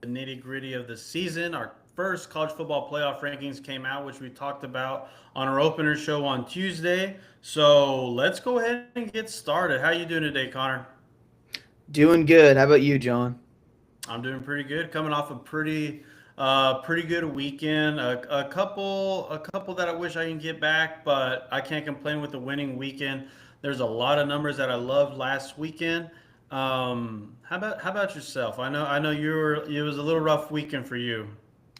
nitty-gritty of the season. Our first college football playoff rankings came out, which we talked about on our opener show on Tuesday. So let's go ahead and get started. How you doing today, Connor? Doing good. How about you, John? I'm doing pretty good. Coming off a pretty good weekend. A couple that I wish I can get back, but I can't complain with the winning weekend. There's a lot of numbers that I loved last weekend. How about yourself? I know it was a little rough weekend for you.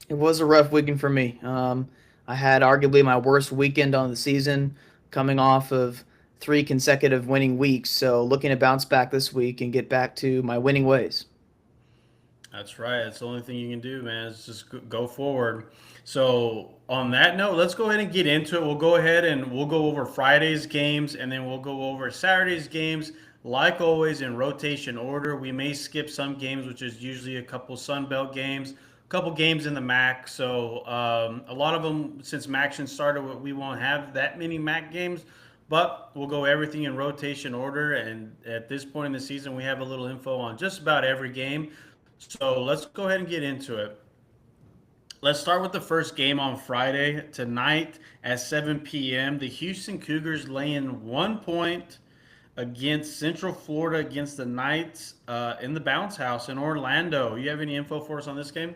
It was a rough weekend for me. I had arguably my worst weekend on the season, coming off of three consecutive winning weeks. So looking to bounce back this week and get back to my winning ways. That's right. That's the only thing you can do, man. Is just go forward. So on that note, let's go ahead and get into it. We'll go ahead and we'll go over Friday's games, and then we'll go over Saturday's games. Like always, in rotation order. We may skip some games, which is usually a couple Sun Belt games, a couple games in the MAC. So a lot of them, since MACtion started, we won't have that many MAC games. But we'll go everything in rotation order. And at this point in the season, we have a little info on just about every game. So let's go ahead and get into it. Let's start with the first game on Friday tonight at 7 p.m. The Houston Cougars laying 1 point against Central Florida against the Knights in the Bounce House in Orlando. You have any info for us on this game?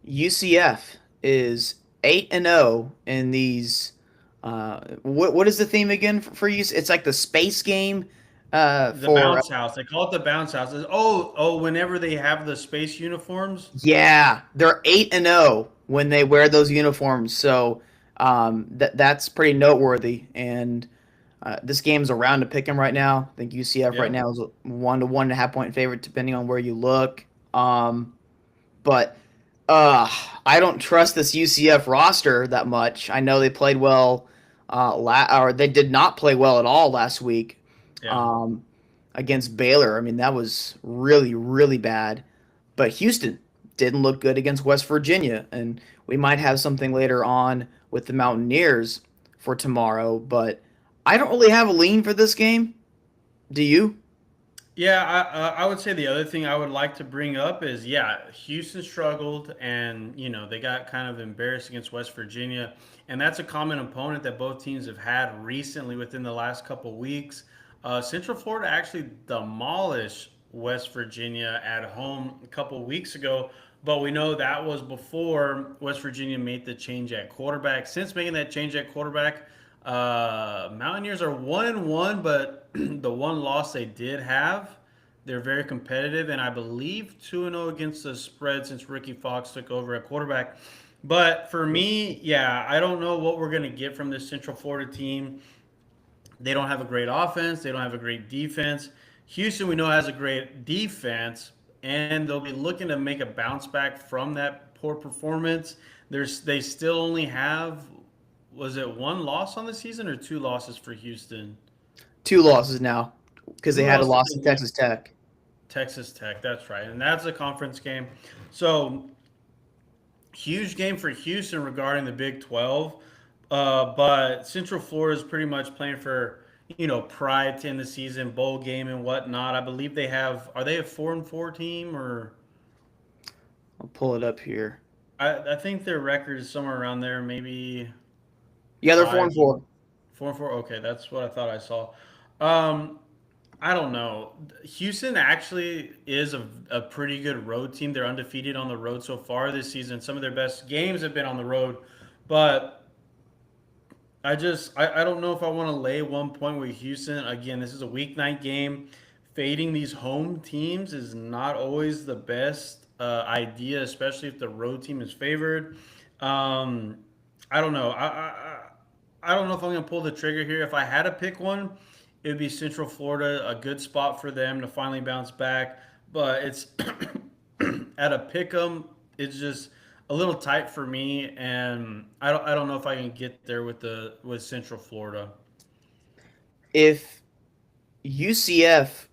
UCF is 8-0 in these. What is the theme again for you? It's like the space game. The For Bounce House. They call it the Bounce House. Oh, whenever they have the space uniforms. Yeah, they're 8-0 when they wear those uniforms. So that's pretty noteworthy. And this game's around to pick 'em right now. I think UCF right Yep. now is a 1 to 1.5 point favorite, depending on where you look. But I don't trust this UCF roster that much. I know they played well, or they did not play well at all last week Yeah. um, against Baylor. I mean, that was really, really bad. But Houston didn't look good against West Virginia, and we might have something later on with the Mountaineers for tomorrow. But I don't really have a lean for this game. Do you? Yeah, I would say the other thing I would like to bring up is yeah, Houston struggled and they got kind of embarrassed against West Virginia, and that's a common opponent that both teams have had recently within the last couple weeks. Central Florida actually demolished West Virginia at home a couple weeks ago, but we know that was before West Virginia made the change at quarterback. Since making that change at quarterback, Mountaineers are 1-1, but the one loss they did have, they're very competitive, and I believe 2-0 against the spread since Ricky Fox took over at quarterback. But for me, yeah, I don't know what we're going to get from this Central Florida team. They don't have a great offense. They don't have a great defense. Houston, we know, has a great defense, and they'll be looking to make a bounce back from that poor performance. They still only have, was it one loss on the season or two losses for Houston? Two losses now because they Who had a else did loss to they lose? Texas Tech. Texas Tech, that's right. And that's a conference game. So, huge game for Houston regarding the Big 12. But Central Florida is pretty much playing for, pride to end the season, bowl game and whatnot. I believe are they a 4-4 team or I'll pull it up here. I think their record is somewhere around there, maybe Yeah, they're four five and four. 4-4. Okay, that's what I thought I saw. Um, I don't know. Houston actually is a pretty good road team. They're undefeated on the road so far this season. Some of their best games have been on the road, but I don't know if I want to lay 1 point with Houston. Again, this is a weeknight game. Fading these home teams is not always the best idea, especially if the road team is favored. Um, I don't know. I don't know if I'm going to pull the trigger here. If I had to pick one, it would be Central Florida, a good spot for them to finally bounce back. But it's at a pick 'em. It's just a little tight for me, and I don't know if I can get there with Central Florida. If UCF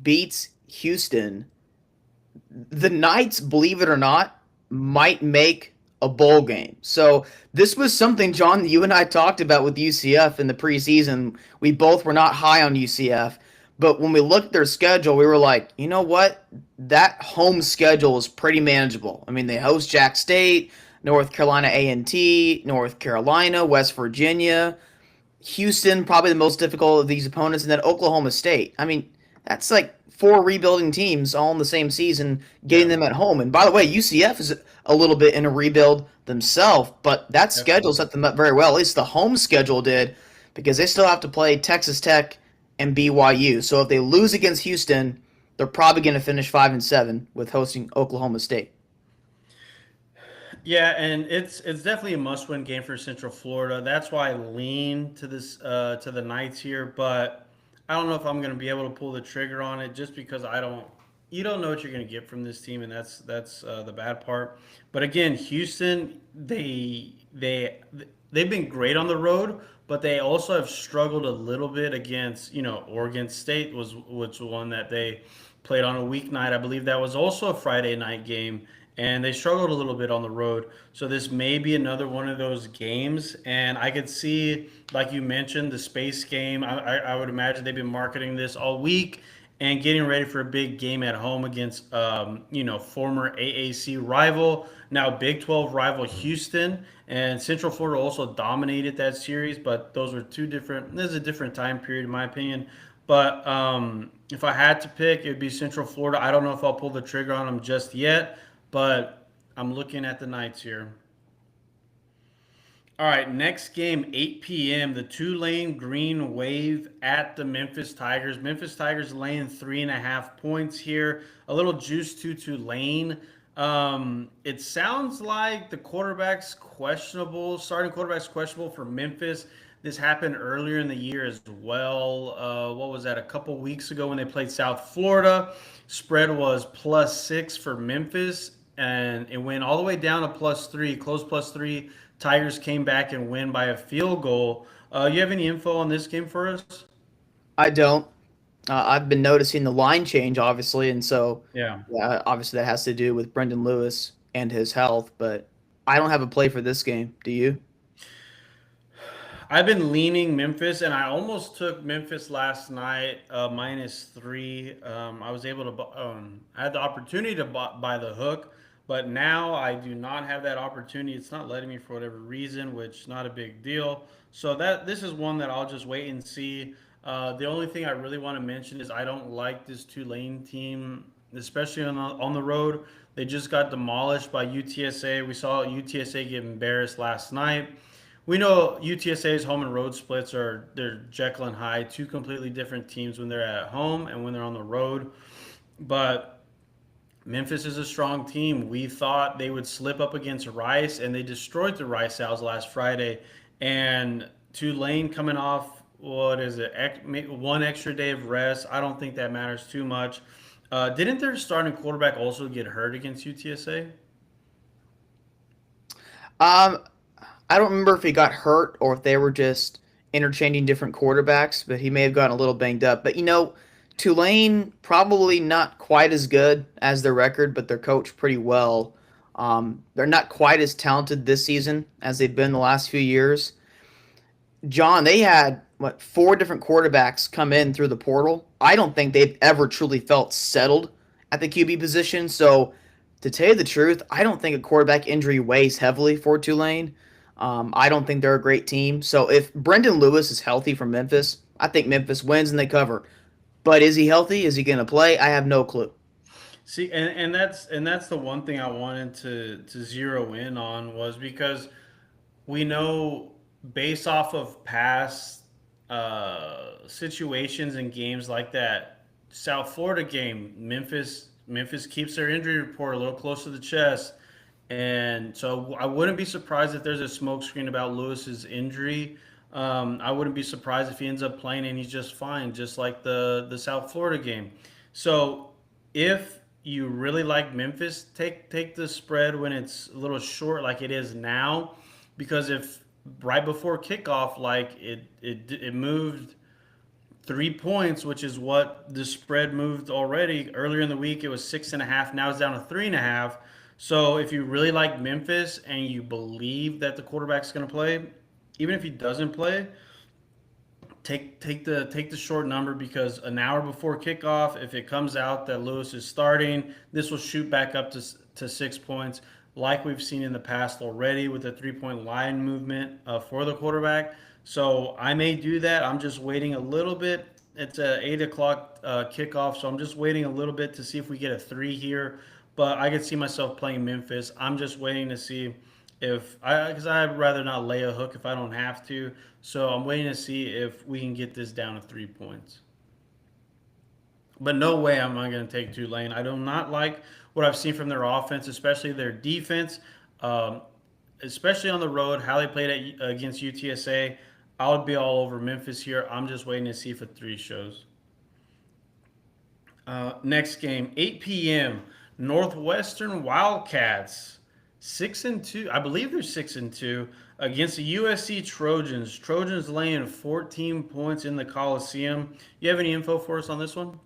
beats Houston, the Knights, believe it or not, might make a bowl game. So this was something, John, that you and I talked about with UCF in the preseason. We both were not high on UCF, But when we looked at their schedule, we were like, you know what? That home schedule is pretty manageable. I mean, they host Jack State, North Carolina A&T, North Carolina, West Virginia, Houston, probably the most difficult of these opponents, and then Oklahoma State. I mean, that's like four rebuilding teams all in the same season, getting Yeah, them at home. And by the way, UCF is a little bit in a rebuild themselves, but that schedule definitely. set them up very well. At least the home schedule did, because they still have to play Texas Tech and BYU. So if they lose against Houston, they're probably going to finish 5-7 with hosting Oklahoma State. Yeah, and it's definitely a must-win game for Central Florida. That's why I lean to this to the Knights here, but I don't know if I'm going to be able to pull the trigger on it just because I don't. You don't know what you're going to get from this team, and that's the bad part. But again, Houston, they've been great on the road, but they also have struggled a little bit against Oregon State was one that they played on a weeknight. I believe that was also a Friday night game, and they struggled a little bit on the road. So this may be another one of those games, and I could see, like you mentioned, the space game. I would imagine they've been marketing this all week and getting ready for a big game at home against former AAC rival, now Big 12 rival Houston. And Central Florida also dominated that series, but those were two different. This is a different time period, in my opinion. But if I had to pick, it would be Central Florida. I don't know if I'll pull the trigger on them just yet, but I'm looking at the Knights here. All right, next game, 8 p.m. The Tulane Green Wave at the Memphis Tigers. Memphis Tigers laying 3.5 points here. A little juice to Tulane. It sounds like the quarterback's questionable. Starting quarterback's questionable for Memphis. This happened earlier in the year as well. What was that? A couple weeks ago when they played South Florida. Spread was +6 for Memphis, and it went all the way down to +3, close +3. Tigers came back and win by a field goal. You have any info on this game for us? I don't. I've been noticing the line change, obviously, and so Yeah. yeah, obviously that has to do with Brendan Lewis and his health. But I don't have a play for this game. Do you? I've been leaning Memphis, and I almost took Memphis last night, -3. I was able to, I had the opportunity to buy the hook, but now I do not have that opportunity. It's not letting me for whatever reason, which is not a big deal. So this is one that I'll just wait and see. The only thing I really want to mention is I don't like this Tulane team, especially on the road. They just got demolished by UTSA. We saw UTSA get embarrassed last night. We know UTSA's home and road splits are they're Jekyll and Hyde, two completely different teams when they're at home and when they're on the road. But Memphis is a strong team. We thought they would slip up against Rice, and they destroyed the Rice Owls last Friday. And Tulane coming off what is it, one extra day of rest? I don't think that matters too much. Didn't their starting quarterback also get hurt against UTSA? Um, I don't remember if he got hurt or if they were just interchanging different quarterbacks, but he may have gotten a little banged up. But Tulane probably not quite as good as their record, but they're coached pretty well. They're not quite as talented this season as they've been the last few years. John, they had what four different quarterbacks come in through the portal. I don't think they've ever truly felt settled at the QB position. So, to tell you the truth, I don't think a quarterback injury weighs heavily for Tulane. I don't think they're a great team. So, if Brendan Lewis is healthy from Memphis, I think Memphis wins and they cover. But is he healthy? Is he going to play? I have no clue. See, and that's the one thing I wanted to zero in on was because we know based off of past situations and games like that South Florida game, Memphis keeps their injury report a little close to the chest, and so I wouldn't be surprised if there's a smokescreen about Lewis's injury. I wouldn't be surprised if he ends up playing and he's just fine, just like the South Florida game. So if you really like Memphis, take the spread when it's a little short, like it is now, because if right before kickoff, like it moved 3 points, which is what the spread moved already. Earlier in the week, it was 6.5. Now it's down to 3.5. So if you really like Memphis and you believe that the quarterback's going to play, even if he doesn't play, take the short number because an hour before kickoff, if it comes out that Lewis is starting, this will shoot back up to 6 points, like we've seen in the past already with the 3 point line movement for the quarterback. So I may do that. I'm just waiting a little bit. It's a 8 o'clock kickoff, so I'm just waiting a little bit to see if we get a three here. But I could see myself playing Memphis. I'm just waiting to see if I because I'd rather not lay a hook if I don't have to. So I'm waiting to see if we can get this down to 3 points. But no way am I going to take Tulane. I do not like what I've seen from their offense, especially their defense, um, especially on the road. How they played against UTSA, I would be all over Memphis here. I'm just waiting to see if a three shows. Next game, 8 p.m. Northwestern Wildcats, 6-2. I believe they're 6-2 against the USC Trojans. Trojans laying 14 points in the Coliseum. You have any info for us on this one?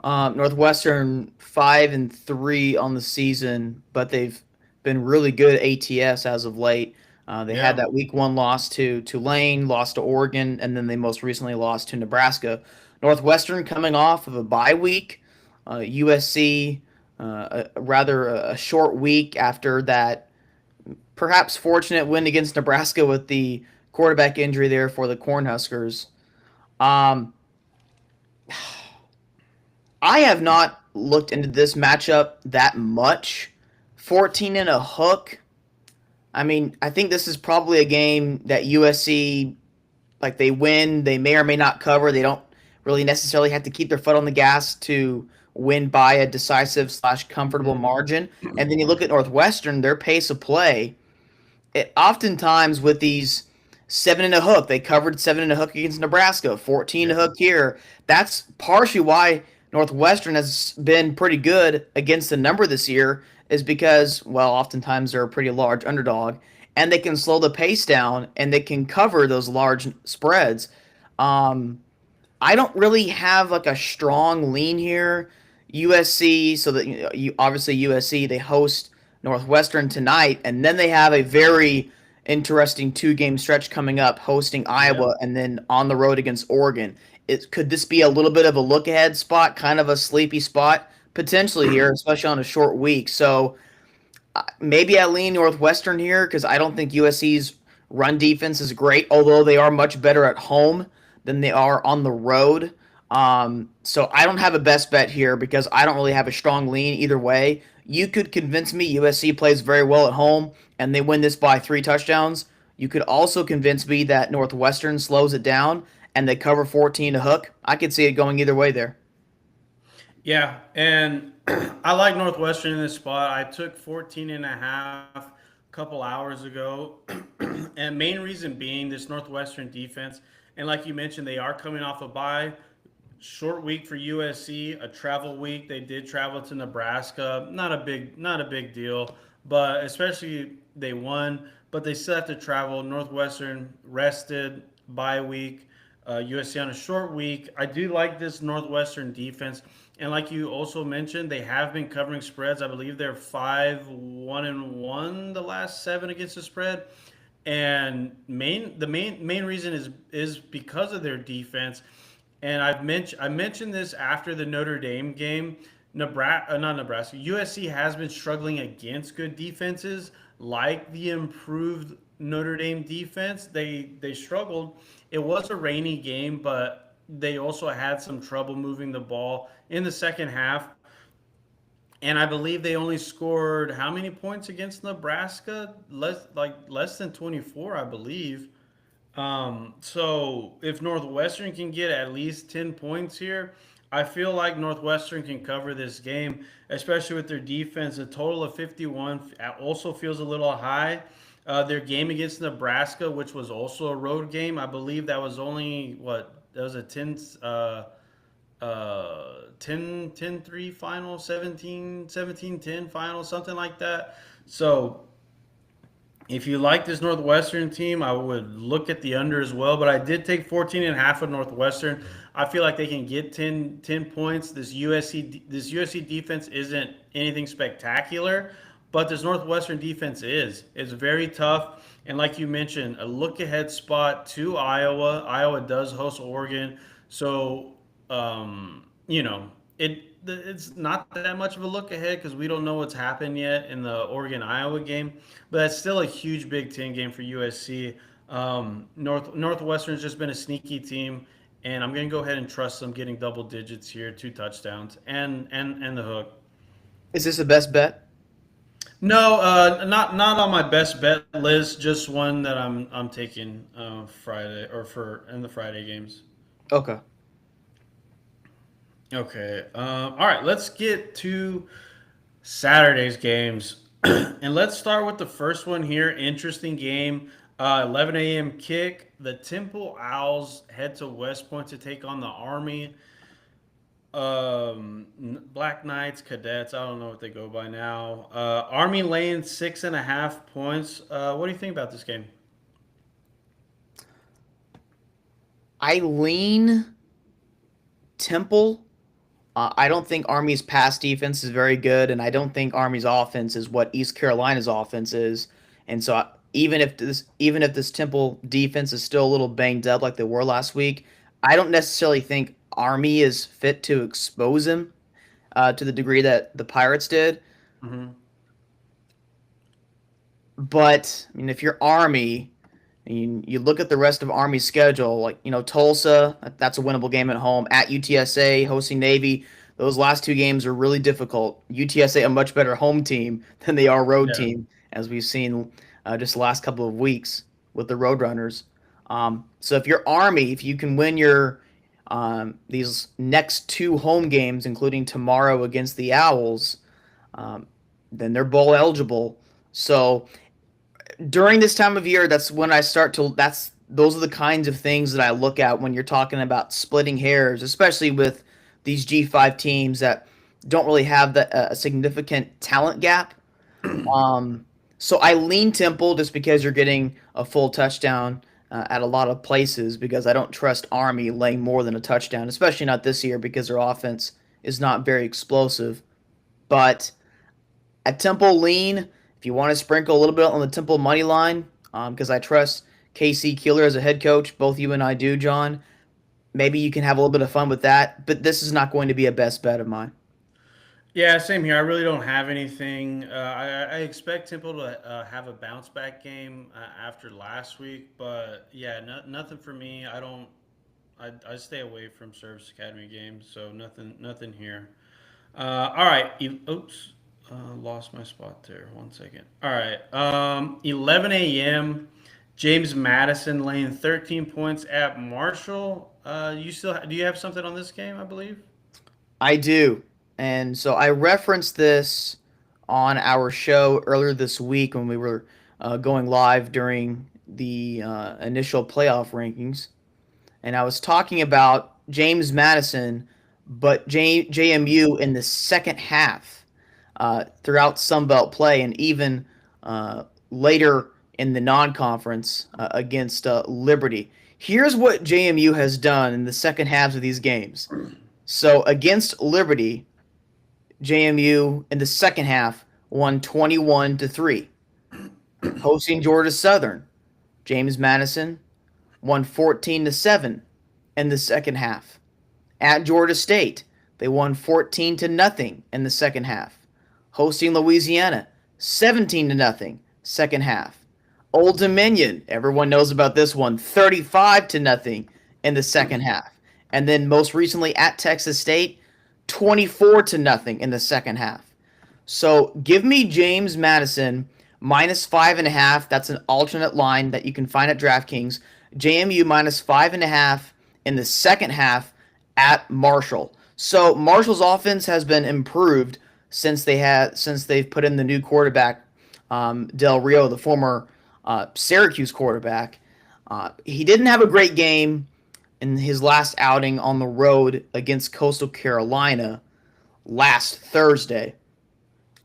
Northwestern 5-3 on the season, but they've been really good at ATS as of late. They had Yeah. that week one loss to Tulane, lost to Oregon, and then they most recently lost to Nebraska. Northwestern coming off of a bye week. USC rather a short week after that perhaps fortunate win against Nebraska with the quarterback injury there for the Cornhuskers. Um, I have not looked into this matchup that much. 14 and a hook. I mean, I think this is probably a game that USC, like, they win, they may or may not cover. They don't really necessarily have to keep their foot on the gas to win by a decisive slash comfortable margin. And then you look at Northwestern, their pace of play. It oftentimes with these 7 and a hook, they covered 7 and a hook against Nebraska, 14 Yeah. and a hook here. That's partially why Northwestern has been pretty good against the number this year, is because, well, oftentimes they're a pretty large underdog and they can slow the pace down and they can cover those large spreads. Um, I don't really have like a strong lean here. USC, so that you obviously USC they host Northwestern tonight, and then they have a very interesting two-game stretch coming up, hosting Yeah. Iowa and then on the road against Oregon. Could this be a little bit of a look-ahead spot, kind of a sleepy spot potentially here, especially on a short week? So maybe I lean Northwestern here because I don't think USC's run defense is great, although they are much better at home than they are on the road. So I don't have a best bet here because I don't really have a strong lean either way. You could convince me USC plays very well at home and they win this by 3 touchdowns. You could also convince me that Northwestern slows it down and they cover 14 to hook. I could see it going either way there. Yeah, and I like Northwestern in this spot. I took 14 and a half a couple hours ago. And main reason being this Northwestern defense. And like you mentioned, they are coming off a bye. Short week for USC, a travel week. They did travel to Nebraska. Not a big deal, but especially they won, but they still have to travel. Northwestern rested bye week. USC on a short week. I do like this Northwestern defense. And like you also mentioned, they have been covering spreads. I believe they're 5-1-1 the last seven against the spread. And the main reason is because of their defense. And I mentioned this after the Notre Dame game. Nebraska, not Nebraska, USC has been struggling against good defenses, like the improved Notre Dame defense. They struggled. It was a rainy game, but they also had some trouble moving the ball in the second half. And I believe they only scored how many points against Nebraska? Less than 24, I believe. So if Northwestern can get at least 10 points here, I feel like Northwestern can cover this game, especially with their defense. A total of 51 also feels a little high. Their game against Nebraska, which was also a road game, I believe that was only what that was a 10-3 final, 17-10 final, something like that. So if you like this Northwestern team, I would look at the under as well. But I did take 14 and a half of Northwestern. I feel like they can get 10 points. This USC defense isn't anything spectacular, but this Northwestern defense is. It's very tough. And like you mentioned, a look ahead spot to Iowa. Iowa does host Oregon. So, it's not that much of a look ahead because we don't know what's happened yet in the Oregon Iowa game, but that's still a huge Big Ten game for USC. Northwestern's just been a sneaky team, and I'm going to go ahead and trust them getting double digits here, 2 touchdowns, and the hook. Is this the best bet? No, not on my best bet list. Just one that I'm taking Friday or for in the Friday games. Okay. Okay. All right. Let's get to Saturday's games, and let's start with the first one here. Interesting game. 11 a.m. kick. The Temple Owls head to West Point to take on the Army. Black Knights, Cadets. I don't know what they go by now. Army laying 6.5 points. What do you think about this game? I lean Temple. I don't think Army's pass defense is very good, and I don't think Army's offense is what East Carolina's offense is. And so even if this Temple defense is still a little banged up like they were last week, I don't necessarily think Army is fit to expose him to the degree that the Pirates did. Hmm. But I mean, if you're Army, you look at the rest of Army's schedule, like Tulsa, that's a winnable game at home. At UTSA, hosting Navy, those last two games are really difficult. UTSA a much better home team than they are road Yeah. team, as we've seen just the last couple of weeks with the Roadrunners. So if you're Army, if you can win your these next two home games, including tomorrow against the Owls, um, then they're bowl eligible. So during this time of year, that's when I start to. That's those are the kinds of things that I look at when you're talking about splitting hairs, especially with these G5 teams that don't really have a significant talent gap. Um, so I lean Temple just because you're getting a full touchdown at a lot of places because I don't trust Army laying more than a touchdown, especially not this year because their offense is not very explosive. But at Temple lean, if you want to sprinkle a little bit on the Temple money line, because I trust KC Keeler as a head coach, both you and I do, John. Maybe you can have a little bit of fun with that, but this is not going to be a best bet of mine. Yeah, same here. I really don't have anything. I expect Temple to have a bounce back game after last week, but yeah, nothing for me. I don't. I stay away from Service Academy games, so nothing here. All right. Oops. Lost my spot there. 1 second. All right. 11 a.m. James Madison laying 13 points at Marshall. You still do you have something on this game? I believe. I do. And so I referenced this on our show earlier this week when we were going live during the initial playoff rankings. And I was talking about James Madison, but JMU in the second half throughout Sunbelt play and even later in the non-conference against Liberty. Here's what JMU has done in the second halves of these games. So against Liberty, JMU in the second half won 21-3. Hosting Georgia Southern, James Madison won 14-7 in the second half. At Georgia State, they won 14 to nothing in the second half. Hosting Louisiana, 17 to nothing second half. Old Dominion, everyone knows about this one, 35 to nothing in the second half. And then most recently at Texas State, 24 to nothing in the second half. So give me James Madison minus 5.5. That's an alternate line that you can find at DraftKings. JMU minus 5.5 in the second half at Marshall. So Marshall's offense has been improved since they've put in the new quarterback, Del Rio, the former Syracuse quarterback. He didn't have a great game in his last outing on the road against Coastal Carolina last Thursday.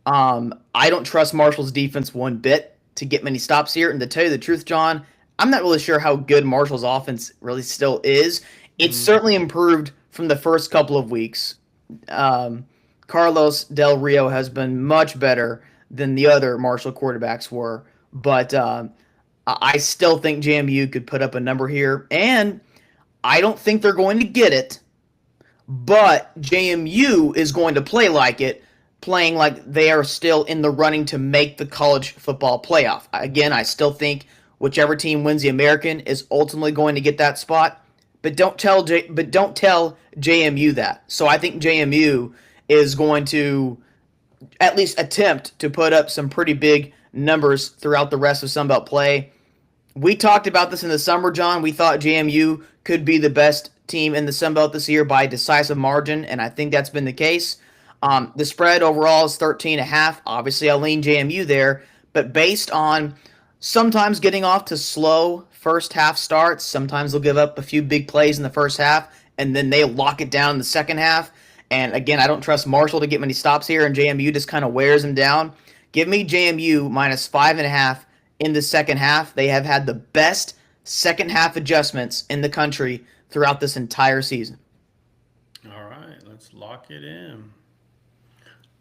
I don't trust Marshall's defense one bit to get many stops here. And to tell you the truth, John, I'm not really sure how good Marshall's offense really still is. It's Mhm. certainly improved from the first couple of weeks. Carlos Del Rio has been much better than the other Marshall quarterbacks were. But I still think JMU could put up a number here, and I don't think they're going to get it. But JMU is going to play like it, playing like they are still in the running to make the college football playoff. Again, I still think whichever team wins the American is ultimately going to get that spot. But don't tell JMU that. So I think JMU is going to at least attempt to put up some pretty big numbers throughout the rest of Sunbelt play. We talked about this in the summer, John. We thought JMU could be the best team in the Sun Belt this year by a decisive margin, and I think that's been the case. The spread overall is 13.5. Obviously, I lean JMU there, but based on sometimes getting off to slow first half starts, sometimes they'll give up a few big plays in the first half, and then they lock it down in the second half. And again, I don't trust Marshall to get many stops here, and JMU just kind of wears them down. Give me JMU minus 5.5 in the second half. They have had the best second half adjustments in the country throughout this entire season. All right, let's lock it in.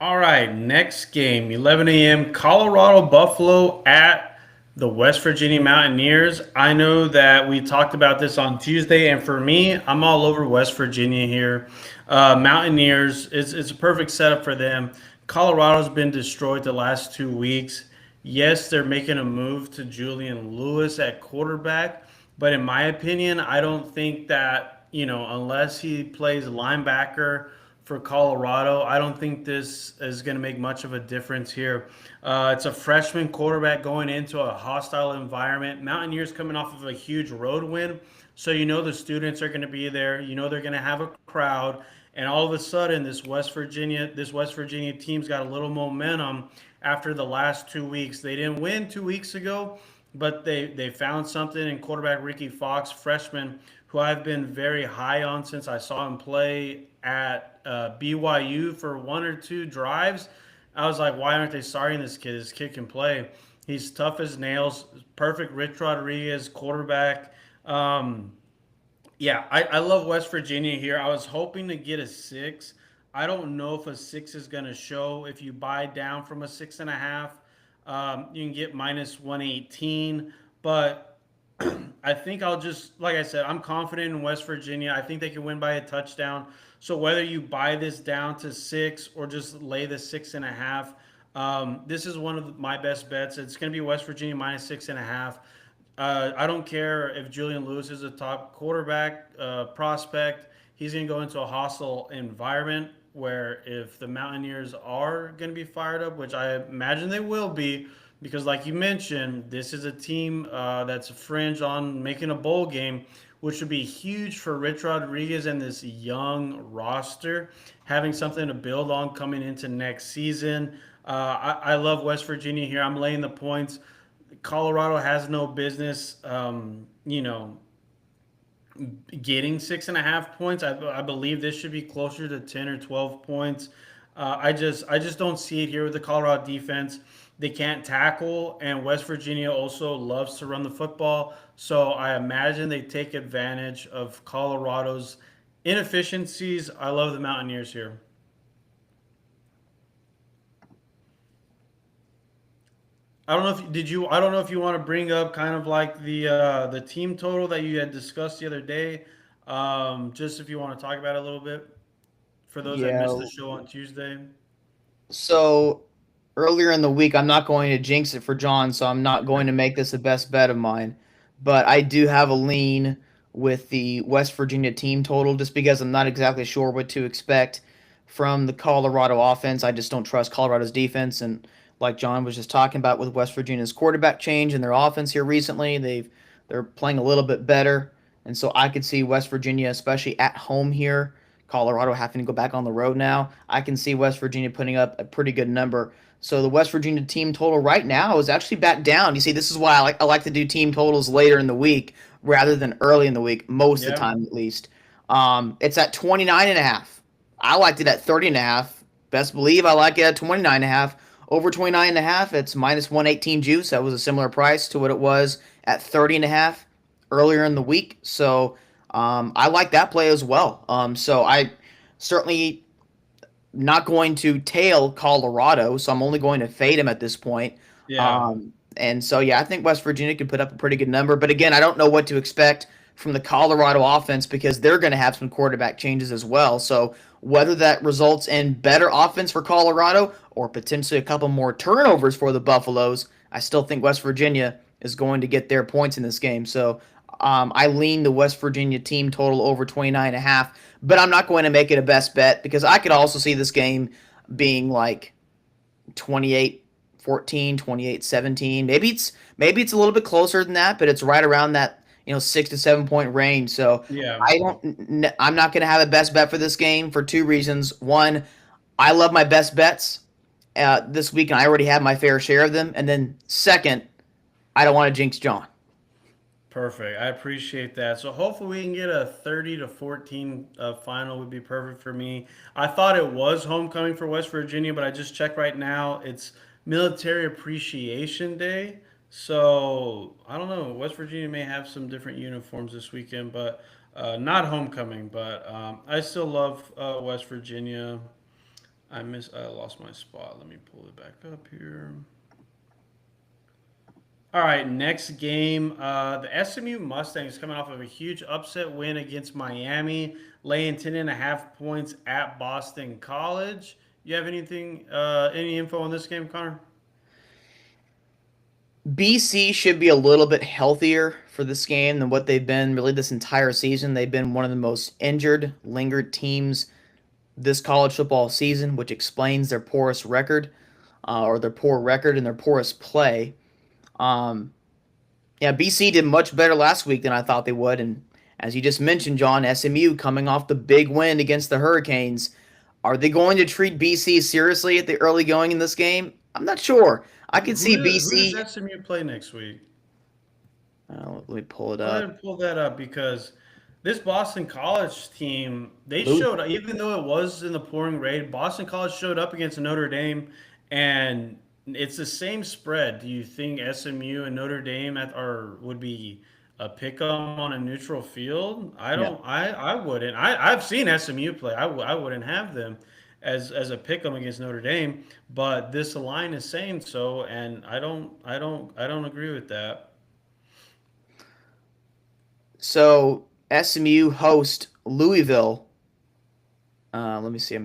All right, next game, 11 a.m. Colorado Buffalo at the West Virginia Mountaineers. I know that we talked about this on Tuesday, and for me, I'm all over West Virginia here. Mountaineers, it's a perfect setup for them. Colorado's been destroyed the last 2 weeks. Yes, they're making a move to Julian Lewis at quarterback, but in my opinion, I don't think that, unless he plays linebacker for Colorado, I don't think this is going to make much of a difference here. It's a freshman quarterback going into a hostile environment. Mountaineers coming off of a huge road win, so the students are going to be there. They're going to have a crowd, and all of a sudden, this West Virginia team's got a little momentum after the last 2 weeks. They didn't win 2 weeks ago, but they found something in quarterback Ricky Fox, freshman, who I've been very high on since I saw him play at BYU for one or two drives. I was like, why aren't they starting this kid? This kid can play. He's tough as nails. Perfect Rich Rodriguez quarterback. Yeah, I love West Virginia here. I was hoping to get a 6. I don't know if a 6 is going to show. If you buy down from a 6.5, you can get minus 118. But I think I'll just, like I said, I'm confident in West Virginia. I think they can win by a touchdown. So whether you buy this down to 6 or just lay the 6.5, this is one of my best bets. It's going to be West Virginia minus 6.5. I don't care if Julian Lewis is a top quarterback prospect. He's going to go into a hostile environment where if the Mountaineers are going to be fired up, which I imagine they will be, because like you mentioned, this is a team that's a fringe on making a bowl game, which would be huge for Rich Rodriguez and this young roster, having something to build on coming into next season. I love West Virginia here. I'm laying the points. Colorado has no business, getting 6.5 points. I believe this should be closer to 10 or 12 points. I just don't see it here with the Colorado defense. They can't tackle, and West Virginia also loves to run the football. So I imagine they take advantage of Colorado's inefficiencies. I love the Mountaineers here. I don't know if did you. I don't know if you want to bring up kind of like the team total that you had discussed the other day. Just if you want to talk about it a little bit for those that missed Yeah. the show on Tuesday. So earlier in the week, I'm not going to jinx it for John, so I'm not going to make this a best bet of mine. But I do have a lean with the West Virginia team total just because I'm not exactly sure what to expect from the Colorado offense. I just don't trust Colorado's defense. And like John was just talking about with West Virginia's quarterback change in their offense here recently, they're playing a little bit better. And so I could see West Virginia, especially at home here, Colorado having to go back on the road now. I can see West Virginia putting up a pretty good number. So the West Virginia team total right now is actually back down. You see, this is why I like to do team totals later in the week rather than early in the week, most of the Yeah. time at least. It's at 29.5. I liked it at 30.5. Best believe I like it at 29.5. Over 29.5, it's minus 118 juice. That was a similar price to what it was at 30.5 earlier in the week. So I like that play as well. So I certainly not going to tail Colorado, so I'm only going to fade him at this point. Yeah. And so, yeah, I think West Virginia could put up a pretty good number. But again, I don't know what to expect from the Colorado offense because they're going to have some quarterback changes as well. So whether that results in better offense for Colorado or potentially a couple more turnovers for the Buffaloes, I still think West Virginia is going to get their points in this game. So I lean the West Virginia team total over 29.5, but I'm not going to make it a best bet because I could also see this game being like 28-14, 28-17. Maybe it's a little bit closer than that, but it's right around that 6 to 7 point range. So Yeah. I'm not going to have a best bet for this game for two reasons. One, I love my best bets this week, and I already have my fair share of them. And then second, I don't want to jinx John. Perfect. I appreciate that. So hopefully we can get a 30-14 final would be perfect for me. I thought it was homecoming for West Virginia, but I just checked right now. It's Military Appreciation Day. So I don't know. West Virginia may have some different uniforms this weekend, but not homecoming. But I still love West Virginia. I lost my spot. Let me pull it back up here. All right, next game. The SMU Mustangs coming off of a huge upset win against Miami, laying 10.5 points at Boston College. You have any info on this game, Connor? BC should be a little bit healthier for this game than what they've been really this entire season. They've been one of the most injured, lingered teams this college football season, which explains their poorest record, or their poor record and their poorest play. Um, yeah, BC did much better last week than I thought they would, and as you just mentioned, John, SMU coming off the big win against the Hurricanes. Are they going to treat BC seriously at the early going in this game? I'm not sure. I could see Who does BC. SMU play next week? Let me pull it Go ahead up. and pull that up because this Boston College team, they Louis. showed, even though it was in the pouring rain, Boston College showed up against Notre Dame, and it's the same spread. Do you think SMU and Notre Dame would be a pick 'em on a neutral field? I No. don't. I wouldn't. I've seen SMU play. I wouldn't have them as a pick 'em against Notre Dame, but this line is saying so, and I don't agree with that. So SMU host Louisville. Let me see.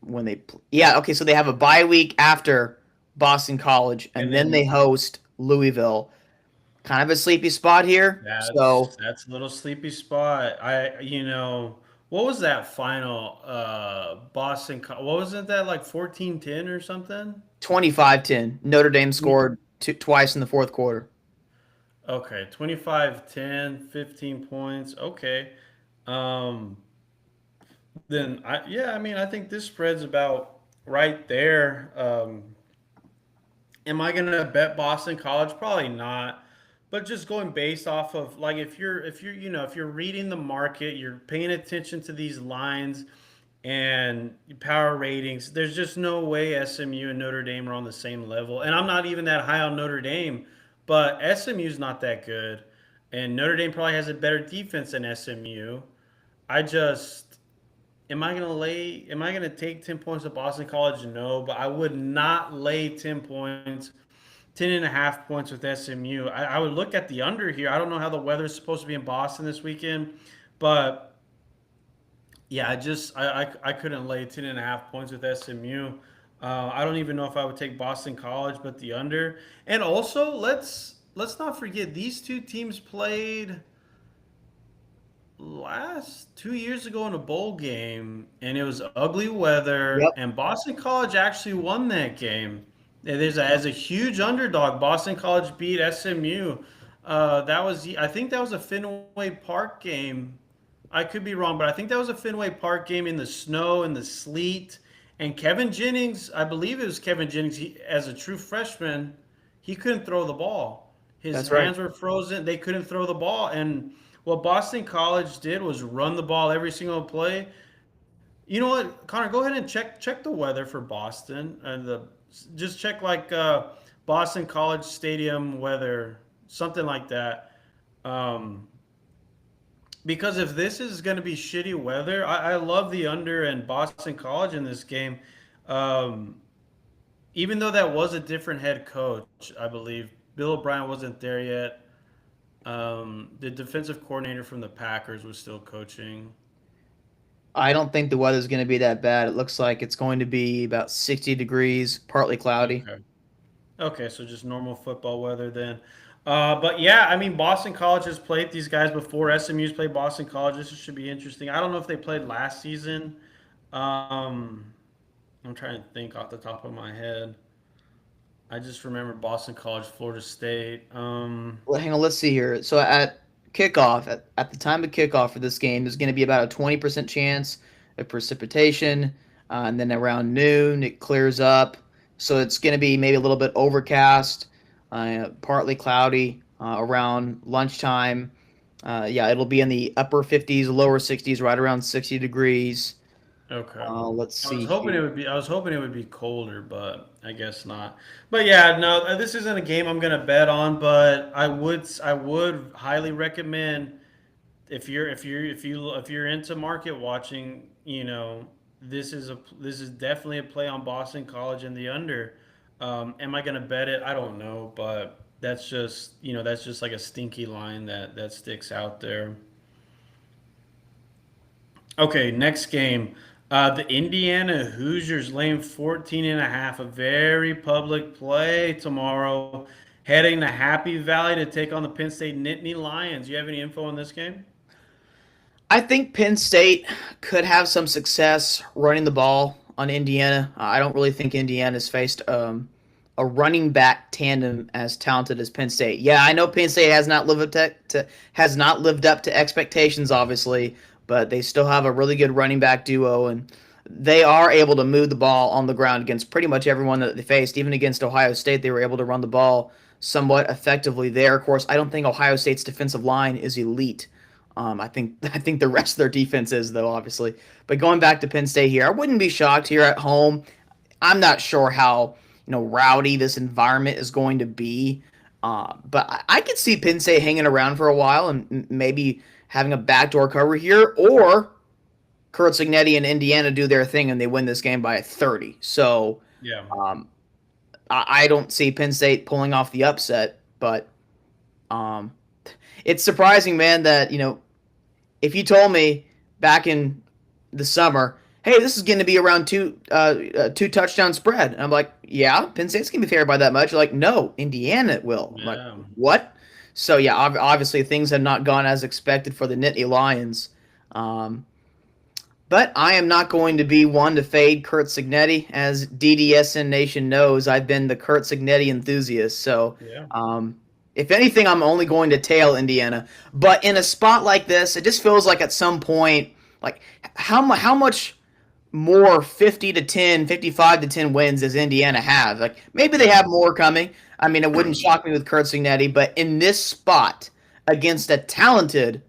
When they yeah, okay, so they have a bye week after Boston College, And and then they then host Louisville. Kind of a sleepy spot here. That's So that's a little sleepy spot. What was that final what wasn't that like 14-10 or something? 25-10. Notre Dame scored twice in the fourth quarter. Okay, 25-10, 15 points. Okay. Um then I mean I think this spread's about right there. Am I gonna bet Boston College? Probably not. But just going based off of like if you're reading the market, you're paying attention to these lines and power ratings. There's just no way SMU and Notre Dame are on the same level. And I'm not even that high on Notre Dame, but SMU's not that good. And Notre Dame probably has a better defense than SMU. I just am I gonna take 10 points at Boston College? No, but I would not lay 10 points 10.5 points with SMU. I would look at the under here. I don't know how the weather's supposed to be in Boston this weekend, but yeah, I couldn't lay 10.5 points with SMU. I don't even know if I would take Boston College, but the under. And also, let's not forget these two teams played last 2 years ago in a bowl game, and it was ugly weather, Yep. and Boston College actually won that game. And as a huge underdog, Boston College beat SMU. I think that was a Fenway Park game. I could be wrong, but I think that was a Fenway Park game in the snow and the sleet. And Kevin Jennings, I believe it was Kevin Jennings, as a true freshman, he couldn't throw the ball. His That's right. hands were frozen. They couldn't throw the ball. And what Boston College did was run the ball every single play. You know what, Connor? Go ahead and check the weather for Boston and just check like Boston College Stadium weather, something like that. Um, because if this is going to be shitty weather, I love the under and Boston College in this game. Um, Even though that was a different head coach, I believe Bill O'Brien wasn't there yet. The defensive coordinator from the Packers was still coaching. I don't think the weather's going to be that bad. It looks like it's going to be about 60 degrees, partly cloudy. Okay. Okay, so just normal football weather then. But yeah, I mean, Boston College has played these guys before. SMU's played Boston College. This should be interesting. I don't know if they played last season. Um, I'm trying to think off the top of my head. I just remember Boston College, Florida State. Well, hang on, let's see here. So at kickoff, at the time of kickoff for this game, there's going to be about a 20% chance of precipitation. And then around noon, it clears up. So it's going to be maybe a little bit overcast, partly cloudy around lunchtime. Yeah, it'll be in the upper 50s, lower 60s, right around 60 degrees. Okay. Let's I was see hoping it here. would be. I was hoping it would be colder, but I guess not. But yeah, no, this isn't a game I'm gonna bet on. But I would highly recommend if you're into market watching. This is definitely a play on Boston College and the under. Am I gonna bet it? I don't know, but that's just like a stinky line that sticks out there. Okay, next game. The Indiana Hoosiers laying 14 and a half. A very public play tomorrow. Heading to Happy Valley to take on the Penn State Nittany Lions. You have any info on this game? I think Penn State could have some success running the ball on Indiana. I don't really think Indiana's faced a running back tandem as talented as Penn State. Yeah, I know Penn State has not lived up to expectations, obviously, but they still have a really good running back duo, and they are able to move the ball on the ground against pretty much everyone that they faced. Even against Ohio State, they were able to run the ball somewhat effectively there. Of course, I don't think Ohio State's defensive line is elite. I think the rest of their defense is though, obviously. But going back to Penn State here, I wouldn't be shocked here at home. I'm not sure how rowdy this environment is going to be, but I could see Penn State hanging around for a while and maybe having a backdoor cover here, or Kurt Signetti and Indiana do their thing and they win this game by 30. So Yeah. um, I don't see Penn State pulling off the upset, but um, it's surprising, man, that if you told me back in the summer, hey, this is going to be around two touchdown spread, and I'm like, yeah, Penn State's going to be favored by that much. You're like, no, Indiana will. I'm like, Yeah. what? So yeah, obviously things have not gone as expected for the Nittany Lions. Um, but I am not going to be one to fade Kurt Signetti. As DDSN Nation knows, I've been the Kurt Signetti enthusiast. So, Yeah. if anything, I'm only going to tail Indiana. But in a spot like this, it just feels like at some point, like how much more 50 to 10, 55 to 10 wins does Indiana have? Like maybe they Yeah. have more coming. I mean, it wouldn't shock me with Kurt Signetti, but in this spot against a talented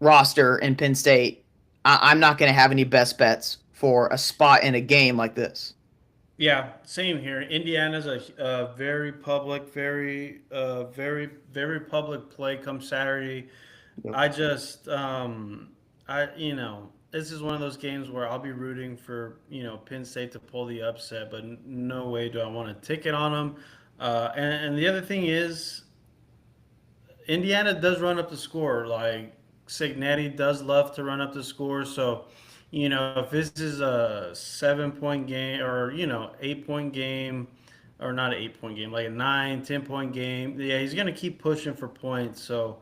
roster in Penn State, I'm not going to have any best bets for a spot in a game like this. Yeah, same here. Indiana's a very public, very public play come Saturday. Yep. I just, this is one of those games where I'll be rooting for, Penn State to pull the upset, but no way do I want a ticket on them. And the other thing is, Indiana does run up the score. Like Signetti does love to run up the score. So, if this is a 7 point game or, 8 point game, or not an 8 point game, like a 9, 10 point game, yeah, he's going to keep pushing for points. So,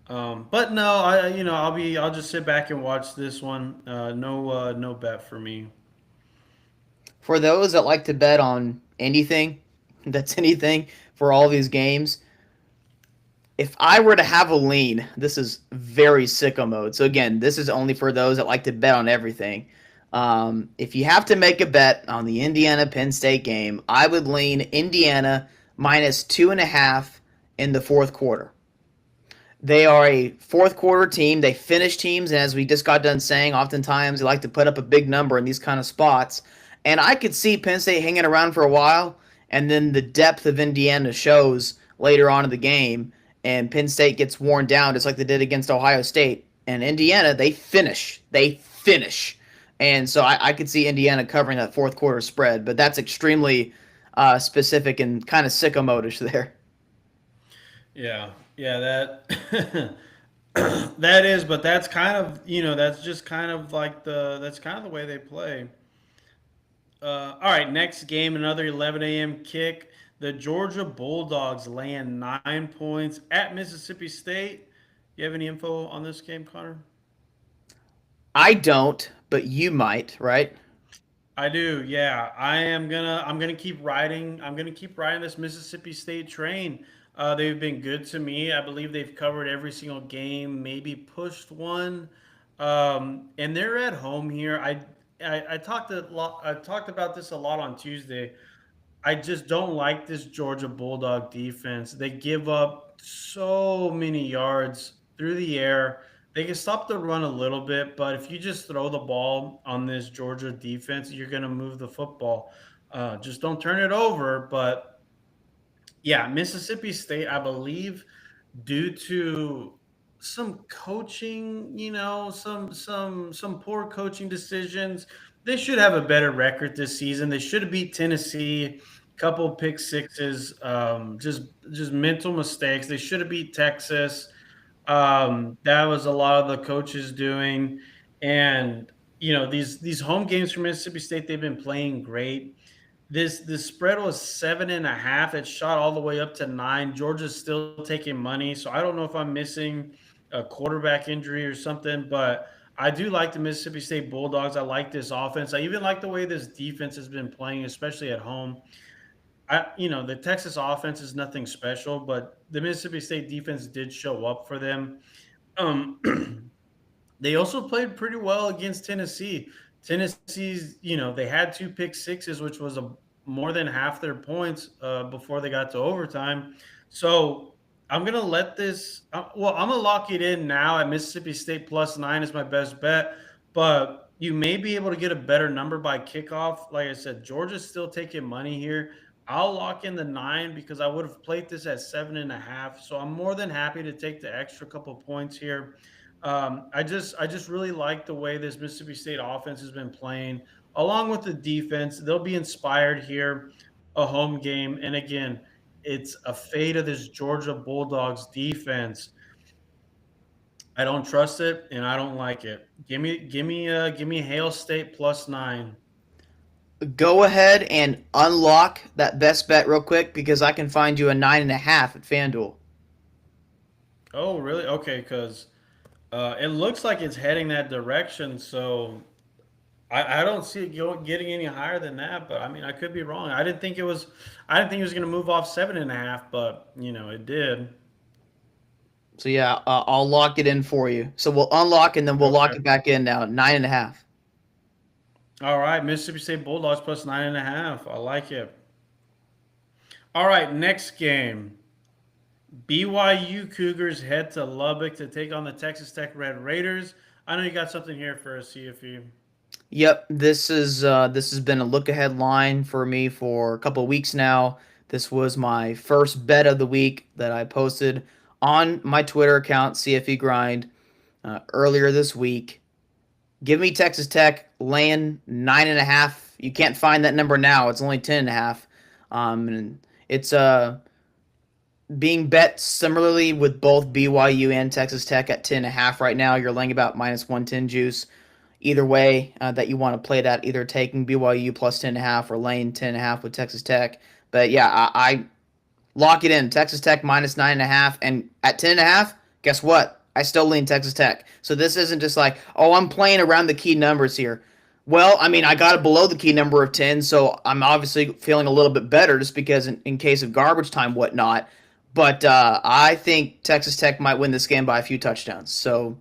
but no, I'll just sit back and watch this one. No bet for me. For those that like to bet on anything, that's anything for all these games, if I were to have a lean, this is very sicko mode. So again, this is only for those that like to bet on everything. If you have to make a bet on the Indiana Penn State game, I would lean Indiana minus 2.5 in the fourth quarter. They are a fourth quarter team. They finish teams, and as we just got done saying, oftentimes they like to put up a big number in these kind of spots. And I could see Penn State hanging around for a while, and then the depth of Indiana shows later on in the game, and Penn State gets worn down just like they did against Ohio State. And Indiana, they finish. They finish. And so I could see Indiana covering that fourth quarter spread, but that's extremely specific and kind of sicko modish there. Yeah, yeah, that that is, but that's kind of that's just kind of like that's kind of the way they play. All right, next game, another 11 a.m. kick. The Georgia Bulldogs laying 9 points at Mississippi State. You have any info on this game, Connor? I don't, but you might, right? I do, yeah. I'm gonna keep riding. I'm gonna keep riding this Mississippi State train. They've been good to me. I believe they've covered every single game, maybe pushed one. And they're at home here. I talked a lot. I talked about this a lot on Tuesday. I just don't like this Georgia Bulldog defense. They give up so many yards through the air. They can stop the run a little bit, but if you just throw the ball on this Georgia defense, you're going to move the football. Just don't turn it over. But yeah, Mississippi State, I believe, due to some coaching, some poor coaching decisions. They should have a better record this season. They should have beat Tennessee, couple pick sixes, just mental mistakes. They should have beat Texas. That was a lot of the coaches doing, and these home games for Mississippi State, they've been playing great. This spread was 7.5. It shot all the way up to 9. Georgia's still taking money, so I don't know if I'm missing a quarterback injury or something, but I do like the Mississippi State Bulldogs. I like this offense. I even like the way this defense has been playing, especially at home. The Texas offense is nothing special, but the Mississippi State defense did show up for them. Um, They also played pretty well against Tennessee. Tennessee's, they had two pick sixes, which was more than half their points before they got to overtime. So I'm gonna let this. I'm gonna lock it in now at Mississippi State +9 is my best bet. But you may be able to get a better number by kickoff. Like I said, Georgia's still taking money here. I'll lock in the 9 because I would have played this at 7.5. So I'm more than happy to take the extra couple points here. I just really like the way this Mississippi State offense has been playing, along with the defense. They'll be inspired here, a home game, and again, it's a fate of this Georgia Bulldogs defense. I don't trust it, and I don't like it. Give me Hail State +9. Go ahead and unlock that best bet real quick because I can find you a 9.5 at FanDuel. Oh, really? Okay, because it looks like it's heading that direction. So I don't see it getting any higher than that, but I mean, I could be wrong. I didn't think it was going to move off 7.5, but it did. So yeah, I'll lock it in for you. So we'll unlock and then we'll lock Okay. it back in now. 9.5. All right. Mississippi State Bulldogs +9.5. I like it. All right. Next game. BYU Cougars head to Lubbock to take on the Texas Tech Red Raiders. I know you got something here for a CFE. Yep, this has been a look ahead line for me for a couple of weeks now. This was my first bet of the week that I posted on my Twitter account, CFE Grind, earlier this week. Give me Texas Tech laying 9.5. You can't find that number now. It's only 10.5. And it's being bet similarly with both BYU and Texas Tech at 10.5 right now. You're laying about -110 juice. Either way that you want to play that, either taking BYU +10.5 or laying 10.5 with Texas Tech. But yeah, I lock it in. Texas Tech -9.5, and at 10.5, guess what? I still lean Texas Tech. So this isn't just like, oh, I'm playing around the key numbers here. Well, I mean, I got it below the key number of 10, so I'm obviously feeling a little bit better just because in case of garbage time, whatnot. But I think Texas Tech might win this game by a few touchdowns. So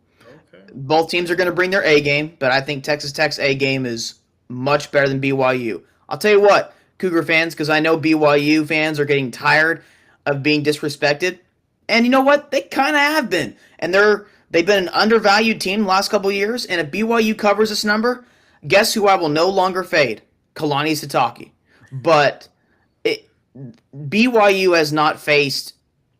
Okay. both teams are going to bring their A game, but I think Texas Tech's A game is much better than BYU. I'll tell you what, Cougar fans, because I know BYU fans are getting tired of being disrespected, and you know what? They kind of have been, and they've been an undervalued team the last couple of years. And if BYU covers this number, guess who I will no longer fade? Kalani Sitake. But it, BYU has not faced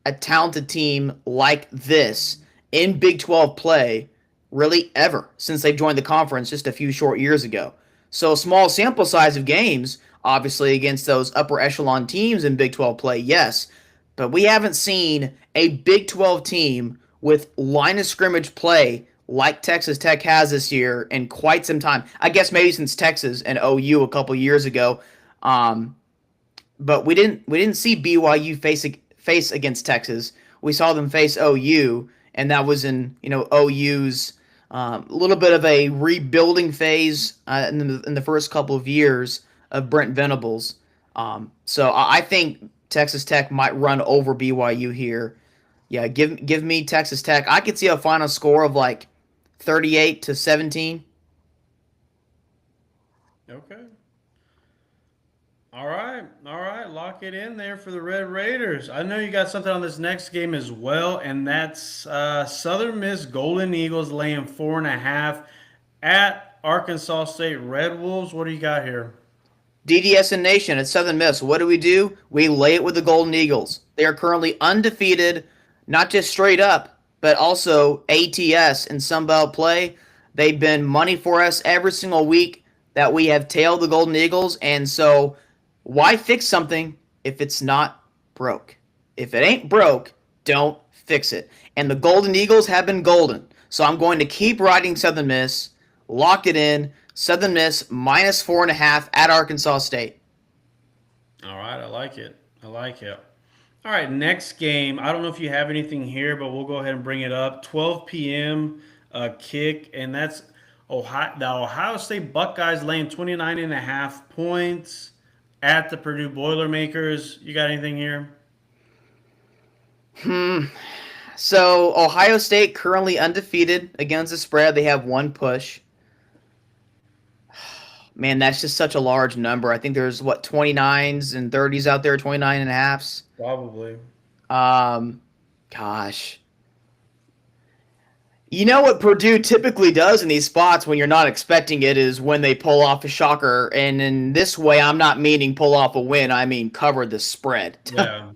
a talented team like this in Big 12 play really ever since they've joined the conference just a few short years ago. So small sample size of games, obviously against those upper echelon teams in Big 12 play, yes, but we haven't seen a Big 12 team with line of scrimmage play like Texas Tech has this year in quite some time. I guess maybe since Texas and OU a couple years ago. Um, but we didn't see BYU face against Texas. We saw them face OU, and that was in OU's a little bit of a rebuilding phase in the first couple of years of Brent Venables. So I think Texas Tech might run over BYU here. Yeah, give me Texas Tech. I could see a final score of like 38-17. Okay. All right, lock it in there for the Red Raiders. I know you got something on this next game as well, and that's Southern Miss Golden Eagles laying 4.5 at Arkansas State Red Wolves. What do you got here? DDSN Nation at Southern Miss. What do? We lay it with the Golden Eagles. They are currently undefeated, not just straight up, but also ATS in Sunbelt play. They've been money for us every single week that we have tailed the Golden Eagles, and so why fix something if it's not broke? If it ain't broke, don't fix it. And the Golden Eagles have been golden. So I'm going to keep riding Southern Miss, lock it in. Southern Miss minus 4.5 at Arkansas State. All right, I like it. I like it. All right, next game. I don't know if you have anything here, but we'll go ahead and bring it up. 12 p.m. Kick, and that's the Ohio State Buckeyes laying 29.5 points at the Purdue Boilermakers. You got anything here? So Ohio State currently undefeated against the spread. They have one push. Man, that's just such a large number. I think there's 29s and 30s out there, 29 and a halves. Probably. Um, Gosh. You know what Purdue typically does in these spots when you're not expecting it is when they pull off a shocker. And in this way, I'm not meaning pull off a win. I mean cover the spread. Yeah.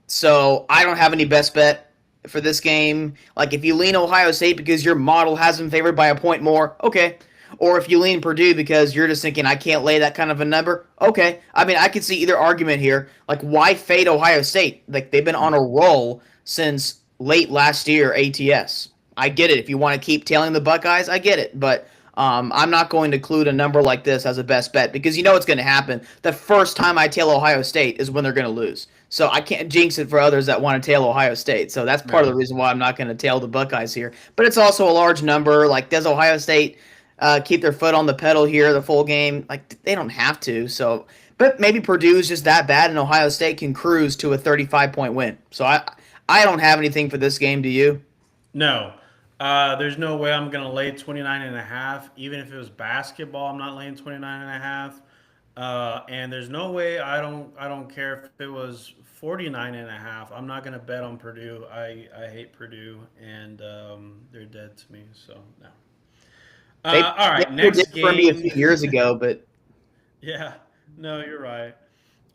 So I don't have any best bet for this game. Like if you lean Ohio State because your model has them favored by a point more, okay. Or if you lean Purdue because you're just thinking I can't lay that kind of a number, okay. I mean I could see either argument here. Like why fade Ohio State? Like they've been on a roll since late last year ATS. I get it. If you want to keep tailing the Buckeyes, I get it. But I'm not going to include a number like this as a best bet because you know what's going to happen. The first time I tail Ohio State is when they're going to lose. So I can't jinx it for others that want to tail Ohio State. So that's part of the reason why I'm not going to tail the Buckeyes here. But it's also a large number. Like, does Ohio State keep their foot on the pedal here the full game? Like, they don't have to. So, but maybe Purdue is just that bad, and Ohio State can cruise to a 35-point win. So I don't have anything for this game. Do you? No. There's no way I'm going to lay 29.5. Even if it was basketball, I'm not laying 29.5. And there's no way I don't care if it was 49.5. I'm not going to bet on Purdue. I hate Purdue, and they're dead to me. So no. All right, They next did for me a game. few years ago, but Yeah, no, you're right.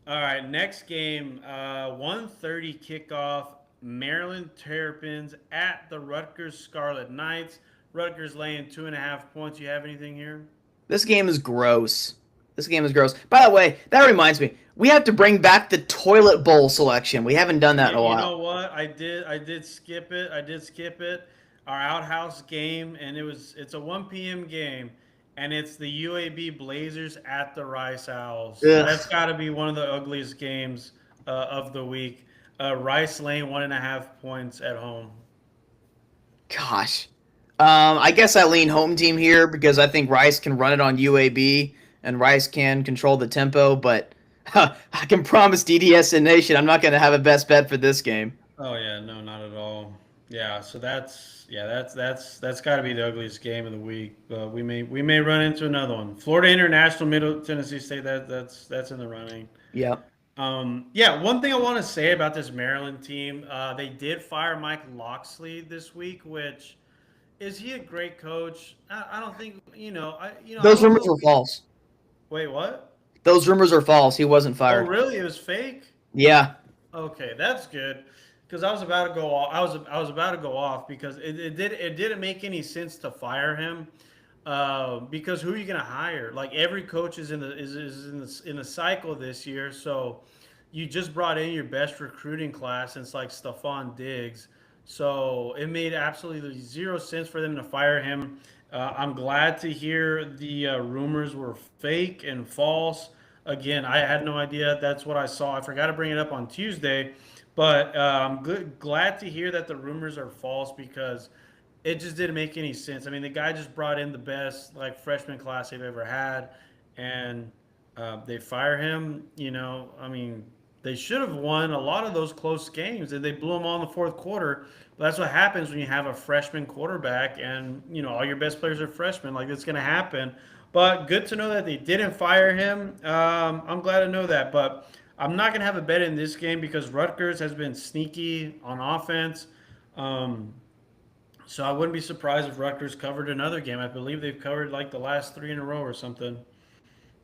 All right, next game, 1:30 kickoff. Maryland Terrapins at the Rutgers Scarlet Knights. Rutgers laying 2.5 points. You have anything here? this game is gross. This game is gross. By the way, that reminds me, we have to bring back the toilet bowl selection. We haven't done that in a You while. know what? I did skip it. I did skip it. Our outhouse game, and it's a 1 p.m. game, and it's the UAB Blazers at the Rice Owls. Ugh. That's got to be one of the ugliest games of the week. Rice laying 1.5 points at home. Gosh. I guess I lean home team here because I think Rice can run it on UAB and Rice can control the tempo, but I can promise DDSN Nation I'm not going to have a best bet for this game. Oh yeah, no, not at all. Yeah, so that's got to be the ugliest game of the week. We may run into another one. Florida International, Middle Tennessee State. That's in the running. Yeah. Yeah, one thing I want to say about this Maryland team, they did fire Mike Locksley this week. Which is he a great coach? I don't think I Those don't rumors know. were false. Wait, what? Those rumors are false. He wasn't Oh, fired. really? It was fake. Yeah. Okay, that's good. because I was about to go off. I was about to go off because it didn't make any sense to fire him. Because who are you going to hire? Like every coach is in the cycle this year, so you just brought in your best recruiting class, and it's like Stephon Diggs. So it made absolutely zero sense for them to fire him. I'm glad to hear the rumors were fake and false. Again, I had no idea. That's what I saw. I forgot to bring it up on Tuesday, but glad to hear that the rumors are false because it just didn't make any sense. I mean, the guy just brought in the best like freshman class they've ever had, and they fire him. I mean, they should have won a lot of those close games, and they blew them all in the fourth quarter. But that's what happens when you have a freshman quarterback, and all your best players are freshmen. Like it's going to happen. But good to know that they didn't fire him. I'm glad to know that. But I'm not going to have a bet in this game because Rutgers has been sneaky on offense. Um, so I wouldn't be surprised if Rutgers covered another game. I believe they've covered like the last three in a row or something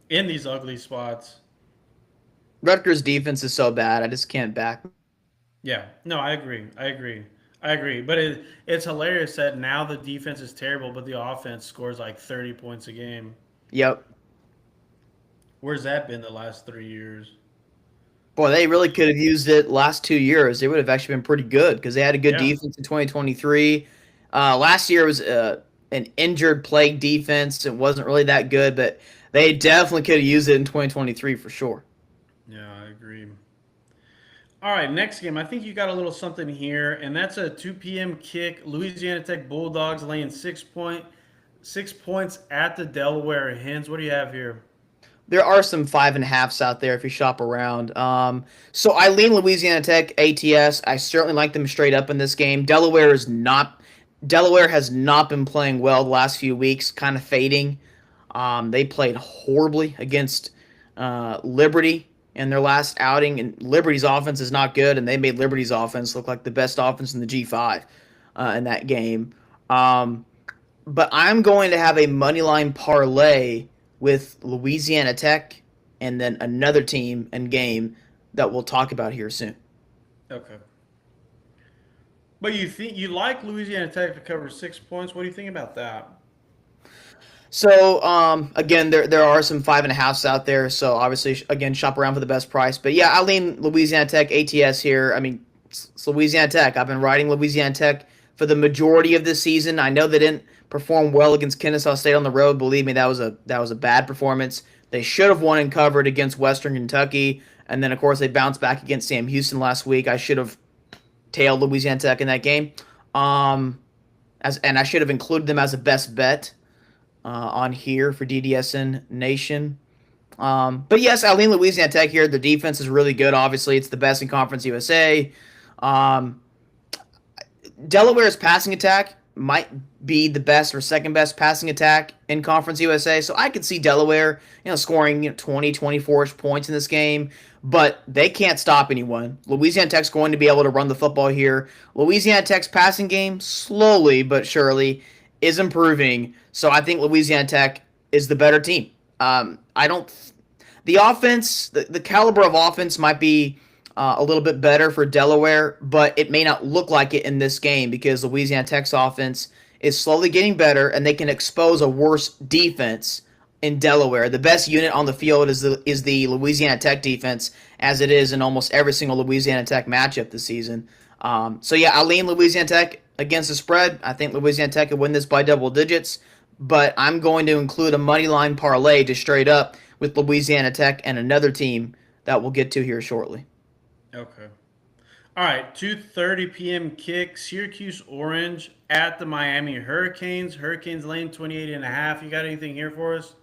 in these ugly spots. Rutgers defense is so bad. I just can't back. Yeah, no, I agree. I agree. I agree. But it's hilarious that now the defense is terrible, but the offense scores like 30 points a game. Yep. Where's that been the last 3 years? Boy, they really could have used it last 2 years. They would have actually been pretty good because they had a good Yeah. defense in 2023. Last year was an injured plague defense. It wasn't really that good, but they definitely could have used it in 2023 for sure. Yeah, I agree. All right, next game. I think you got a little something here, and that's a 2 p.m. kick. Louisiana Tech Bulldogs laying 6 points at the Delaware Hens. What do you have here? There are some 5.5s out there if you shop around. So I lean Louisiana Tech ATS. I certainly like them straight up in this game. Delaware is not. Delaware has not been playing well the last few weeks, kind of fading. They played horribly against Liberty in their last outing, and Liberty's offense is not good, and they made Liberty's offense look like the best offense in the G5 in that game. Um, but I'm going to have a money line parlay with Louisiana Tech and then another team and game that we'll talk about here soon. Okay. But you think you like Louisiana Tech to cover 6 points? What do you think about that? So again, there are some 5.5s out there. So obviously, again, shop around for the best price. But yeah, I lean Louisiana Tech ATS here. I mean, it's Louisiana Tech. I've been riding Louisiana Tech for the majority of this season. I know they didn't perform well against Kennesaw State on the road. Believe me, that was a bad performance. They should have won and covered against Western Kentucky, and then of course they bounced back against Sam Houston last week. I should have tailed Louisiana Tech in that game. And I should have included them as a best bet on here for DDSN Nation. But yes, I lean Louisiana Tech here. The defense is really good. Obviously, it's the best in Conference USA. Um, Delaware's passing attack might be the best or second best passing attack in Conference USA. So I could see Delaware, scoring 20, 24-ish points in this game, but they can't stop anyone. Louisiana Tech's going to be able to run the football here. Louisiana Tech's passing game, slowly but surely, is improving. So I think Louisiana Tech is the better team. I don't. The offense, the caliber of offense might be a little bit better for Delaware, but it may not look like it in this game because Louisiana Tech's offense is slowly getting better, and they can expose a worse defense in Delaware. The best unit on the field is the Louisiana Tech defense, as it is in almost every single Louisiana Tech matchup this season. So yeah, I lean Louisiana Tech against the spread. I think Louisiana Tech could win this by double digits, but I'm going to include a money line parlay to straight up with Louisiana Tech and another team that we'll get to here shortly. Okay. All right, 2:30 p.m. kick. Syracuse Orange at the Miami Hurricanes. Hurricanes lane 28 and a half. You got anything here for us?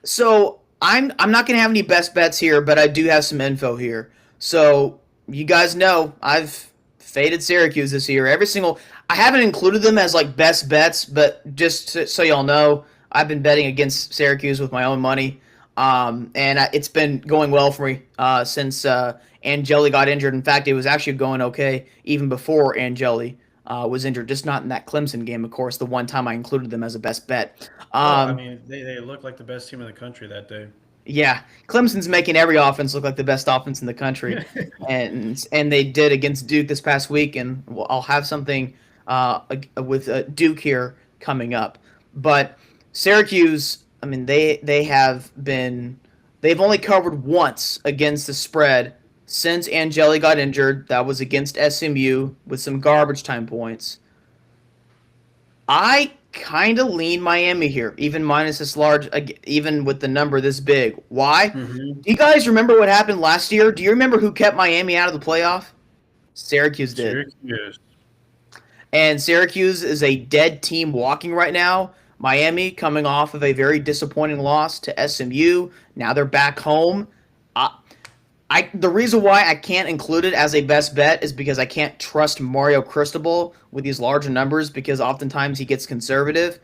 So I'm not gonna have any best bets here, but I do have some info here. So you guys know I've faded Syracuse this year. I haven't included them as like best bets, but just so y'all know, I've been betting against Syracuse with my own money, and it's been going well for me since Angeli got injured. In fact, it was actually going okay even before Angeli was injured, just not in that Clemson game, of course. The one time I included them as a best bet. Well, I Um, mean, they look like the best team in the country that day. Yeah, Clemson's making every offense look like the best offense in the country, and they did against Duke this past week, and I'll have something with Duke here coming up. But Syracuse, I mean, they've only covered once against the spread since Angeli got injured. That was against SMU with some garbage time points. I kind of lean Miami here, even minus this large, even with the number this big. Why? Hmm. Do you guys remember what happened last year? Do you remember who kept Miami out of the playoff? Syracuse did. Syracuse. And Syracuse is a dead team walking right now. Miami coming off of a very disappointing loss to SMU. Now they're back home. Uh, the reason why I can't include it as a best bet is because I can't trust Mario Cristobal with these larger numbers because oftentimes he gets conservative.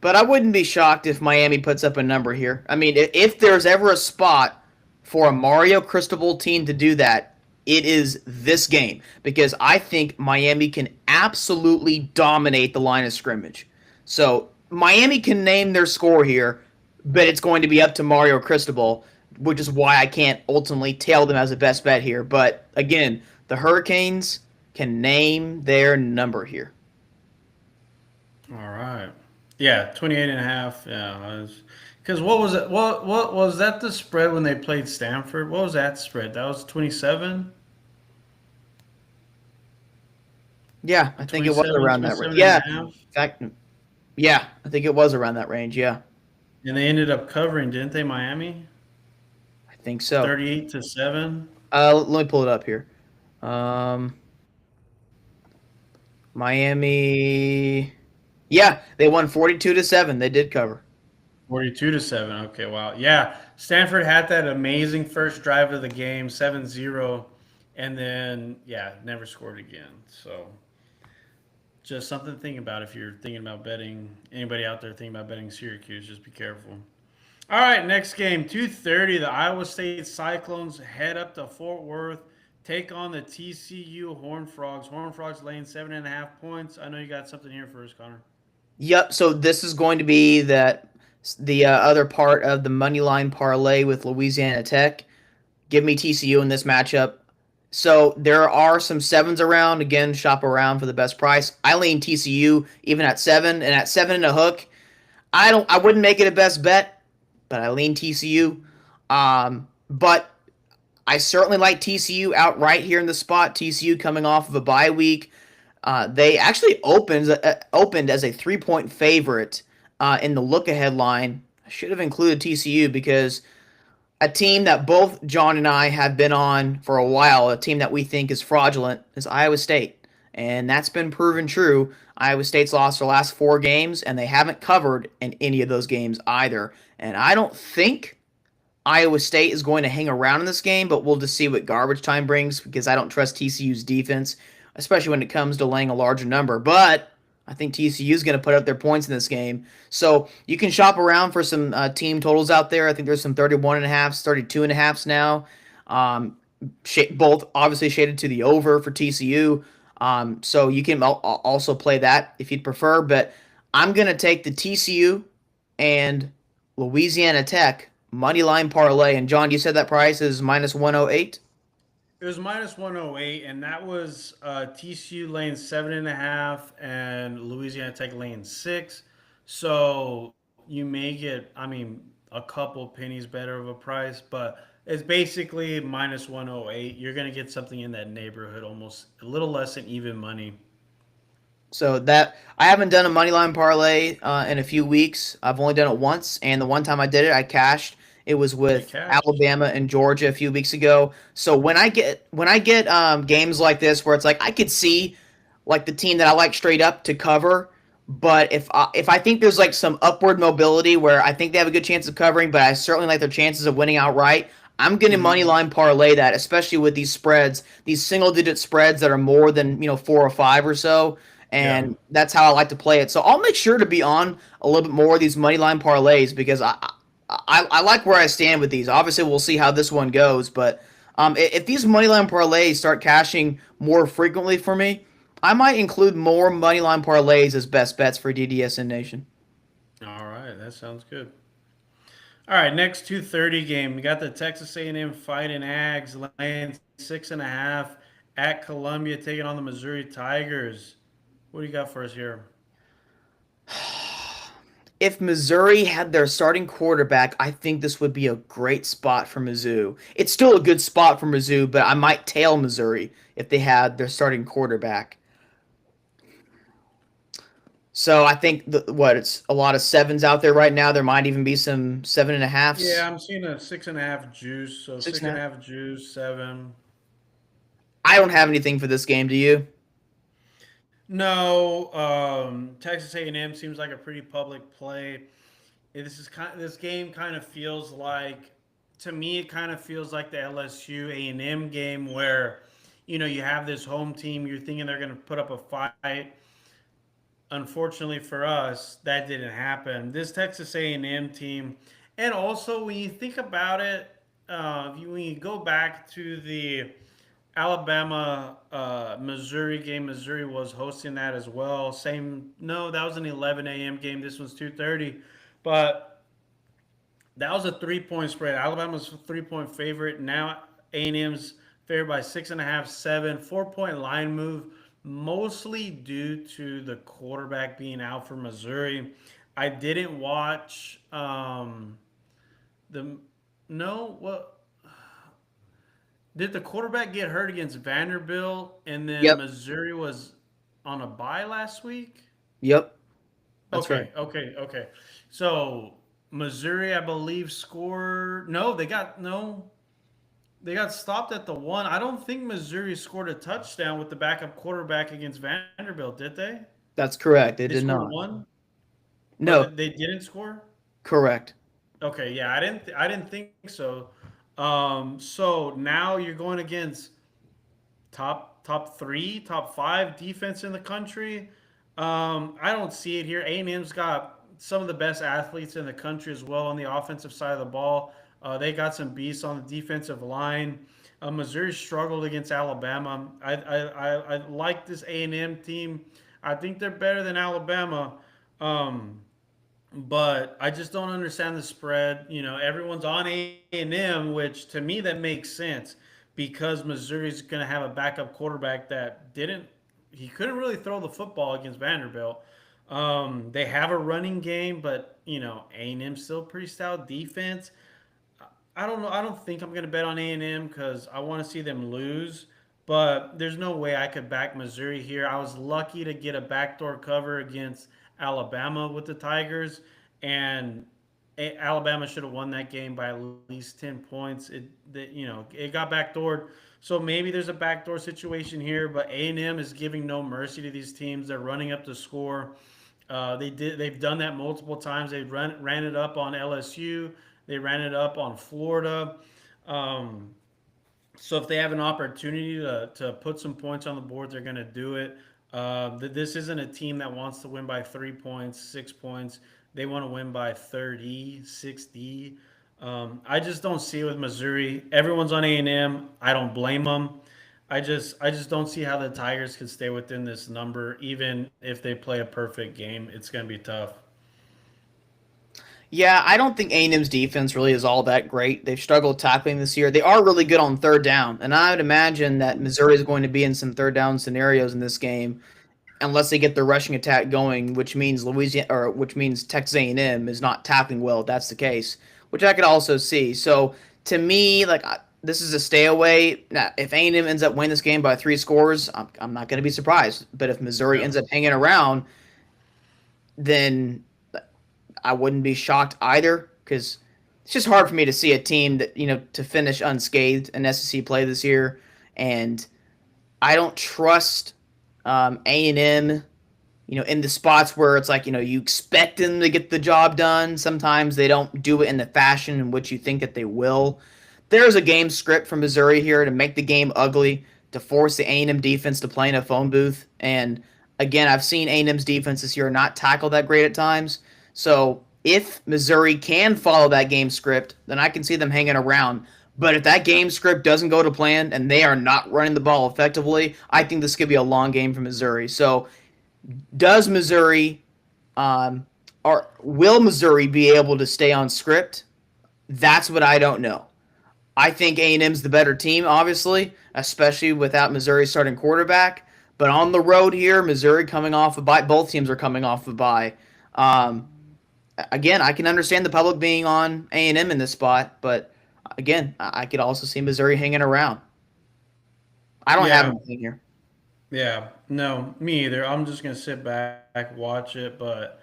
But I wouldn't be shocked if Miami puts up a number here. I mean, if there's ever a spot for a Mario Cristobal team to do that, it is this game because I think Miami can absolutely dominate the line of scrimmage. So Miami can name their score here, but it's going to be up to Mario Cristobal, which is why I can't ultimately tail them as a best bet here. But again, the Hurricanes can name their number here. All right. Yeah, 28 and a half. Yeah. Because what was it? What was that the spread when they played Stanford? What was that spread? That was 27? Yeah, I think it was 27, around that range. 27 and Yeah, a half. in fact, yeah, I think it was around that range. Yeah, And they ended up covering, didn't they, Miami? I think so. 38 to 7. Let me pull it up here. Um, Miami. Yeah, they won 42-7. They did cover. 42 to 7. Okay, wow. Yeah, Stanford had that amazing first drive of the game, 7-0, and then yeah, never scored again. So, just something to think about if you're thinking about betting. Anybody out there thinking about betting Syracuse, just be careful. All right, next game, 2:30. The Iowa State Cyclones head up to Fort Worth, take on the TCU Horned Frogs. Horned Frogs laying 7.5 points. I know you got something here for us, Connor. Yep. So this is going to be the other part of the money line parlay with Louisiana Tech. Give me TCU in this matchup. So there are some sevens around. Again, shop around for the best price. I lean TCU even at seven, and at 7.5 I wouldn't make it a best bet, but I lean TCU. But I certainly like TCU outright here in the spot. TCU coming off of a bye week. They actually opened as a 3-point favorite in the look ahead line. I should have included TCU because a team that both John and I have been on for a while, a team that we think is fraudulent, is Iowa State. And that's been proven true. Iowa State's lost their last 4 games, and they haven't covered in any of those games either. And I don't think Iowa State is going to hang around in this game, but we'll just see what garbage time brings because I don't trust TCU's defense, especially when it comes to laying a larger number. But I think TCU is going to put up their points in this game. So you can shop around for some team totals out there. I think there's some 31.5s, 32.5s now. Both obviously shaded to the over for TCU. So you can also play that if you'd prefer. But I'm going to take the TCU and Louisiana Tech money line parlay. And John, you said that price is minus 108. It was minus 108, and that was TCU laying 7.5 and Louisiana Tech laying 6. So you may get, I mean, a couple pennies better of a price, but it's basically minus 108. You're going to get something in that neighborhood, almost a little less than even money. So that I haven't done a money line parlay in a few weeks. I've only done it once, and the one time I did it, I cashed. It was You with cash. Alabama and Georgia a few weeks ago. So when I get games like this where it's like I could see like the team that I like straight up to cover, but if I think there's like some upward mobility where I think they have a good chance of covering, but I certainly like their chances of winning outright, I'm going to money Hmm. line parlay that, especially with these spreads, these single digit spreads that are more than 4 or 5 or so, Yeah. and that's how I like to play it. So I'll make sure to be on a little bit more of these money line parlays because I like where I stand with these. Obviously, we'll see how this one goes, but if these moneyline parlays start cashing more frequently for me, I might include more moneyline parlays as best bets for DDSN Nation. All right. That sounds good. All right, next 2:30 game. We got the Texas A&M Fighting Ags laying 6.5 at Columbia, taking on the Missouri Tigers. What do you got for us here? If Missouri had their starting quarterback, I think this would be a great spot for Mizzou. It's still a good spot for Mizzou, but I might tail Missouri if they had their starting quarterback. So I think it's a lot of sevens out there right now. There might even be some seven and a Yeah, halves, I'm seeing a 6.5 juice. So six six and a and a half. half juice, seven. I don't have anything for this game. Do you? No, Texas A&M seems like a pretty public play. This game kind of feels like, to me, it kind of feels like the LSU A&M game where, you have this home team. You're thinking they're going to put up a fight. Unfortunately for us, that didn't happen. This Texas A&M team, and also when you think about it, when you go back to the Alabama Missouri game, Missouri was hosting that as well. Same, no, that was an 11 a.m. game. This one's 2:30, but that was a 3-point spread. Alabama's a 3-point favorite. Now A&M's favored by 6.5, 7. 4-point line move, mostly due to the quarterback being out for Missouri. I didn't watch the no. What did the quarterback get hurt against Vanderbilt, and then Yep. Missouri was on a bye last week? Yep. That's right. Okay. So Missouri, I believe, scored. No, they got no. They got stopped at the one. I don't think Missouri scored a touchdown with the backup quarterback against Vanderbilt, did they? That's correct. They They did scored not. one. Oh, No, they didn't score. correct. Okay, yeah, I didn't think so. So now you're going against top three, top five defense in the country. I don't see it here. A&M's got some of the best athletes in the country as well on the offensive side of the ball. They got some beasts on the defensive line. Missouri struggled against Alabama. I like this A&M team. I think they're better than Alabama. Um, but I just don't understand the spread. Everyone's on A&M, which to me that makes sense because Missouri's going to have a backup quarterback that didn't he couldn't really throw the football against Vanderbilt. They have a running game, but A&M still pretty stout defense. I don't know. I don't think I'm going to bet on A&M because I want to see them lose. But there's no way I could back Missouri here. I was lucky to get a backdoor cover against Alabama with the Tigers, and Alabama should have won that game by at least 10 points. It got backdoored, so maybe there's a backdoor situation here. But A&M is giving no mercy to these teams. They're running up the score. They've done that multiple times. They ran it up on LSU. They ran it up on Florida. Um, so if they have an opportunity to put some points on the board, they're going to do it. This isn't a team that wants to win by 3 points, 6 points. They want to win by 30, 60. I just don't see it with Missouri. Everyone's on A&M. I don't blame them. I just don't see how the Tigers could stay within this number, even if they play a perfect game. It's going to be tough. Yeah, I don't think A&M's defense really is all that great. They've struggled tackling this year. They are really good on third down, and I would imagine that Missouri is going to be in some third down scenarios in this game, unless they get the rushing attack going, which means Louisiana or which means Texas A&M is not tackling well. If that's the case, which I could also see. So to me, this is a stay away. Now, if A&M ends up winning this game by 3 scores, I'm not going to be surprised. But if Missouri Yeah. ends up hanging around, then I wouldn't be shocked either because it's just hard for me to see a team that to finish unscathed in SEC play this year, and I don't trust A&M. In the spots where it's like you expect them to get the job done. Sometimes they don't do it in the fashion in which you think that they will. There's a game script from Missouri here to make the game ugly, to force the A&M defense to play in a phone booth. And again, I've seen A&M's defense this year not tackle that great at times. So if Missouri can follow that game script, then I can see them hanging around. But if that game script doesn't go to plan and they are not running the ball effectively, I think this could be a long game for Missouri. So does Missouri or will Missouri be able to stay on script? That's what I don't know. I think A&M's the better team, obviously, especially without Missouri starting quarterback. But on the road here, Missouri coming off a bye. Both teams are coming off a bye. Um, again, I can understand the public being on A&M in this spot, but again, I could also see Missouri hanging around. I don't have Yeah, anything here. yeah, no, me either. I'm just gonna sit back, watch it, but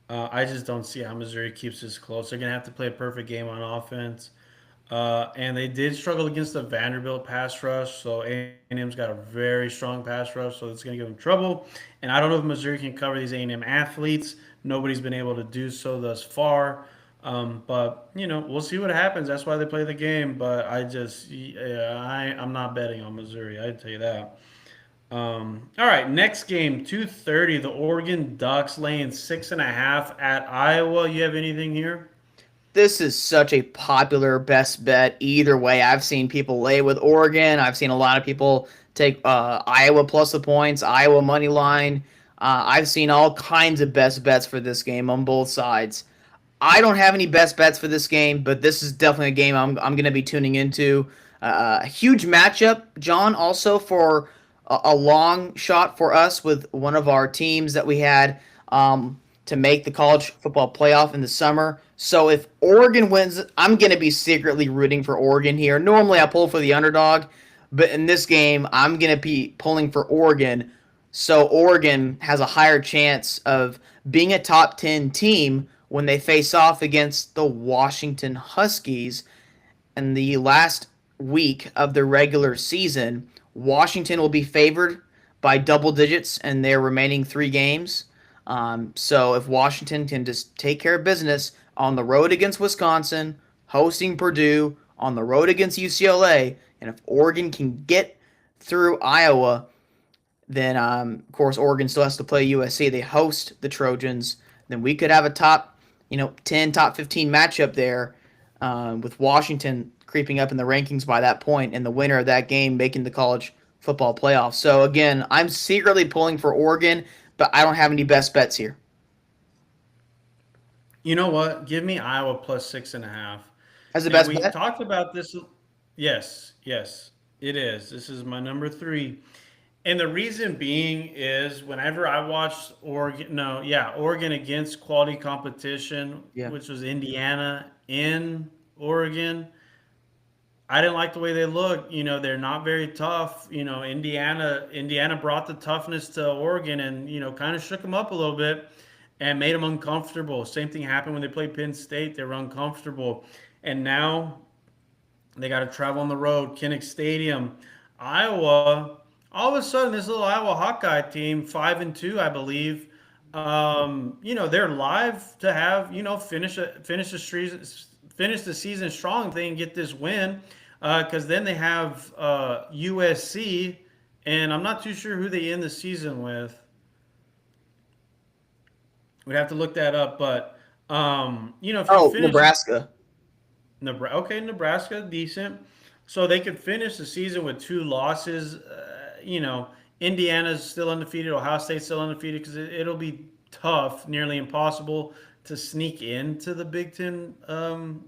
I just don't see how Missouri keeps this close. They're gonna have to play a perfect game on offense. And they did struggle against the Vanderbilt pass rush, so A&M's got a very strong pass rush, so it's going to give them trouble. And I don't know if Missouri can cover these A&M athletes. Nobody's been able to do so thus far. But we'll see what happens. That's why they play the game. But I'm not betting on Missouri. I tell you that. All right, next game, 2:30. The Oregon Ducks laying 6.5 at Iowa. You have anything here? This is such a popular best bet either way. I've seen people lay with Oregon. I've seen a lot of people take Iowa plus the points, Iowa money line. I've seen all kinds of best bets for this game on both sides. I don't have any best bets for this game, but this is definitely a game I'm going to be tuning into. A huge matchup, John, also for a long shot for us with one of our teams that we had to make the college football playoff in the summer. So if Oregon wins, I'm going to be secretly rooting for Oregon here. Normally I pull for the underdog, but in this game, I'm going to be pulling for Oregon. So Oregon has a higher chance of being a top 10 team when they face off against the Washington Huskies in the last week of the regular season. Washington will be favored by double digits in their remaining three games. So if Washington can just take care of business on the road against Wisconsin, hosting Purdue, on the road against UCLA, and if Oregon can get through Iowa, then of course Oregon still has to play USC. They host the Trojans. Then we could have a top, 10, top 15 matchup there with Washington creeping up in the rankings by that point, and the winner of that game making the college football playoff. So again, I'm secretly pulling for Oregon, but I don't have any best bets here. You know what? Give me Iowa plus 6.5. As the And best we bet? talked about this. Yes, yes, it is. This is my number three. And the reason being is whenever I watched Oregon, no, yeah, Oregon against quality competition, Yeah. which was Indiana in Oregon, I didn't like the way they looked. They're not very tough. Indiana brought the toughness to Oregon and kind of shook them up a little bit and made them uncomfortable. Same thing happened when they played Penn State. They were uncomfortable, and now they got to travel on the road, Kinnick Stadium, Iowa. All of a sudden, this little Iowa Hawkeye team, 5-2, I believe. They're live to have finish the season strong. If they can get this win, because then they have USC, and I'm not too sure who they end the season with. We'd have to look that up, but if you Oh, finish Nebraska. Nebraska, okay, Nebraska, decent. So they could finish the season with two losses. Indiana's still undefeated. Ohio State's still undefeated because it'll be tough, nearly impossible to sneak into the Big Ten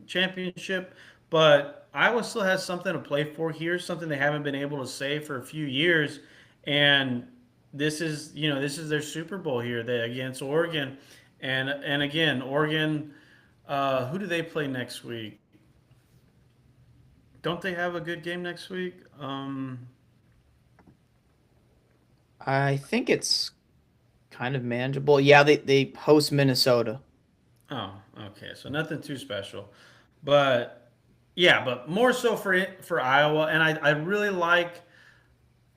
championship. But Iowa still has something to play for here, something they haven't been able to say for a few years, and this is their Super Bowl here against Oregon, and again Oregon. Who do they play next week? Don't they have a good game next week? I think it's kind of manageable. Yeah, they host Minnesota. Oh, okay. So nothing too special, but yeah, but more so for Iowa, and I really like.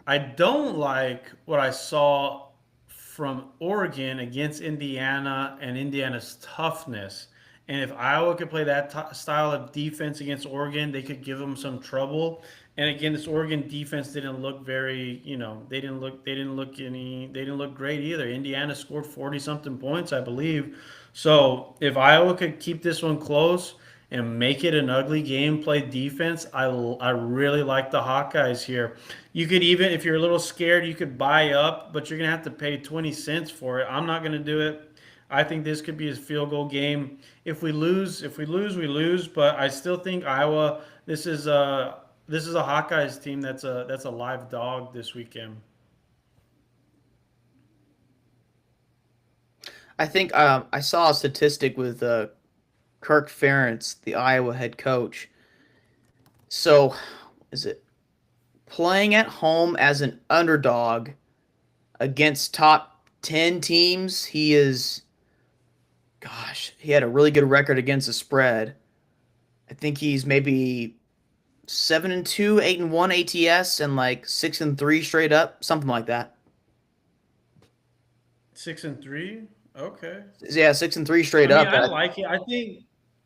I don't like what I saw from Oregon against Indiana and Indiana's toughness. And if Iowa could play that style of defense against Oregon, they could give them some trouble. And again, this Oregon defense didn't look very, they didn't look great either. Indiana scored 40 something points, I believe. So if Iowa could keep this one close and make it an ugly game, play defense, I really like the Hawkeyes here. You could even, if you're a little scared, you could buy up, but you're gonna have to pay 20 cents for it. I'm not gonna do it. I think this could be a field goal game. If we lose, we lose. But I still think Iowa. This is a Hawkeyes team that's a live dog this weekend. I think I saw a statistic with Kirk Ferentz, the Iowa head coach. So, is it playing at home as an underdog against top 10 teams? He had a really good record against the spread. I think he's maybe 7-2, 8-1 ATS, and like 6-3 straight up, something like that. 6-3. Okay. Yeah, 6-3 straight I mean, up. I like it. I think,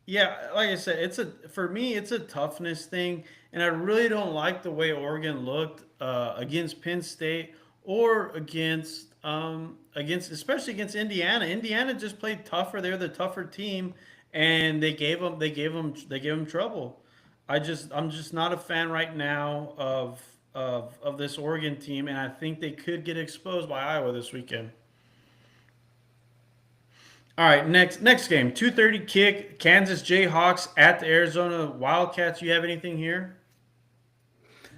yeah, like I said, for me, it's a toughness thing, and I really don't like the way Oregon looked against Penn State or against especially against Indiana. Indiana just played tougher. They're the tougher team, and they gave them trouble. I'm just not a fan right now of this Oregon team, and I think they could get exposed by Iowa this weekend. All right, next game, 2:30 kick, Kansas Jayhawks at the Arizona Wildcats. You have anything here?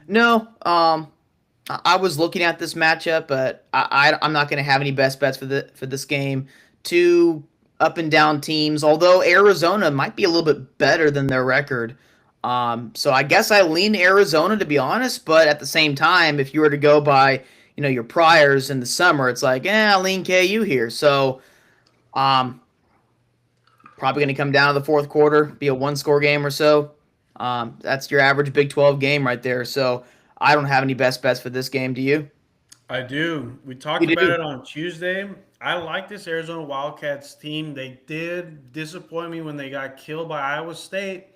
No, I was looking at this matchup, but I'm not going to have any best bets for this game. Two up and down teams, although Arizona might be a little bit better than their record. So I guess I lean Arizona to be honest, but at the same time, if you were to go by your priors in the summer, it's like I lean KU here. So um, probably going to come down to the fourth quarter, be a one-score game or so. That's your average Big 12 game right there. So I don't have any best bets for this game. Do you? I do. We You talked about do. it on Tuesday. I like this Arizona Wildcats team. They did disappoint me when they got killed by Iowa State,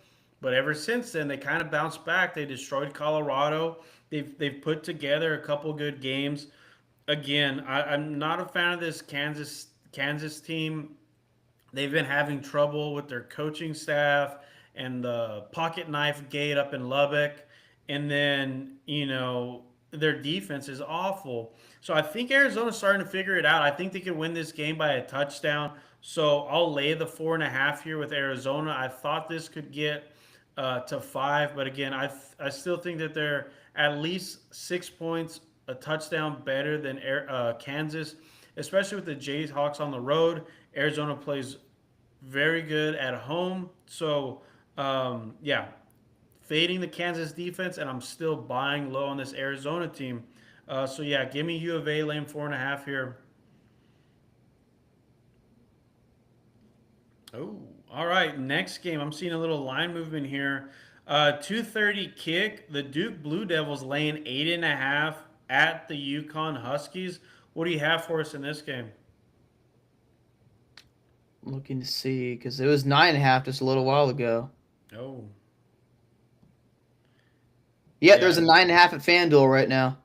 but ever since then they kind of bounced back. They destroyed Colorado. They've put together a couple good games. Again, I'm not a fan of this Kansas team. They've been having trouble with their coaching staff and the pocket knife gate up in Lubbock. And then, their defense is awful. So I think Arizona's starting to figure it out. I think they can win this game by a touchdown. So I'll lay the 4.5 here with Arizona. I thought this could get to 5, but again, I still think that they're at least 6 points, a touchdown better than Kansas, especially with the Jayhawks on the road. Arizona plays very good at home. So, yeah, fading the Kansas defense, and I'm still buying low on this Arizona team. So, yeah, give me U of A laying 4.5 here. Oh, all right. Next game, I'm seeing a little line movement here. 2:30 kick. The Duke Blue Devils laying 8.5 at the Yukon Huskies. What do you have for us in this game? Looking to see because it was 9.5 just a little while ago. Oh, Yeah, there's yeah. a 9.5 at FanDuel right now.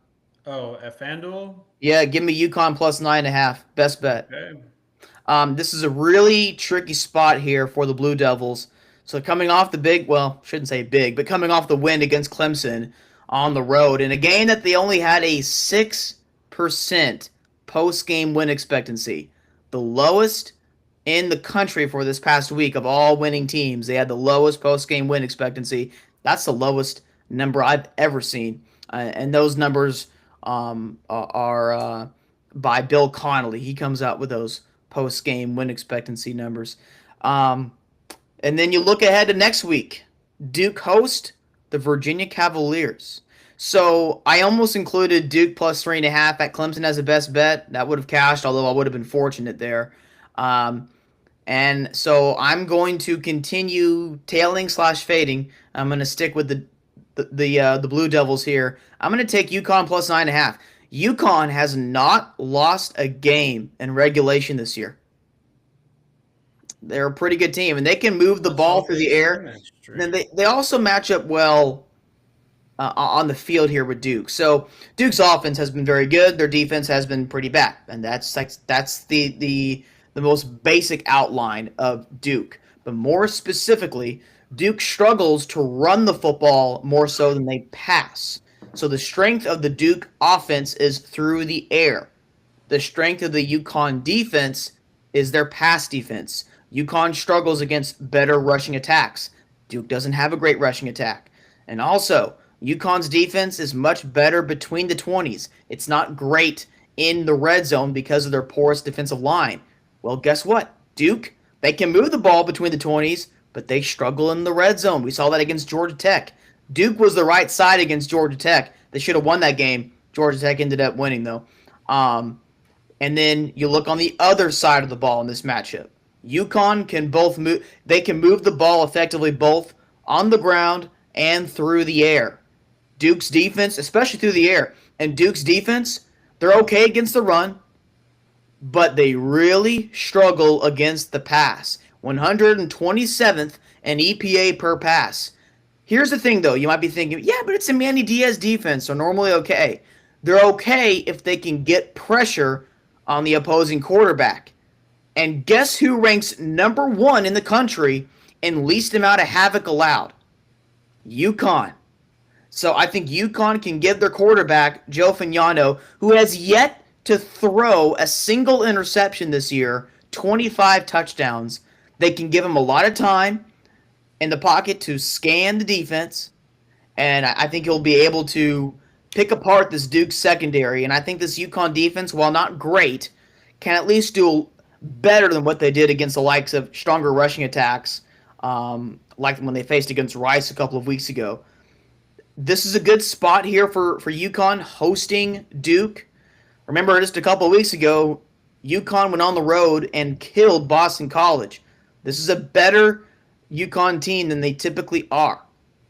Oh, at FanDuel. Yeah, give me Yukon plus 9.5. Best bet. Okay. This is a really tricky spot here for the Blue Devils. So coming off the big, well, shouldn't say big, but coming off the win against Clemson on the road in a game that they only had a 6% post-game win expectancy, the lowest in the country for this past week of all winning teams. They had the lowest post-game win expectancy. That's the lowest number I've ever seen, and those numbers are by Bill Connolly. He comes out with those post-game win expectancy numbers. Um, and then you look ahead to next week. Duke host the Virginia Cavaliers. So I almost included Duke plus 3.5 at Clemson as a best bet. That would have cashed, although I would have been fortunate there. Um, and so I'm going to continue tailing slash fading. I'm going to stick with the Blue Devils here. I'm going to take UConn plus 9.5. UConn has not lost a game in regulation this year. They're a pretty good team, and they can move the Let's ball hope through they the extend air. that And then streak. they also match up well on the field here with Duke. So Duke's offense has been very good. Their defense has been pretty bad, and that's the most basic outline of Duke. But more specifically, Duke struggles to run the football more so than they pass. So the strength of the Duke offense is through the air. The strength of the UConn defense is their pass defense. UConn struggles against better rushing attacks. Duke doesn't have a great rushing attack. And also, UConn's defense is much better between the 20s. It's not great in the red zone because of their porous defensive line. Well, guess what? Duke, they can move the ball between the 20s, but they struggle in the red zone. We saw that against Georgia Tech. Duke was the right side against Georgia Tech. They should have won that game. Georgia Tech ended up winning, though. And then you look on the other side of the ball in this matchup. UConn can both move. They can move the ball effectively both on the ground and through the air. Duke's defense, especially through the air, and Duke's defense, they're okay against the run, but they really struggle against the pass. 127th in EPA per pass. Here's the thing, though. You might be thinking, yeah, but it's a Manny Diaz defense, so normally okay. They're okay if they can get pressure on the opposing quarterback. And guess who ranks number 1 in the country in least amount of havoc allowed? UConn. So I think UConn can give their quarterback, Joe Fagnano, who has yet to throw a single interception this year, 25 touchdowns. They can give him a lot of time in the pocket to scan the defense, and I think he'll be able to pick apart this Duke secondary. And I think this UConn defense, while not great, can at least do better than what they did against the likes of stronger rushing attacks, like when they faced against Rice a couple of weeks ago. This is a good spot here for UConn hosting Duke. Remember, just a couple of weeks ago, UConn went on the road and killed Boston College. This is a better UConn team than they typically are.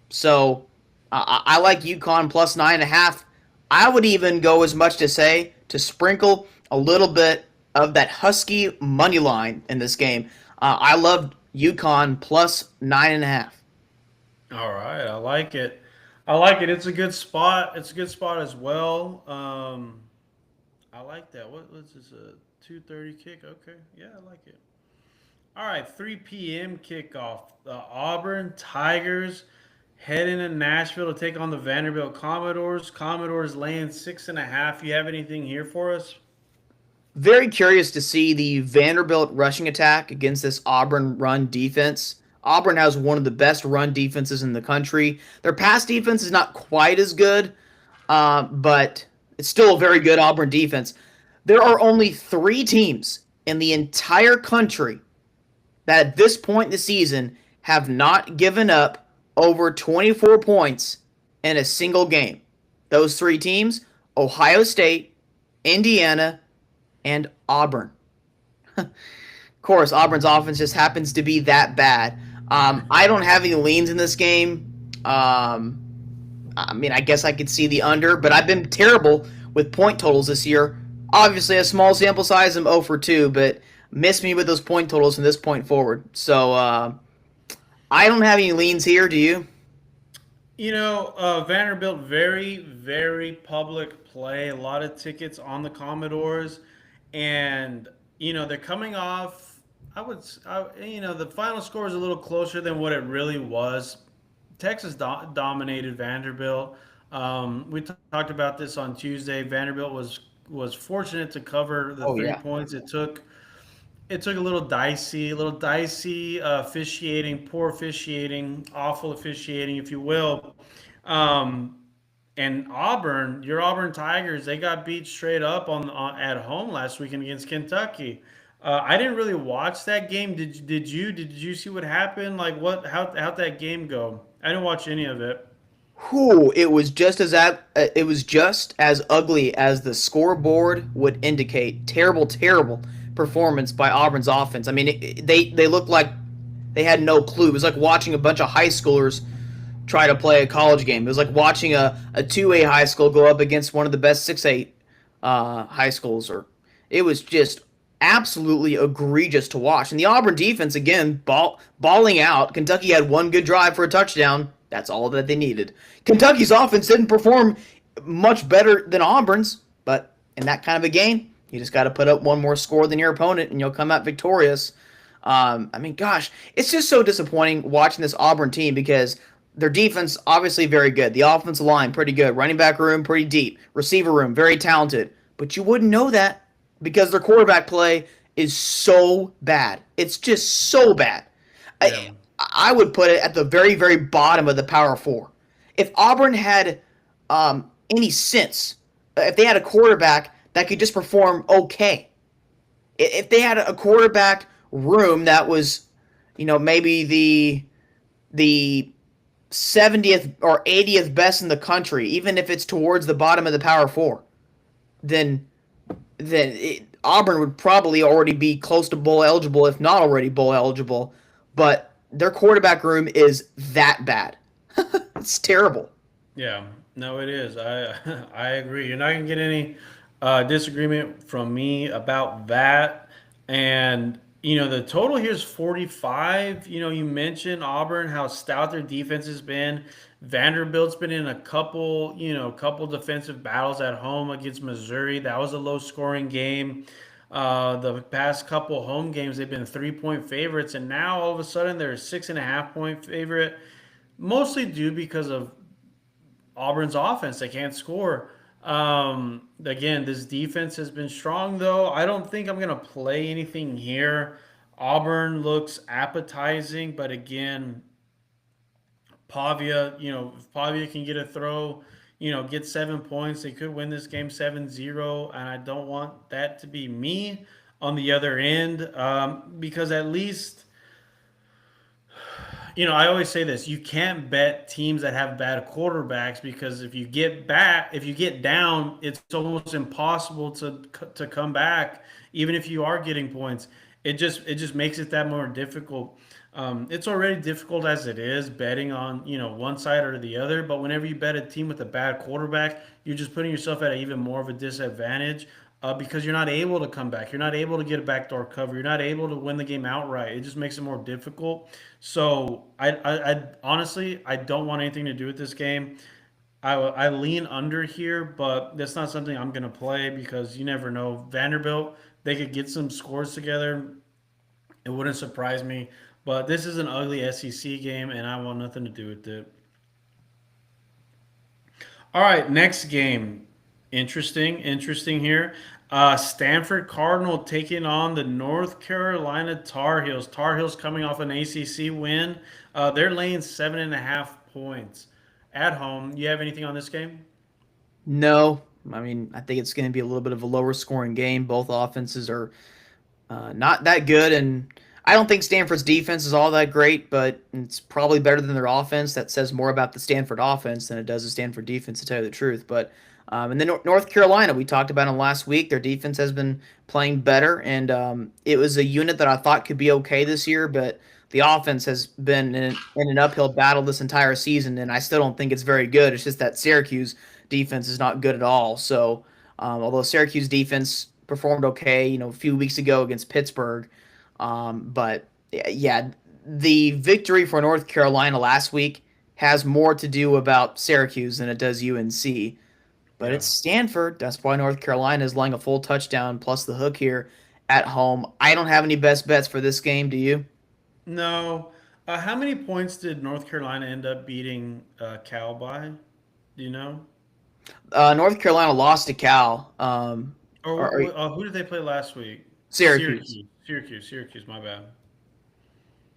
So I like UConn plus 9.5. I would even go as much to say to sprinkle a little bit of that Husky money line in this game. I love UConn plus 9.5. All right, I like it. I like it. It's a good spot. It's a good spot as well. I like that. What was this? A 2:30 kick? Okay, yeah, I like it. All right, 3 p.m. kickoff. The Auburn Tigers head into Nashville to take on the Vanderbilt Commodores. Commodores laying 6.5. You have anything here for us? Very curious to see the Vanderbilt rushing attack against this Auburn run defense. Auburn has one of the best run defenses in the country. Their pass defense is not quite as good, but it's still a very good Auburn defense. There are only 3 teams in the entire country that at this point in the season have not given up over 24 points in a single game. Those 3 teams, Ohio State, Indiana, and Auburn. Of course, Auburn's offense just happens to be that bad. I don't have any leans in this game. I mean, I guess I could see the under, but I've been terrible with point totals this year. Obviously, a small sample size, I'm 0 for 2, but miss me with those point totals from this point forward. So I don't have any leans here. Do you? Vanderbilt, very, very public play. A lot of tickets on the Commodores. And, they're coming off. The final score is a little closer than what it really was. Texas dominated Vanderbilt. We talked about this on Tuesday. Vanderbilt was fortunate to cover the 3 points. It took a little dicey, officiating, poor officiating, awful officiating, if you will. And Auburn, your Auburn Tigers, they got beat straight up on at home last weekend against Kentucky. I didn't really watch that game. Did you? Did you see what happened? Like how'd that game go? I didn't watch any of it. Whew, it was just as ugly as the scoreboard would indicate. Terrible, terrible performance by Auburn's offense. I mean, they looked like they had no clue. It was like watching a bunch of high schoolers try to play a college game. It was like watching a 2A high school go up against one of the best 6A high schools. It was just absolutely egregious to watch. And the Auburn defense, again, balling out. Kentucky had one good drive for a touchdown. That's all that they needed. Kentucky's offense didn't perform much better than Auburn's, but in that kind of a game, you just got to put up one more score than your opponent, and you'll come out victorious. Gosh, it's just so disappointing watching this Auburn team because their defense, obviously very good. The offensive line, pretty good. Running back room, pretty deep. Receiver room, very talented. But you wouldn't know that because their quarterback play is so bad. It's just so bad. Yeah. I would put it at the very, very bottom of the Power Four. If Auburn had any sense, if they had a quarterback that could just perform okay, if they had a quarterback room that was, maybe the 70th or 80th best in the country, even if it's towards the bottom of the Power Four, then Auburn would probably already be close to bowl eligible, if not already bowl eligible. But their quarterback room is that bad. It's terrible. Yeah, no, it is. I I agree. You're not gonna get any disagreement from me about that. And the total here is 45. You mentioned Auburn, how stout their defense has been. Vanderbilt's been in a couple defensive battles at home against Missouri. That was a low scoring game. The past couple home games, they've been 3-point favorites, and now all of a sudden they're a 6.5 point favorite, mostly due because of Auburn's offense. They can't score. Again, this defense has been strong, though. I don't think I'm going to play anything here. Auburn looks appetizing, but again, Pavia, if Pavia can get a throw, get 7 points, they could win this game 7-0, and I don't want that to be me on the other end, because at least I always say this: you can't bet teams that have bad quarterbacks, because if you get down, it's almost impossible to come back, even if you are getting points. It just makes it that more difficult. It's already difficult as it is betting on one side or the other, but whenever you bet a team with a bad quarterback, you're just putting yourself at even more of a disadvantage. Because you're not able to come back. You're not able to get a backdoor cover. You're not able to win the game outright. It just makes it more difficult. So I honestly, I don't want anything to do with this game. I lean under here, but that's not something I'm going to play, because you never know. Vanderbilt, they could get some scores together. It wouldn't surprise me. But this is an ugly SEC game, and I want nothing to do with it. All right, next game. Interesting here. Stanford Cardinal taking on the North Carolina Tar Heels. Tar Heels coming off an ACC win. They're laying 7.5 points at home. You have anything on this game? No, I mean, I think it's going to be a little bit of a lower scoring game. Both offenses are not that good, and I don't think Stanford's defense is all that great, but it's probably better than their offense. That says more about the Stanford offense than it does the Stanford defense, to tell you the truth. But and then North Carolina, we talked about them last week. Their defense has been playing better, and it was a unit that I thought could be okay this year, but the offense has been in an uphill battle this entire season, and I still don't think it's very good. It's just that Syracuse defense is not good at all. So, although Syracuse defense performed okay, a few weeks ago against Pittsburgh, but yeah, the victory for North Carolina last week has more to do about Syracuse than it does UNC. But Yeah. it's Stanford. That's why North Carolina is laying a full touchdown plus the hook here at home. I don't have any best bets for this game. Do you? No. How many points did North Carolina end up beating Cal by? Do you know? North Carolina lost to Cal. Or Who did they play last week? Syracuse. Syracuse. My bad.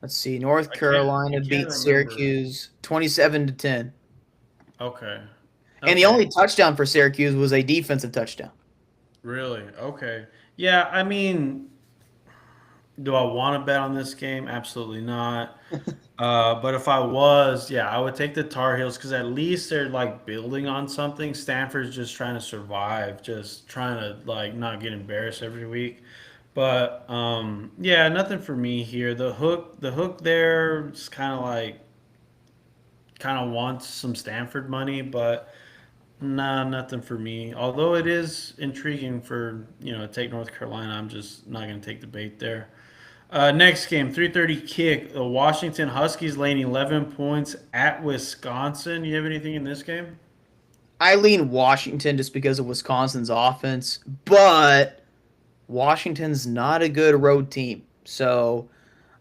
Let's see. North I Carolina can't beat remember. Syracuse 27-10. Okay. And the Okay. only touchdown for Syracuse was a defensive touchdown. Really? Okay. Yeah, I mean, do I want to bet on this game? Absolutely not. But if I was, yeah, I would take the Tar Heels, because at least they're like building on something. Stanford's just trying to survive, just trying to like not get embarrassed every week. But yeah, nothing for me here. The hook there is kind of wants some Stanford money, but nah, nothing for me. Although it is intriguing for take North Carolina, I'm just not gonna take the bait there. Next game, 3:30 kick. The Washington Huskies laying 11 points at Wisconsin. You have anything in this game? I lean Washington just because of Wisconsin's offense, but Washington's not a good road team. So,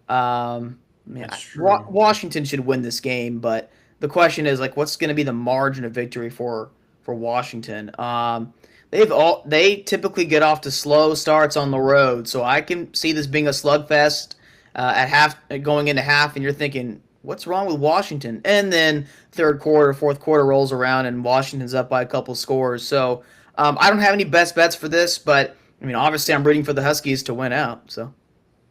That's true. Washington should win this game, but the question is like, what's going to be the margin of victory for for Washington. They typically get off to slow starts on the road, so I can see this being a slugfest at half going into half, and you're thinking, what's wrong with Washington? And then third quarter, fourth quarter rolls around, and Washington's up by a couple scores. So I don't have any best bets for this, but I mean, obviously, I'm rooting for the Huskies to win out. So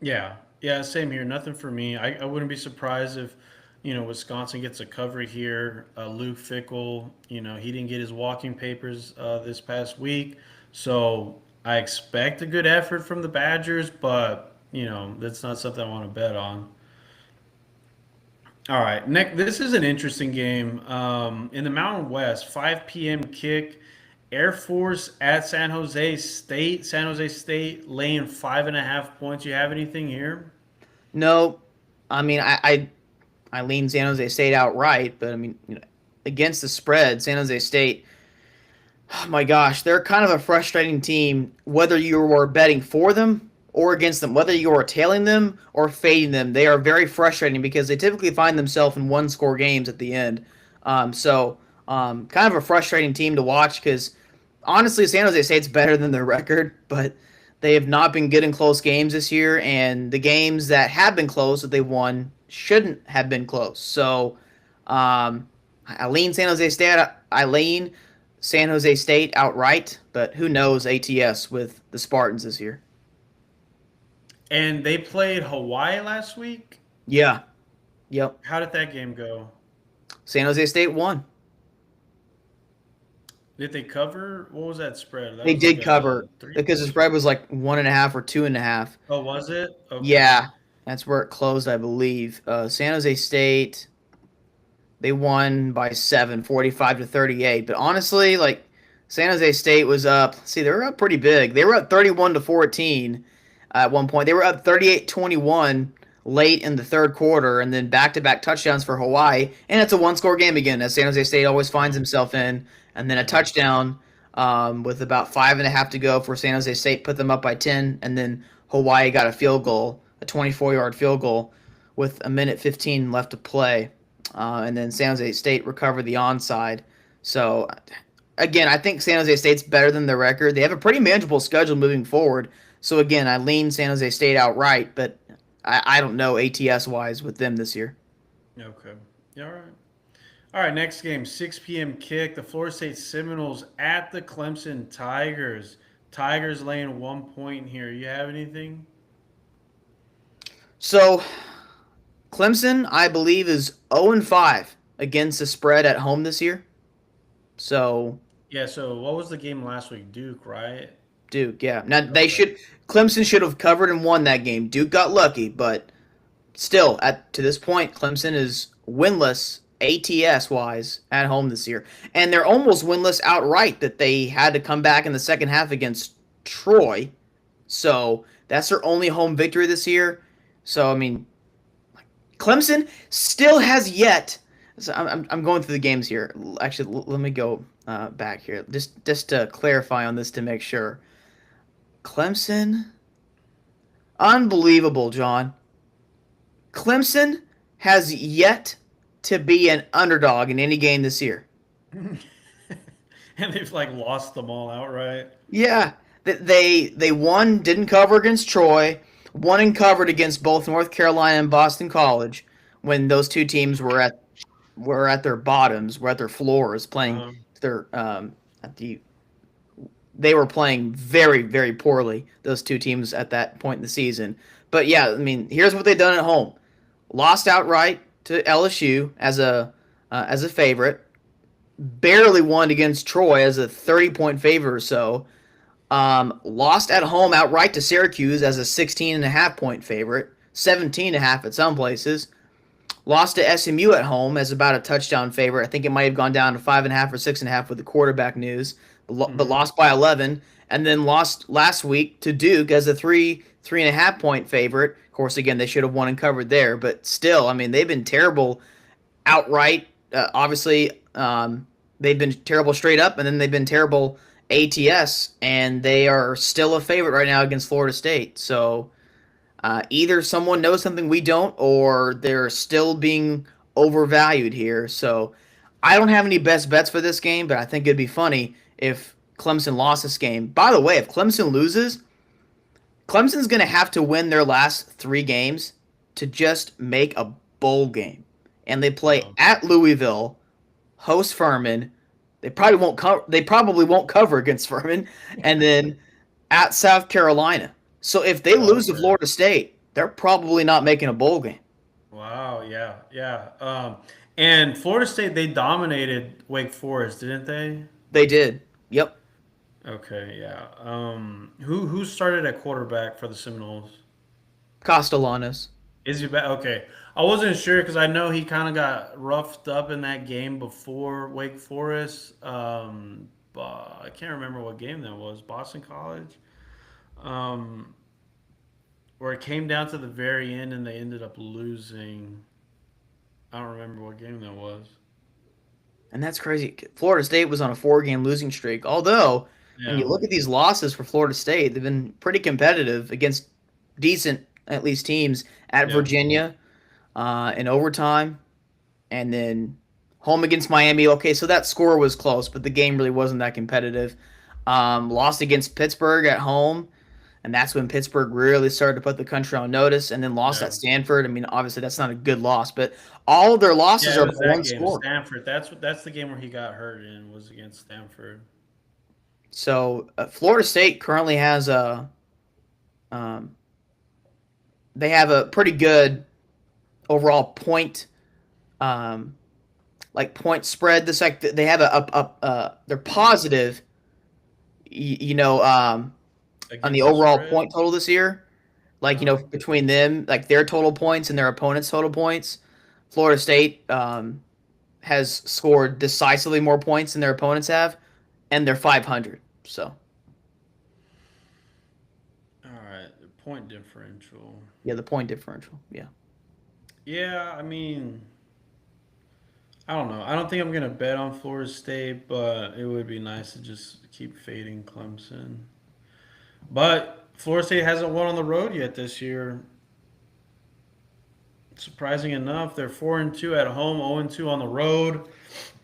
Yeah, yeah, same here. Nothing for me. I wouldn't be surprised if, Wisconsin gets a cover here. Luke Fickle, he didn't get his walking papers this past week, so I expect a good effort from the Badgers, but that's not something I want to bet on. All right, Nick, this is an interesting game. In the Mountain West, 5 p.m. kick. Air Force at San Jose State. San Jose State laying 5.5 points. You have anything here? no, I mean, I lean San Jose State outright, but I mean, against the spread, San Jose State. Oh my gosh, they're kind of a frustrating team. Whether you are betting for them or against them, whether you are tailing them or fading them, they are very frustrating because they typically find themselves in one-score games at the end. Kind of a frustrating team to watch because honestly, San Jose State's better than their record, but they have not been good in close games this year, and the games that have been close that they won shouldn't have been close. So, I lean San Jose State. I lean San Jose State outright, but who knows ATS with the Spartans this year? And they played Hawaii last week. Yeah, yep. How did that game go? San Jose State won. Did they cover? What was that spread? That They was like did a cover three because the point. spread was like 1.5 or 2.5. Oh, was it? Okay. Yeah, that's where it closed, I believe. San Jose State they won by 7, 45 to 38. But honestly, like San Jose State was up. See, they were up pretty big. They were up 31 to 14 at one point. They were up 38-21 late in the third quarter, and then back-to-back touchdowns for Hawaii. And it's a one-score game again, as San Jose State always finds Oh, himself in. And then a yeah. touchdown with about 5.5 to go for San Jose State, put them up by 10. And then Hawaii got a field goal, a 24-yard field goal, with a minute 15 left to play. And then San Jose State recovered the onside. So again, I think San Jose State's better than their record. They have a pretty manageable schedule moving forward. So again, I lean San Jose State outright, but I don't know ATS wise with them this year. Okay. Yeah, all right. All right, next game, 6 p.m. kick. The Florida State Seminoles at the Clemson Tigers. Tigers laying 1 point here. You have anything? So Clemson, I believe, is 0-5 against the spread at home this year. So Yeah, so what was the game last week? Duke, right? Duke, yeah. Now Okay. Clemson should have covered and won that game. Duke got lucky, but still, at to this point, Clemson is winless ATS wise at home this year, and they're almost winless outright. That they had to come back in the second half against Troy, so that's their only home victory this year. So I mean, Clemson still has yet. So I'm going through the games here. Actually, let me go back here just to clarify on this to make sure. Clemson, unbelievable, John. Clemson has yet to be an underdog in any game this year. And they've like lost them all outright. Yeah, they won, didn't cover against Troy, won and covered against both North Carolina and Boston College when those two teams were at their bottoms, were at their floors, playing Um, their at the they were playing very very poorly. Those two teams at that point in the season. But yeah, I mean, here's what they've done at home: lost outright to LSU as a favorite, barely won against Troy as a 30-point favorite or so. Lost at home outright to Syracuse as a 16.5 point favorite, 17.5 at some places. Lost to SMU at home as about a touchdown favorite. I think it might have gone down to 5.5 or 6.5 with the quarterback news, but mhm. lost by 11. And then lost last week to Duke as a 3.5 point favorite. Of course, again, they should have won and covered there, but still, I mean, they've been terrible outright. Obviously, they've been terrible straight up, and then they've been terrible ATS, and they are still a favorite right now against Florida State. So either someone knows something we don't, or they're still being overvalued here. So I don't have any best bets for this game, but I think it'd be funny if Clemson lost this game. By the way, if Clemson loses, Clemson's going to have to win their last 3 games to just make a bowl game. And they play Wow. at Louisville, host Furman. They probably won't cover. They probably won't cover against Furman, and then at South Carolina. So if they lose to Okay. Florida State, they're probably not making a bowl game. Wow. Yeah. Yeah. And Florida State, they dominated Wake Forest, didn't they? They did. Yep. Okay. Yeah. Who started at quarterback for the Seminoles? Castellanos. Is he back? Okay. I wasn't sure because I know he kind of got roughed up in that game before Wake Forest. But I can't remember what game that was. Boston College. Um, where it came down to the very end and they ended up losing. I don't remember what game that was. And that's crazy. Florida State was on a 4 game losing streak. Although, when Yeah. you look at these losses for Florida State, they've been pretty competitive against decent, at least, teams at Yeah. Virginia in overtime, and then home against Miami. Okay, so that score was close, but the game really wasn't that competitive. Lost against Pittsburgh at home, and that's when Pittsburgh really started to put the country on notice, and then lost Yeah. at Stanford. I mean, obviously, that's not a good loss, but all of their losses Yeah, it are by was one that game. score. Stanford. That's the game where he got hurt in was against Stanford. So Florida State currently has um, they have a pretty good overall point um, like point spread. This like they have they're positive, you know, on the Against the overall spread? point total this year. Like Uh-huh. between them, like their total points and their opponents' total points, Florida State has scored decisively more points than their opponents have, and they're 500. So All right. The point differential. yeah, the point differential. Yeah. Yeah, I mean, I don't know. I don't think I'm gonna bet on Florida State, but it would be nice to just keep fading Clemson. But Florida State hasn't won on the road yet this year. Surprising enough, they're 4-2 at home, 0-2 on the road,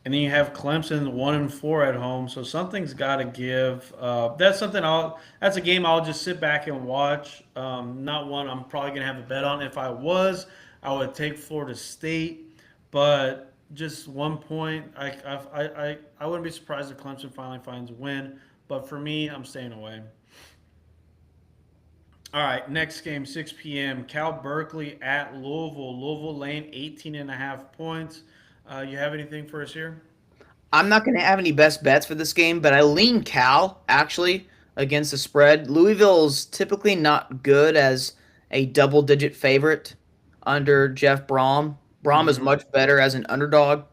and then you have Clemson 1-4 at home. So something's got to give. That's something I'll. That's a game I'll just sit back and watch. Not one I'm probably gonna have a bet on. If I was, I would take Florida State, but just 1 point. I wouldn't be surprised if Clemson finally finds a win. But for me, I'm staying away. All right, next game, 6 p.m. Cal Berkeley at Louisville. Louisville laying 18.5 points. You have anything for us here? I'm not going to have any best bets for this game, but I lean Cal actually against the spread. Louisville's typically not good as a double digit favorite under Jeff Brom. Brom is Mm-hmm. much better as an underdog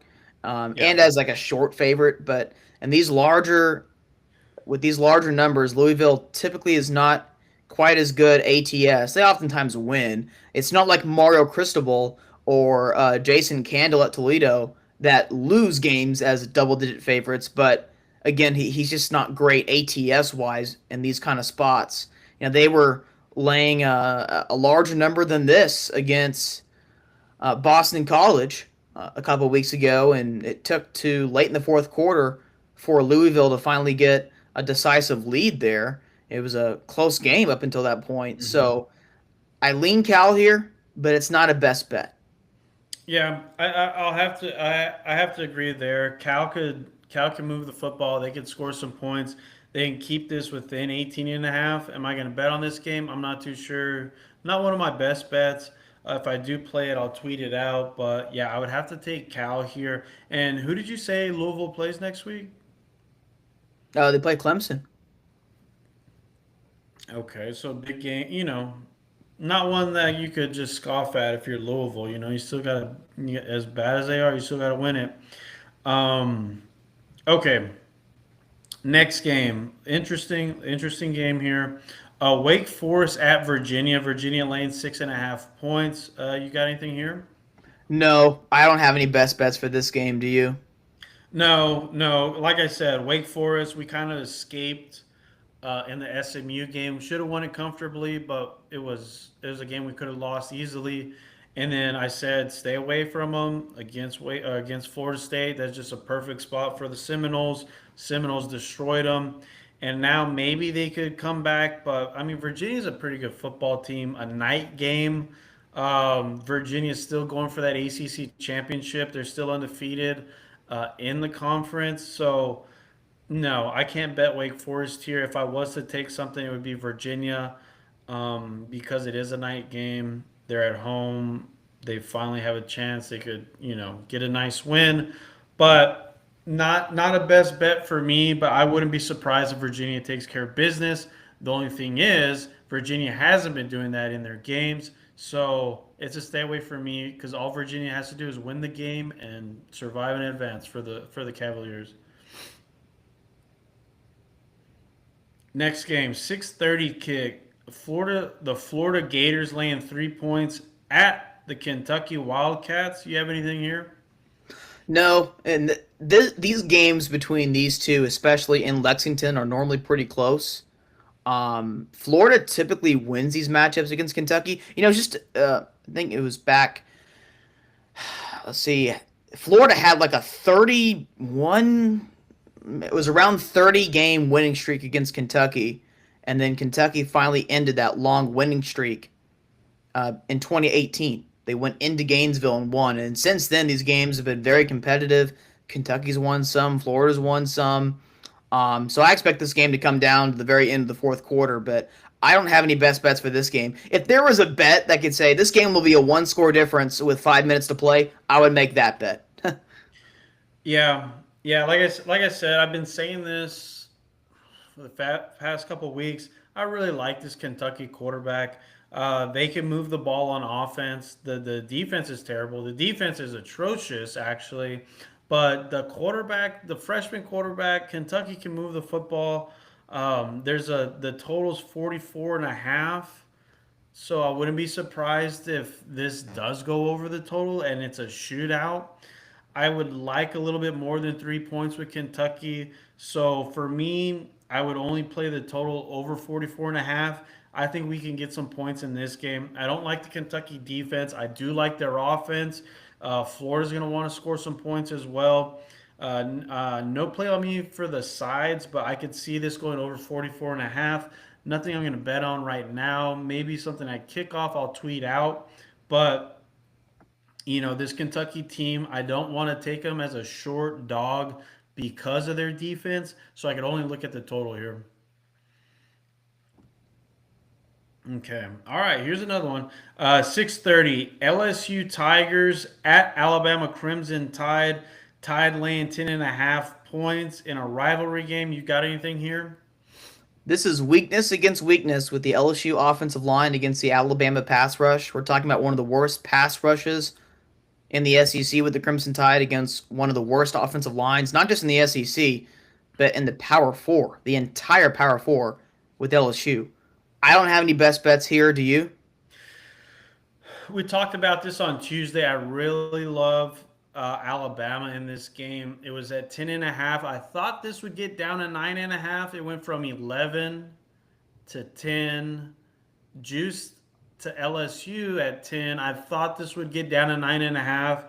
Yeah. and as like a short favorite, but and these larger with these larger numbers, Louisville typically is not quite as good ATS. They oftentimes win. It's not like Mario Cristobal or Jason Candle at Toledo that lose games as double digit favorites, but again, he's just not great ATS wise in these kind of spots. You know, they were laying a larger number than this against Boston College a couple of weeks ago, and it took to late in the fourth quarter for Louisville to finally get a decisive lead there. It was a close game up until that point. Mm-hmm. So I lean Cal here, but it's not a best bet. Yeah, I'll have to. I have to agree there. Cal can move the football. They can score some points. They can keep this within 18 and a half. Am I going to bet on this game? I'm not too sure. Not one of my best bets. If I do play it, I'll tweet it out. But yeah, I would have to take Cal here. And who did you say Louisville plays next week? They play Clemson. Okay, so big game. Not one that you could just scoff at if you're Louisville. You still got to, as bad as they are, you still got to win it. Um, okay, next game. Interesting game here. Wake Forest at Virginia. Virginia laying 6.5 points. You got anything here? No, I don't have any best bets for this game. Do you? No, no. Like I said, Wake Forest, we kind of escaped in the SMU game. Should have won it comfortably, but it was a game we could have lost easily. And then I said, stay away from them against Florida State. That's just a perfect spot for the Seminoles. Seminoles destroyed them, and now maybe they could come back. But I mean, Virginia's a pretty good football team. A night game. Virginia's still going for that ACC championship. They're still undefeated in the conference. So no, I can't bet Wake Forest here. If I was to take something, it would be Virginia, because it is a night game. They're at home. They finally have a chance. They could, get a nice win, but not a best bet for me. But I wouldn't be surprised if Virginia takes care of business. The only thing is, Virginia hasn't been doing that in their games, so it's a stay away from me because all Virginia has to do is win the game and survive in advance for the Cavaliers. Next game, 6:30 kick. The Florida Gators laying 3 points at the Kentucky Wildcats. You have anything here? No, and these games between these two, especially in Lexington, are normally pretty close. Florida typically wins these matchups against Kentucky. It's just I think it was back. Let's see, Florida had like a 31. It was around 30 game winning streak against Kentucky, and then Kentucky finally ended that long winning streak in 2018. They went into Gainesville and won, and since then these games have been very competitive. Kentucky's won some, Florida's won some. So I expect this game to come down to the very end of the fourth quarter, but I don't have any best bets for this game. If there was a bet that could say this game will be a one score difference with 5 minutes to play, I would make that bet. Yeah, yeah. Like I said, I've been saying this for the past couple of weeks. I really like this Kentucky quarterback. They can move the ball on offense. The defense is terrible. The defense is atrocious, actually. But the freshman quarterback, Kentucky can move the football. The total's 44 and a half. So I wouldn't be surprised if this does go over the total and it's a shootout. I would like a little bit more than 3 points with Kentucky. So for me, I would only play the total over 44 and a half. I think we can get some points in this game. I don't like the Kentucky defense. I do like their offense. Florida's going to want to score some points as well. No play on me for the sides, but I could see this going over 44 and a half. Nothing I'm going to bet on right now. Maybe something at kickoff I'll tweet out. But this Kentucky team, I don't want to take them as a short dog because of their defense. So I could only look at the total here. Okay. All right. Here's another one. 6:30 LSU Tigers at Alabama Crimson Tide. Tide laying 10.5 points in a rivalry game. You got anything here? This is weakness against weakness with the LSU offensive line against the Alabama pass rush. We're talking about one of the worst pass rushes in the SEC with the Crimson Tide against one of the worst offensive lines, not just in the SEC, but in the Power Four, the entire Power Four with LSU. I don't have any best bets here. Do you? We talked about this on Tuesday. I really love Alabama in this game. It was at 10.5. I thought this would get down to 9.5. It went from 11 to 10. Juiced to LSU at 10. I thought this would get down to 9.5.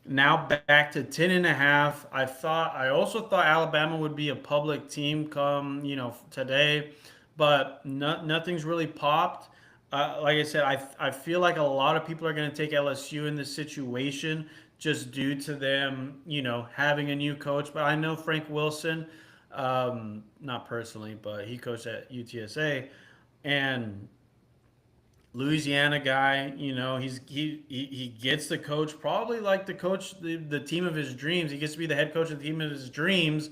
Now back to 10.5. I also thought Alabama would be a public team come, today, but nothing's really popped. Like I said, I feel like a lot of people are going to take LSU in this situation just due to them, having a new coach. But I know Frank Wilson, not personally, but he coached at UTSA, and Louisiana guy, he gets the coach, probably like the coach, the team of his dreams. He gets to be the head coach of the team of his dreams,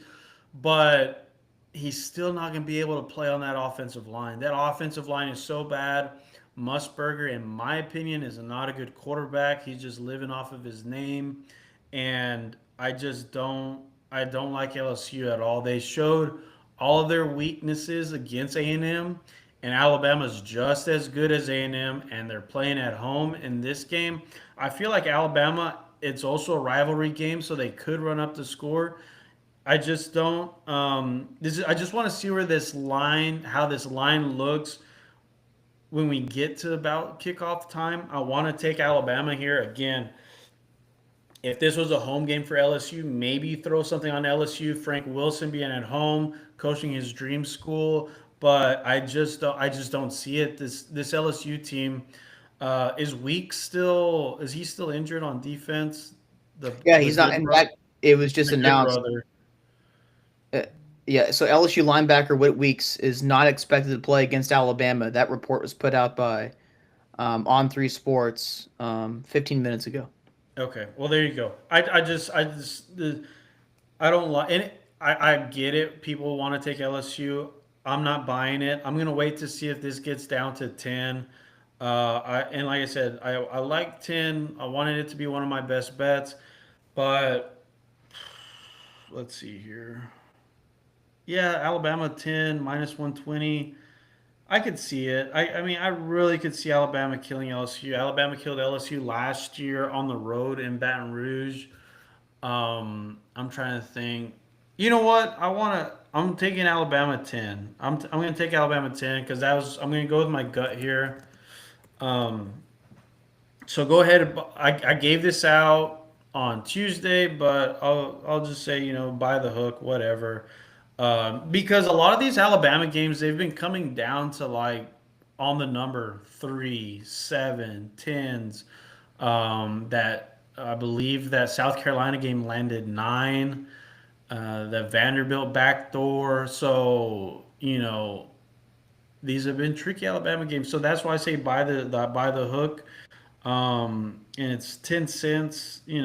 but he's still not going to be able to play on that offensive line. That offensive line is so bad. Musburger, in my opinion, is not a good quarterback. He's just living off of his name, and I don't like LSU at all. They showed all of their weaknesses against A&M, and Alabama's just as good as A&M, and they're playing at home in this game. I feel like Alabama, it's also a rivalry game, so they could run up the score. I just don't. I just want to see how this line looks when we get to about kickoff time, I want to take Alabama here again. If this was a home game for LSU, maybe throw something on LSU. Frank Wilson being at home, coaching his dream school, but I just don't see it. This LSU team is weak still. Is he still injured on defense? Yeah, The he's not. good In brother, fact, it was just the good announced. brother. Uh, yeah, so LSU linebacker Whit Weeks is not expected to play against Alabama. That report was put out by On Three Sports 15 minutes ago. Okay, well there you go. I don't like, and I get it. People want to take LSU. I'm not buying it. I'm gonna wait to see if this gets down to 10. And like I said, I like 10. I wanted it to be one of my best bets, but let's see here. Yeah, Alabama 10 minus 120. I could see it. I mean, I really could see Alabama killing LSU. Alabama killed LSU last year on the road in Baton Rouge. I'm trying to think. You know what? I'm taking Alabama 10. I'm going to take Alabama 10 because I'm going to go with my gut here. Um, so go ahead. I gave this out on Tuesday, but I'll just say, buy the hook, whatever. Because a lot of these Alabama games, they've been coming down to like on the number 3, 7, tens. That I believe that South Carolina game landed 9. The Vanderbilt backdoor. So these have been tricky Alabama games. So that's why I say buy the hook. And it's 10 cents. You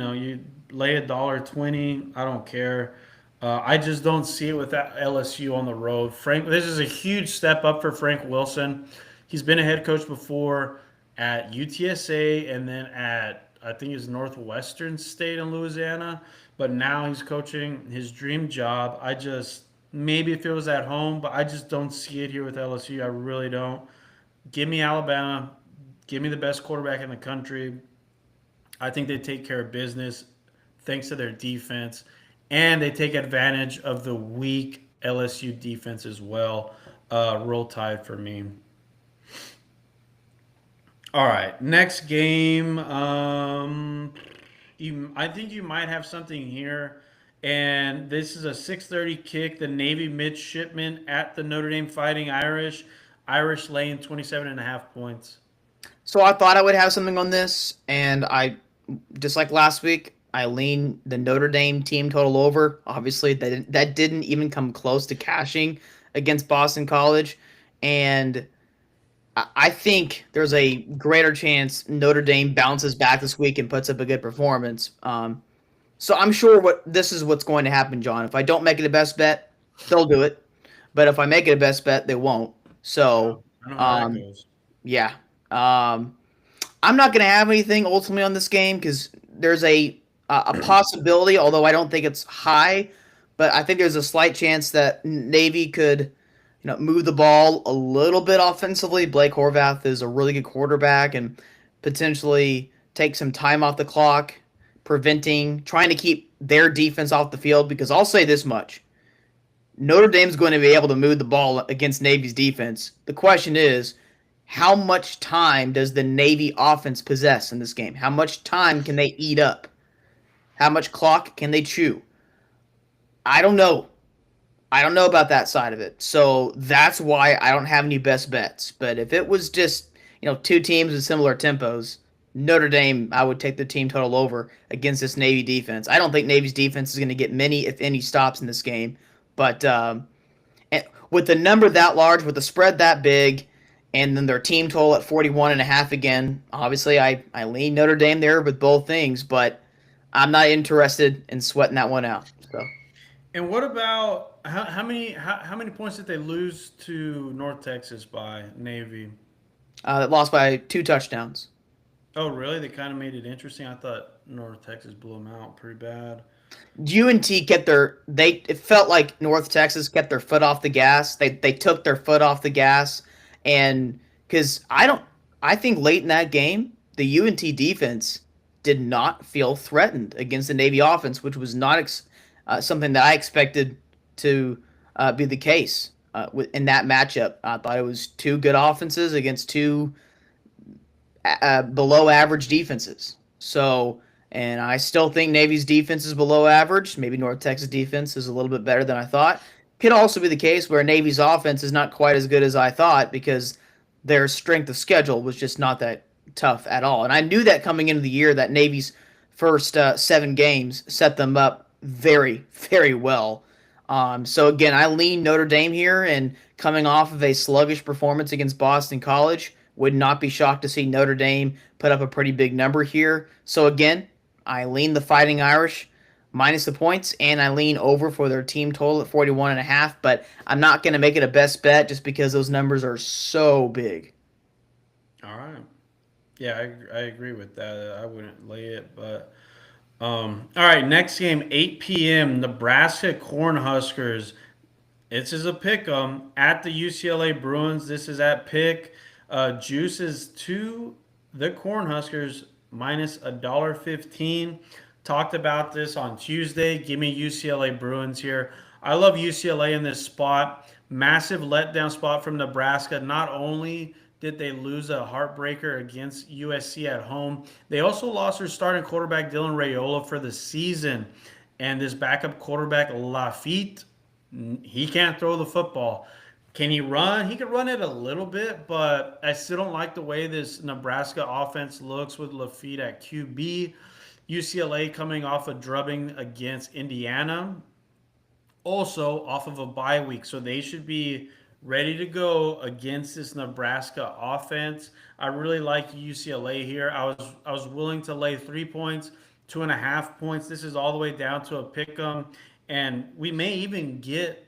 lay $1.20. I don't care. I just don't see it with that LSU on the road. This is a huge step up for Frank Wilson. He's been a head coach before at UTSA and then at I think it's Northwestern State in Louisiana. But now he's coaching his dream job. I just maybe if it was at home, but I just don't see it here with LSU. I really don't. Give me Alabama. Give me the best quarterback in the country. I think they take care of business thanks to their defense, and they take advantage of the weak LSU defense as well. Roll Tide for me. All right, next game. I think you might have something here, and this is a 6:30 kick. The Navy midshipmen at the Notre Dame Fighting Irish. Irish laying 27.5 points. So I thought I would have something on this, and I just like last week, I leaned the Notre Dame team total over. Obviously, that didn't even come close to cashing against Boston College, and I think there's a greater chance Notre Dame bounces back this week and puts up a good performance. So I'm sure this is what's going to happen, John. If I don't make it a best bet, they'll do it, but if I make it a best bet, they won't. Yeah, So, I know how that um, goes. yeah. I'm not going to have anything ultimately on this game because there's a possibility, although I don't think it's high, but I think there's a slight chance that Navy could, move the ball a little bit offensively. Blake Horvath is a really good quarterback and potentially take some time off the clock, trying to keep their defense off the field. Because I'll say this much: Notre Dame's going to be able to move the ball against Navy's defense. The question is, how much time does the Navy offense possess in this game? How much time can they eat up? How much clock can they chew? I don't know. I don't know about that side of it. So that's why I don't have any best bets. But if it was just, two teams with similar tempos, Notre Dame, I would take the team total over against this Navy defense. I don't think Navy's defense is going to get many, if any, stops in this game. But with the number that large, with the spread that big, and then their team total at 41.5 again, obviously I lean Notre Dame there with both things, but I'm not interested in sweating that one out. So And what about how many points did they lose to North Texas by Navy? lost by 2 touchdowns. Oh, really? They kind of made it interesting. I thought North Texas blew them out pretty bad. UNT kept it felt like North Texas kept their foot off the gas. They took their foot off the gas, and because I think late in that game the UNT defense did not feel threatened against the Navy offense, which was not something that I expected to be the case. in that matchup. I thought it was two good offenses against two below average defenses. So, and I still think Navy's defense is below average. Maybe North Texas defense is a little bit better than I thought. Could also be the case where Navy's offense is not quite as good as I thought because their strength of schedule was just not that tough at all. And I knew that coming into the year that Navy's first 7 games set them up very, very well. So again, I lean Notre Dame here, and coming off of a sluggish performance against Boston College, would not be shocked to see Notre Dame put up a pretty big number here. So again, I lean the Fighting Irish minus the points, and I lean over for their team total at 41.5. But I'm not going to make it a best bet just because those numbers are so big. All right. Yeah, I agree with that. I wouldn't lay it, but all right. Next game, 8 p.m. Nebraska Cornhuskers. This is a pick at the UCLA Bruins. This is at pick. Juices to the Cornhuskers minus $1.15. Talked about this on Tuesday. Give me UCLA Bruins here. I love UCLA in this spot. Massive letdown spot from Nebraska. Not only did they lose a heartbreaker against USC at home, they also lost their starting quarterback Dylan Raiola for the season. And this backup quarterback Lafitte, he can't throw the football. Can he run? He could run it a little bit, but I still don't like the way this Nebraska offense looks with Lafitte at QB. UCLA coming off a drubbing against Indiana, also off of a bye week, so they should be ready to go against this Nebraska offense. I really like UCLA here. I was willing to lay 3 points, 2.5 points. This is all the way down to a pick 'em, and we may even get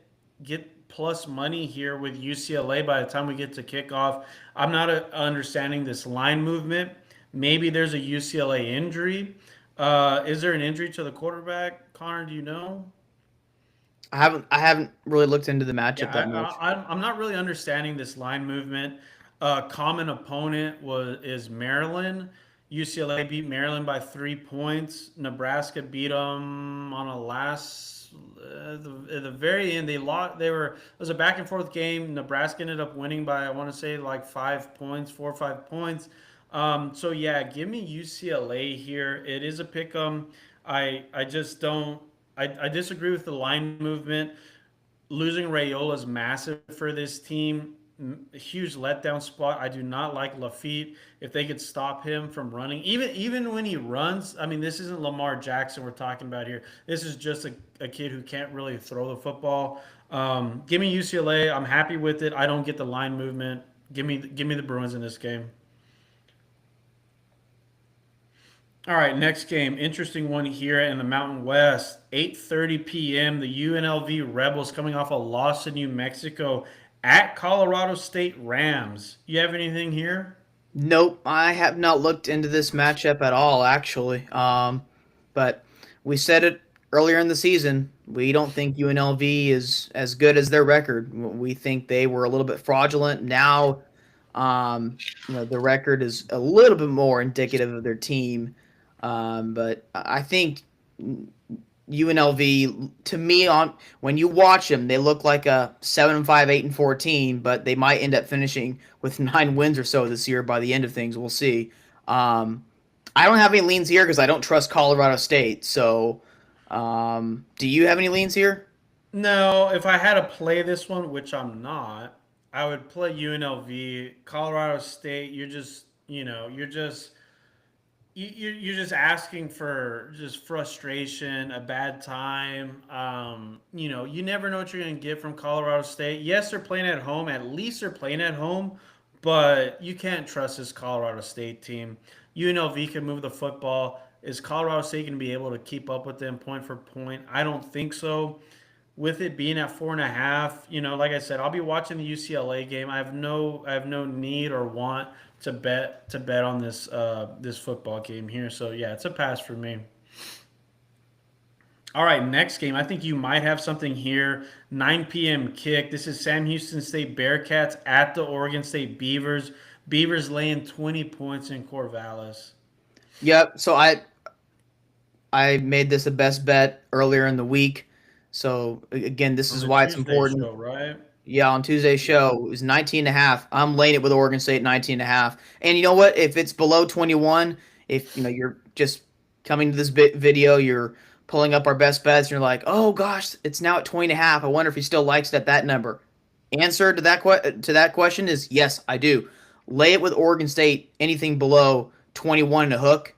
plus money here with UCLA by the time we get to kickoff. I'm not understanding this line movement. Maybe there's a UCLA injury. Is there an injury to the quarterback, Connor? Do you know? I haven't really looked into the Yeah, matchup that much. I'm not really understanding this line movement. Common opponent is Maryland. UCLA beat Maryland by 3 points. Nebraska beat them on a last at the very end. They lost. They were it was a back and forth game. Nebraska ended up winning by I want to say like 5 points, 4 or 5 points. So yeah, give me UCLA here. It is a pick 'em. I just don't. I disagree with the line movement. Losing Rayola is massive for this team. A huge letdown spot. I do not like Lafitte. If they could stop him from running, even when he runs, I mean, this isn't Lamar Jackson we're talking about here. This is just a kid who can't really throw the football. Give me UCLA. I'm happy with it. I don't get the line movement. Give me the Bruins in this game. All right, next game. Interesting one here in the Mountain West. 8:30 p.m. The UNLV Rebels coming off a loss to New Mexico at Colorado State Rams. You have anything here? Nope, I have not looked into this matchup at all, actually. But we said it earlier in the season. We don't think UNLV is as good as their record. We think they were a little bit fraudulent. Now, the record is a little bit more indicative of their team. But I think UNLV, to me, on when you watch them, they look like a 7-5, 8-14, but they might end up finishing with 9 wins or so this year by the end of things. We'll see. I don't have any leans here because I don't trust Colorado State. So, do you have any leans here? No, if I had to play this one, which I'm not, I would play UNLV. Colorado State, you're just asking for just frustration, a bad time. You never know what you're going to get from Colorado State. Yes, they're playing at home. At least they're playing at home, but you can't trust this Colorado State team. UNLV can move the football. Is Colorado State going to be able to keep up with them point for point? I don't think so. With it being at 4.5, like I said, I'll be watching the UCLA game. I have no need or want to bet on this football game here. So yeah, it's a pass for me. All right, next game. I think you might have something here. 9 p.m. kick. This is Sam Houston State Bearcats at the Oregon State Beavers. Beavers laying 20 points in Corvallis Yep. So I made this a best bet earlier in the week. So again, this on is the why it's Tuesday important. show, right? Yeah, on Tuesday's show, it was 19 and a half. I'm laying it with Oregon State 19 and a half. And you know what? If it's below 21, if you're just coming to this video, you're pulling up our best bets, and you're like, oh gosh, it's now at 20 and a half. I wonder if he still likes it at that number. Answer to that question is yes, I do. Lay it with Oregon State. Anything below 21 and a hook.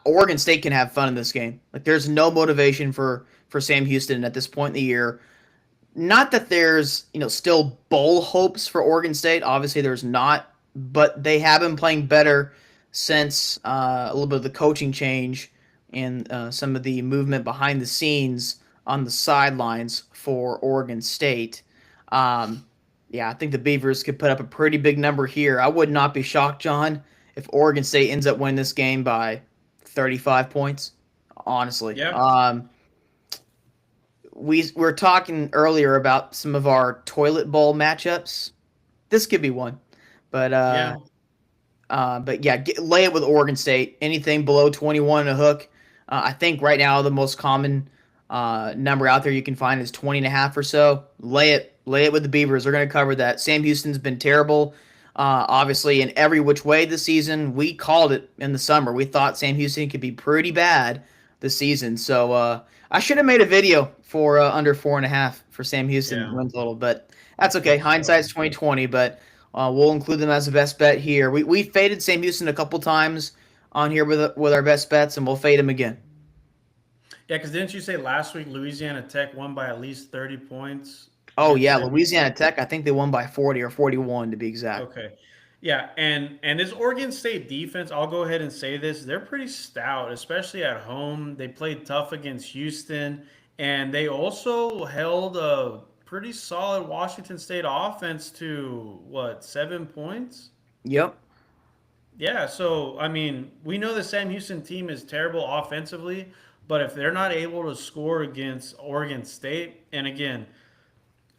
Oregon State can have fun in this game. Like there's no motivation for Sam Houston at this point in the year. Not that there's still bowl hopes for Oregon State. Obviously, there's not, but they have been playing better since a little bit of the coaching change and some of the movement behind the scenes on the sidelines for Oregon State. Um, yeah, I think the Beavers could put up a pretty big number here. I would not be shocked, John, if Oregon State ends up winning this game by 35 points. Honestly, Yeah, we were talking earlier about some of our toilet bowl matchups. This could be one, but yeah, yeah, lay it with Oregon State. Anything below 21 and a hook. I think right now the most common number out there you can find is 20 and a half or so. Lay it with the Beavers. They're going to cover that. Sam Houston's been terrible, obviously in every which way this season. We called it in the summer. We thought Sam Houston could be pretty bad this season. So I should have made a video for under 4.5 for Sam Houston yeah. win total, but that's okay. Good stuff. Hindsight's 2020, but we'll include them as a best bet here. We faded Sam Houston a couple times on here with our best bets, and we'll fade him again. Yeah, because didn't you say last week Louisiana Tech won by at least 30 points Oh against yeah, Sam Louisiana Houston? Tech. I think they won by 40 or 41 to be exact. Okay. Yeah, and this Oregon State defense, I'll go ahead and say this, they're pretty stout, especially at home. They played tough against Houston, and they also held a pretty solid Washington State offense to what, 7 points? Yep. Yeah, so I mean, we know the Sam Houston team is terrible offensively, but if they're not able to score against Oregon State, and again,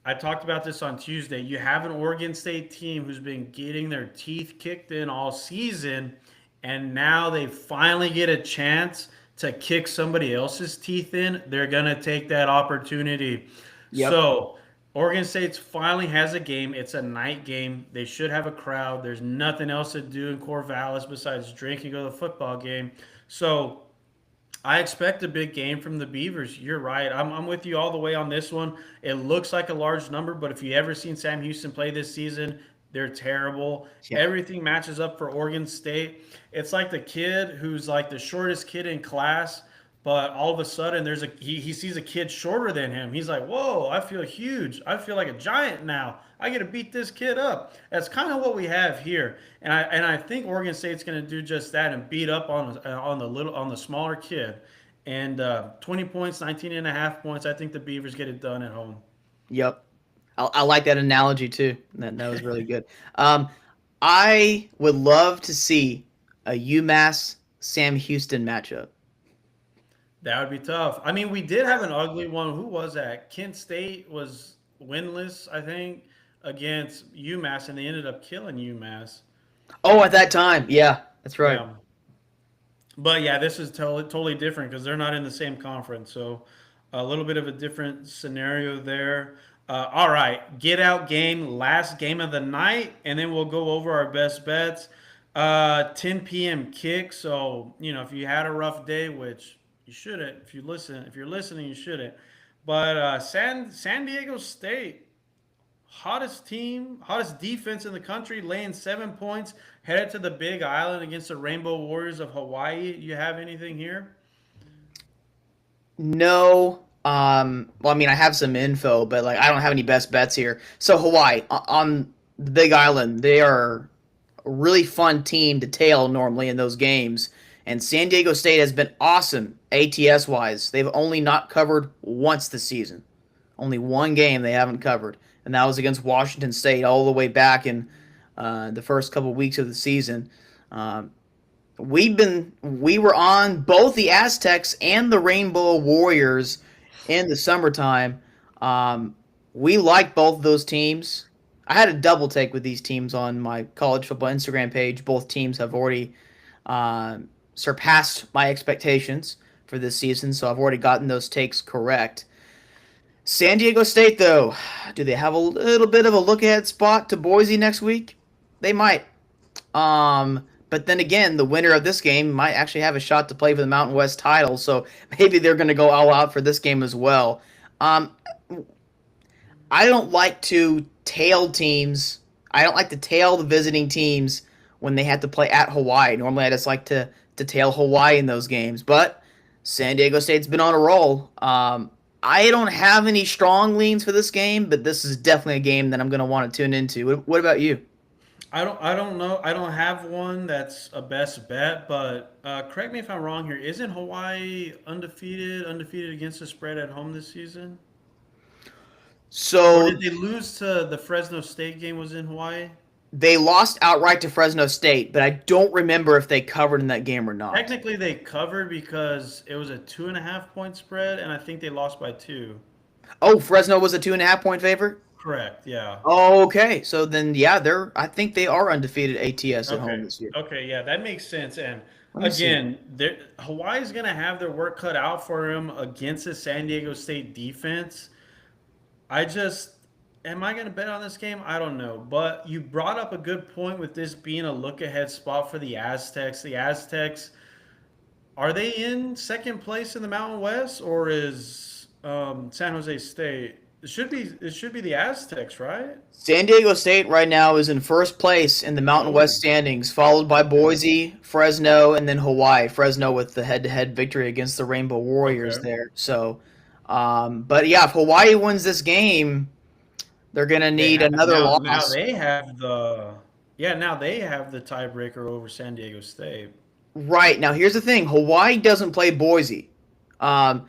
I talked about this on Tuesday. You have an Oregon State team who's been getting their teeth kicked in all season, and now they finally get a chance to kick somebody else's teeth in. They're going to take that opportunity. Yep. So, Oregon State finally has a game. It's a night game. They should have a crowd. There's nothing else to do in Corvallis besides drink and go to the football game. So, I expect a big game from the Beavers. You're right. I'm with you all the way on this one. It looks like a large number, but if you ever seen Sam Houston play this season, they're terrible. Yeah. Everything matches up for Oregon State. It's like the kid who's like the shortest kid in class, but all of a sudden he sees a kid shorter than him. He's like, "Whoa, I feel huge. I feel like a giant now. I get to beat this kid up." That's kind of what we have here, and I think Oregon State's going to do just that and beat up on the smaller kid. And 20 points, 19 and a half points. I think the Beavers get it done at home. Yep. I like that analogy too. That was really good. I would love to see a UMass Sam Houston matchup. That would be tough. I mean, we did have an ugly one. Who was that? Kent State was winless, I think, against UMass, and they ended up killing UMass. Oh, at that time, yeah, that's right. Yeah. But yeah, this is totally different because they're not in the same conference. So a little bit of a different scenario there. All right, get out game, last game of the night, and then we'll go over our best bets. 10 p.m. kick. So if you had a rough day, which you shouldn't, if you're listening, you shouldn't. But San Diego State, hottest team, hottest defense in the country, laying 7 points, headed to the Big Island against the Rainbow Warriors of Hawaii. You have anything here? No. Well, I mean, I have some info, but like I don't have any best bets here. So Hawaii on the Big Island, they are a really fun team to tail normally in those games. And San Diego State has been awesome ATS wise. They've only not covered once this season. Only one game they haven't covered, and that was against Washington State all the way back in the first couple weeks of the season. Um, we were on both the Aztecs and the Rainbow Warriors in the summertime. We like both of those teams. I had a double take with these teams on my college football Instagram page. Both teams have already uh, surpassed my expectations for this season, so I've already gotten those takes correct. San Diego State, though, do they have a little bit of a look ahead spot to Boise next week? They might. But then again, the winner of this game might actually have a shot to play for the Mountain West title, so maybe they're going to go all out for this game as well. Um, I don't like to tail teams. I don't like to tail the visiting teams when they have to play at Hawaii. Normally, I just like to tail Hawaii in those games, but San Diego State's been on a roll. I don't have any strong leans for this game, but this is definitely a game that I'm going to want to tune into. What about you? I don't know. I don't have one that's a best bet, but correct me if I'm wrong here. Isn't Hawaii undefeated against the spread at home this season? Or did So they lose to the Fresno State game was in Hawaii? they lost outright to Fresno State, but I don't remember if they covered in that game or not. Technically, they covered because it was a 2.5 point spread, and I think they lost by two. Oh, Fresno was a 2.5 point favorite. Correct. Yeah. Oh, okay. So then, yeah, they're. I think they are undefeated ATS at home Okay. this year. Okay. Yeah, that makes sense. And Let me see. again, Hawaii's going to have their work cut out for them against the San Diego State defense. I just am I going to bet on this game? I don't know. But you brought up a good point with this being a look ahead spot for the Aztecs. The Aztecs, are they in second place in the Mountain West, or is San Jose State? It should be the Aztecs, right? San Diego State right now is in first place in the Mountain West Oh, standings, followed by okay, Boise, Fresno, and then Hawaii. Fresno with the head-to-head victory against the Rainbow Warriors okay. there. So, but yeah, if Hawaii wins this game, they're gonna They need have another now loss. they have the yeah now they have the tiebreaker over San Diego State. Right now, here's the thing: Hawaii doesn't play Boise. Um,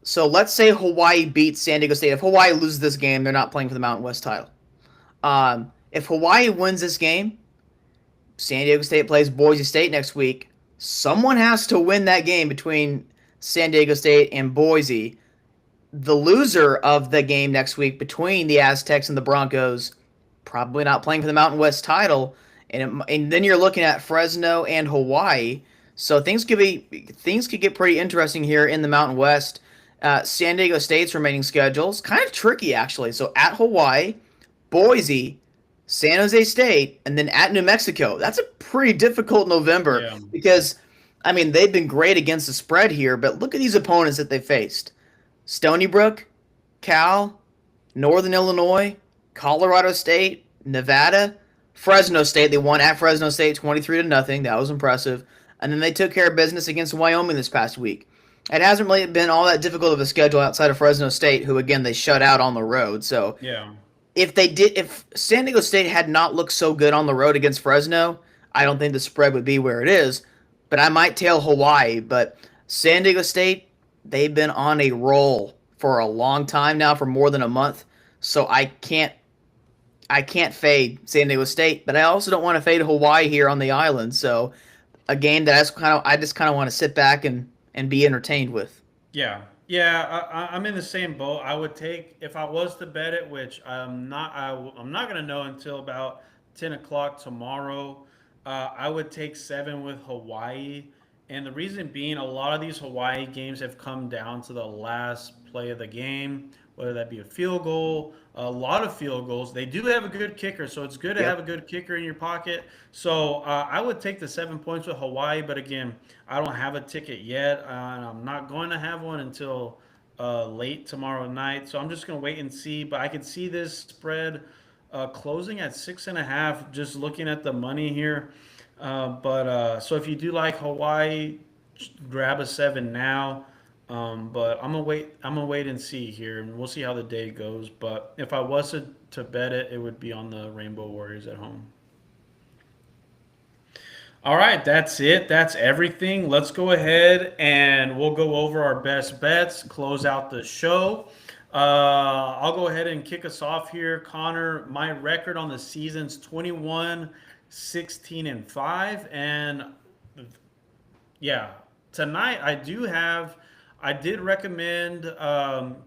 so let's say Hawaii beats San Diego State. If Hawaii loses this game, they're not playing for the Mountain West title. If Hawaii wins this game, San Diego State plays Boise State next week. Someone has to win that game between San Diego State and Boise. The loser of the game next week between the Aztecs and the Broncos probably not playing for the Mountain West title, and then you're looking at Fresno and Hawaii. So things could get pretty interesting here in the Mountain West. San Diego State's remaining schedules kind of tricky actually. So at Hawaii, Boise, San Jose State, and then at New Mexico. That's a pretty difficult November Yeah, because, I mean, they've been great against the spread here, but look at these opponents that they faced: Stony Brook, Cal, Northern Illinois, Colorado State, Nevada, Fresno State. They won at Fresno State 23 to nothing. That was impressive. And then they took care of business against Wyoming this past week. It hasn't really been all that difficult of a schedule outside of Fresno State, who again they shut out on the road. So yeah, if San Diego State had not looked so good on the road against Fresno, I don't think the spread would be where it is. But I might tail Hawaii. But San Diego State, they've been on a roll for a long time now, for more than a month. So I can't fade San Diego State, but I also don't want to fade Hawaii here on the island. So a game that I just kind of want to sit back and be entertained with. yeah, yeah. I'm in the same boat. I would take if I was to bet it, which I'm not. I'm not gonna know until about 10 o'clock tomorrow. I would take seven with Hawaii, and the reason being, a lot of these Hawaii games have come down to the last play of the game, whether that be a field goal, a lot of field goals. They do have a good kicker, so it's good to have Yep. a good kicker in your pocket. So I would take the 7 points with Hawaii, but again, I don't have a ticket yet, and I'm not going to have one until late tomorrow night. So I'm just going to wait and see. But I can see this spread closing at 6.5. Just looking at the money here. But so if you do like Hawaii, grab a seven now. But I'm gonna wait. I'm gonna wait and see here, and we'll see how the day goes. But if I was to bet it, it would be on the Rainbow Warriors at home. All right, that's it. That's everything. Let's go ahead and we'll go over our best bets, close out the show. I'll go ahead and kick us off here. Connor, my record on the season's 21, 16, and 5. And yeah, tonight I did recommend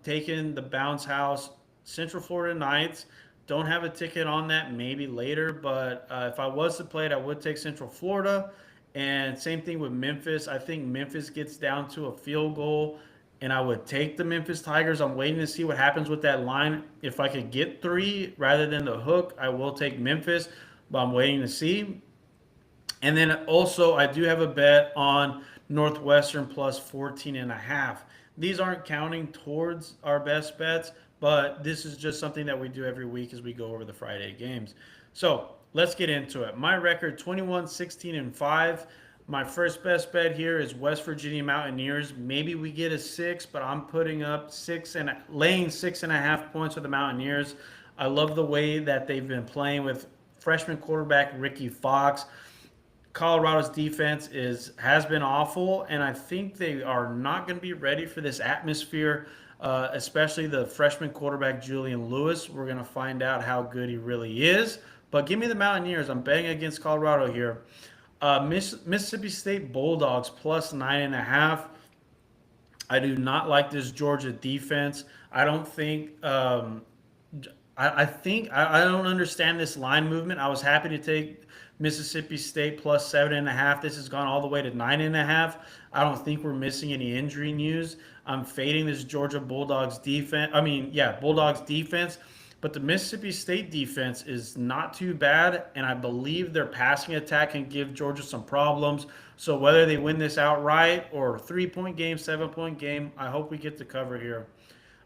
taking the Bounce House Central Florida Knights. Don't have a ticket on that, maybe later, but if I was to play it, I would take Central Florida. And same thing with Memphis. I think Memphis gets down to a field goal, and I would take the Memphis Tigers. I'm waiting to see what happens with that line. If I could get 3 rather than the hook, I will take Memphis, but I'm waiting to see. And then also, I do have a bet on Northwestern plus 14 and a half. These aren't counting towards our best bets, but this is just something that we do every week as we go over the Friday games. So let's get into it. My record 21, 16, and 5. My first best bet here is West Virginia Mountaineers. Maybe we get a 6, but I'm putting up laying 6.5 points with the Mountaineers. I love the way that they've been playing with freshman quarterback Ricky Fox. Colorado's defense has been awful, and I think they are not going to be ready for this atmosphere, especially the freshman quarterback Julian Lewis. We're going to find out how good he really is. But give me the Mountaineers. I'm betting against Colorado here. Mississippi State Bulldogs plus 9.5. I do not like this Georgia defense. I don't think. I think I don't understand this line movement. I was happy to take Mississippi State plus 7.5. This has gone all the way to 9.5. I don't think we're missing any injury news. I'm fading this Georgia Bulldogs defense. Bulldogs defense. But the Mississippi State defense is not too bad, and I believe their passing attack can give Georgia some problems. So whether they win this outright or 3-point game, 7-point game, I hope we get to cover here.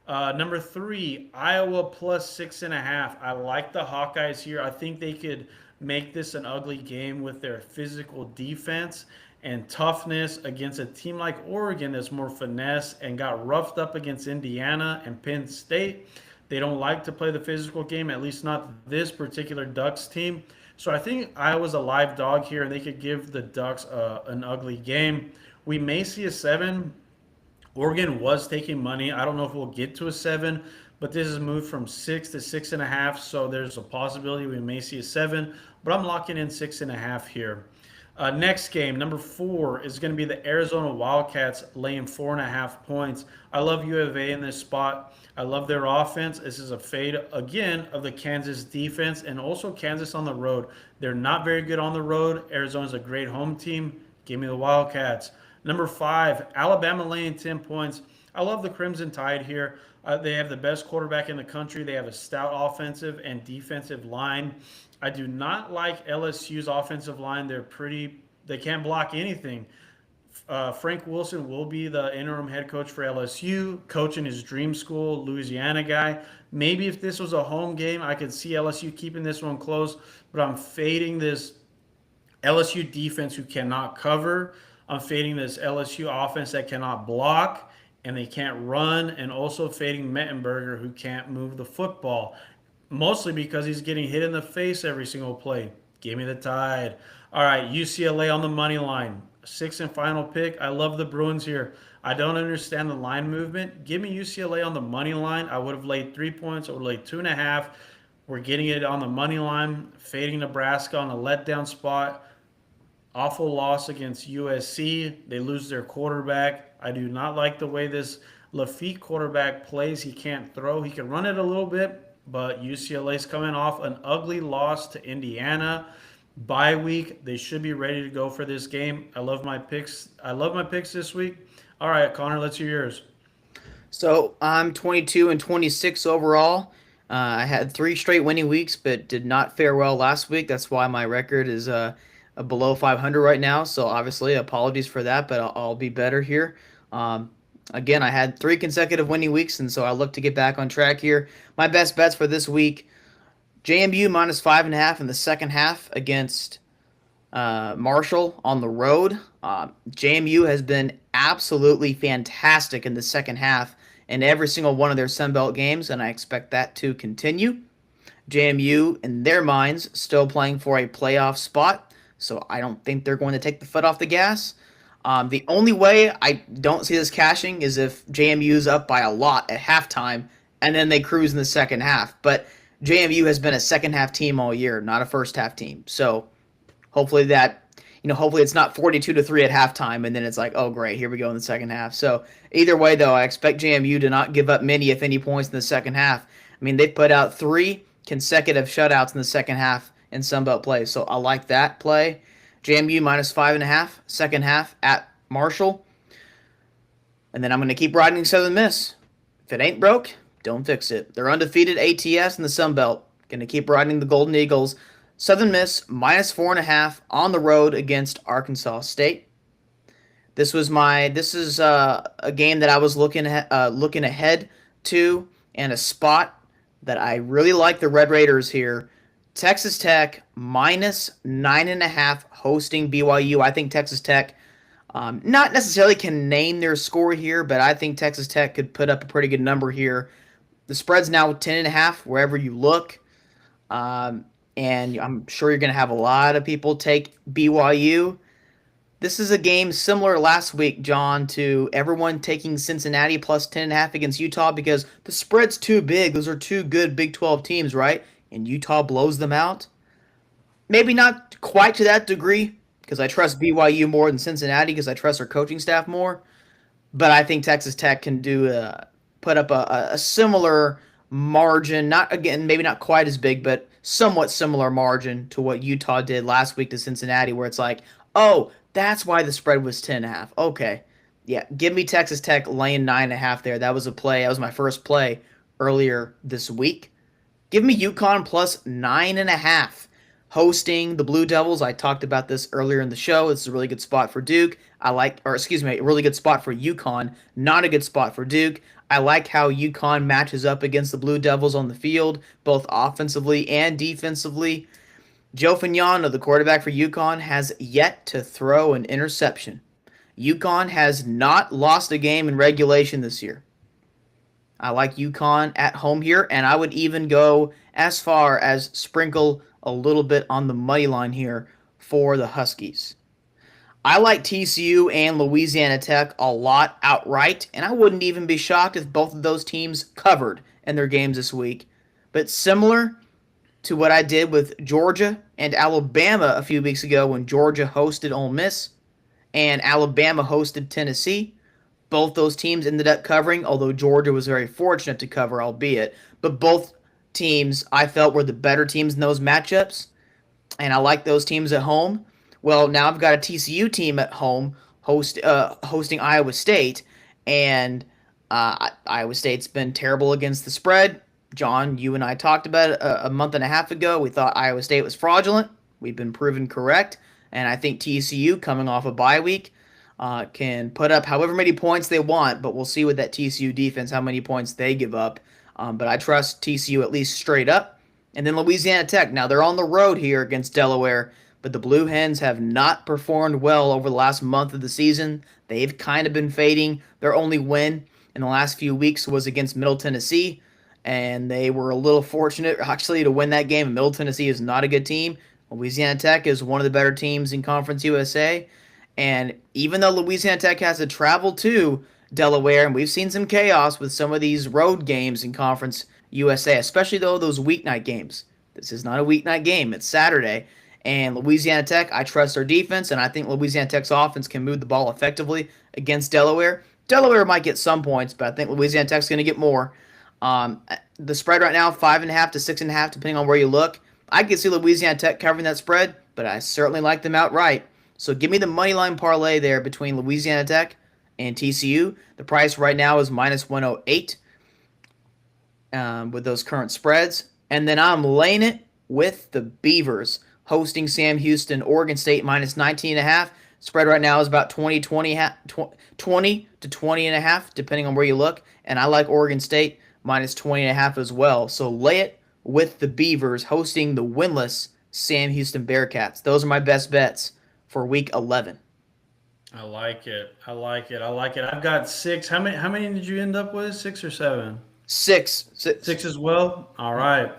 Number 3, Iowa plus 6.5. I like the Hawkeyes here. I think they could make this an ugly game with their physical defense and toughness against a team like Oregon that's more finesse and got roughed up against Indiana and Penn State. They don't like to play the physical game, at least not this particular Ducks team. So I think Iowa's a live dog here, and they could give the Ducks an ugly game. We may see a 7. Oregon was taking money. I don't know if we'll get to a 7, but this has moved from 6 to 6.5, so there's a possibility we may see a 7, but I'm locking in 6.5 here. Next game, number 4, is going to be the Arizona Wildcats laying 4.5 points. I love U of A in this spot. I love their offense. This is a fade, again, of the Kansas defense and also Kansas on the road. They're not very good on the road. Arizona's a great home team. Give me the Wildcats. Number 5, Alabama laying 10 points. I love the Crimson Tide here. They have the best quarterback in the country. They have a stout offensive and defensive line. I do not like LSU's offensive line. They can't block anything. Frank Wilson will be the interim head coach for LSU, coaching his dream school, Louisiana guy. Maybe if this was a home game, I could see LSU keeping this one close, but I'm fading this LSU defense who cannot cover. I'm fading this LSU offense that cannot block and they can't run, and also fading Mettenberger who can't move the football, mostly because he's getting hit in the face every single play. Give me the Tide. All right, UCLA on the money line. 6th and final pick. I love the Bruins here. I don't understand the line movement. Give me UCLA on the money line. I would have laid 3 points. I would have laid 2.5. We're getting it on the money line. Fading Nebraska on a letdown spot. Awful loss against USC. They lose their quarterback. I do not like the way this Lafitte quarterback plays. He can't throw. He can run it a little bit, but UCLA's coming off an ugly loss to Indiana. Bye week. They should be ready to go for this game. I love my picks. I love my picks this week. All right, Connor, let's hear yours. So I'm 22 and 26 overall. I had 3 straight winning weeks, but did not fare well last week. That's why my record is below 500 right now. So obviously, apologies for that, but I'll be better here. Again, I had 3 consecutive winning weeks, and so I look to get back on track here. My best bets for this week: JMU minus 5.5 in the second half against Marshall on the road. JMU has been absolutely fantastic in the second half in every single one of their Sun Belt games, and I expect that to continue. JMU, in their minds, still playing for a playoff spot, so I don't think they're going to take the foot off the gas. The only way I don't see this cashing is if JMU's up by a lot at halftime, and then they cruise in the second half. But JMU has been a second half team all year, not a first half team. So hopefully hopefully it's not 42-3 at halftime, and then it's like, oh great, here we go in the second half. So either way though, I expect JMU to not give up many, if any, points in the second half. I mean, they've put out 3 consecutive shutouts in the second half in Sunbelt play, so I like that play. JMU minus 5.5, second half at Marshall. And then I'm going to keep riding Southern Miss. If it ain't broke, don't fix it. They're undefeated ATS in the Sun Belt. Going to keep riding the Golden Eagles. Southern Miss minus 4.5 on the road against Arkansas State. This is a game that I was looking ahead to, and a spot that I really like the Red Raiders here. Texas Tech minus 9.5 hosting BYU. I think Texas Tech not necessarily can name their score here, but I think Texas Tech could put up a pretty good number here. The spread's now 10.5 wherever you look. Um, and I'm sure you're going to have a lot of people take BYU. This is a game similar last week, John, to everyone taking Cincinnati plus 10.5 against Utah because the spread's too big. Those are two good Big 12 teams, right? And Utah blows them out. Maybe not quite to that degree because I trust BYU more than Cincinnati because I trust their coaching staff more. But I think Texas Tech can put up a similar margin. Not again, maybe not quite as big, but somewhat similar margin to what Utah did last week to Cincinnati, where it's like, oh, that's why the spread was 10.5. Okay, yeah, give me Texas Tech laying 9.5 there. That was a play. That was my first play earlier this week. Give me UConn plus 9.5 hosting the Blue Devils. I talked about this earlier in the show. It's a really good spot for Duke. A really good spot for UConn, not a good spot for Duke. I like how UConn matches up against the Blue Devils on the field, both offensively and defensively. Joe Fagnano, the quarterback for UConn, has yet to throw an interception. UConn has not lost a game in regulation this year. I like UConn at home here, and I would even go as far as sprinkle a little bit on the money line here for the Huskies. I like TCU and Louisiana Tech a lot outright, and I wouldn't even be shocked if both of those teams covered in their games this week. But similar to what I did with Georgia and Alabama a few weeks ago when Georgia hosted Ole Miss and Alabama hosted Tennessee, both those teams ended up covering, although Georgia was very fortunate to cover, albeit. But both teams I felt were the better teams in those matchups, and I like those teams at home. Well, now I've got a TCU team at home hosting Iowa State, and Iowa State's been terrible against the spread. John, you and I talked about it a month and a half ago. We thought Iowa State was fraudulent. We've been proven correct, and I think TCU, coming off a bye week, can put up however many points they want, but we'll see with that TCU defense how many points they give up. But I trust TCU at least straight up. And then Louisiana Tech. Now they're on the road here against Delaware, but the Blue Hens have not performed well over the last month of the season. They've kind of been fading. Their only win in the last few weeks was against Middle Tennessee, and they were a little fortunate actually to win that game. Middle Tennessee is not a good team. Louisiana Tech is one of the better teams in Conference USA. And even though Louisiana Tech has to travel to Delaware, and we've seen some chaos with some of these road games in Conference USA, especially though those weeknight games. This is not a weeknight game, it's Saturday. And Louisiana Tech, I trust their defense, and I think Louisiana Tech's offense can move the ball effectively against Delaware. Delaware might get some points, but I think Louisiana Tech's going to get more. The spread right now, 5.5 to 6.5, depending on where you look. I could see Louisiana Tech covering that spread, but I certainly like them outright. So give me the money line parlay there between Louisiana Tech and TCU. The price right now is minus 108 with those current spreads. And then I'm laying it with the Beavers hosting Sam Houston, Oregon State minus 19.5. Spread right now is about 20 to 20.5, depending on where you look. And I like Oregon State minus 20.5 as well. So lay it with the Beavers hosting the winless Sam Houston Bearcats. Those are my best bets for week 11. I like it. I like it. I like it. I've got six. How many did you end up with? Six or seven? Six, six, Six as well. All right.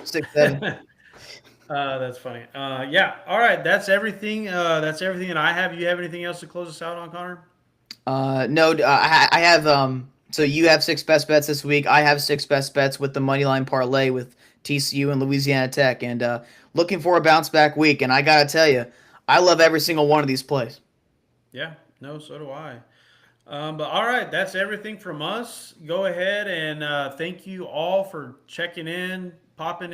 6, 7. That's funny. Yeah. All right. That's everything. That's everything that I have. You have anything else to close us out on, Connor? No, I have. So you have six best bets this week. I have six best bets with the money line parlay with TCU and Louisiana Tech, and looking for a bounce back week. And I gotta tell you, I love every single one of these plays. Yeah. No. So do I. But all right, that's everything from us. Go ahead and thank you all for checking in, popping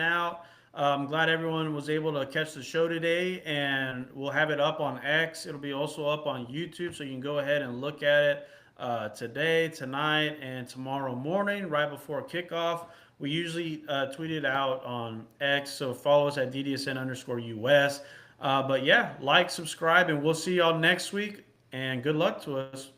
out. I'm glad everyone was able to catch the show today, and we'll have it up on X. It'll be also up on YouTube, so you can go ahead and look at it. today, tonight, and tomorrow morning, right before kickoff. We usually tweet it out on X, so follow us at DDSN_US. But yeah, like, subscribe, and we'll see y'all next week. And good luck to us.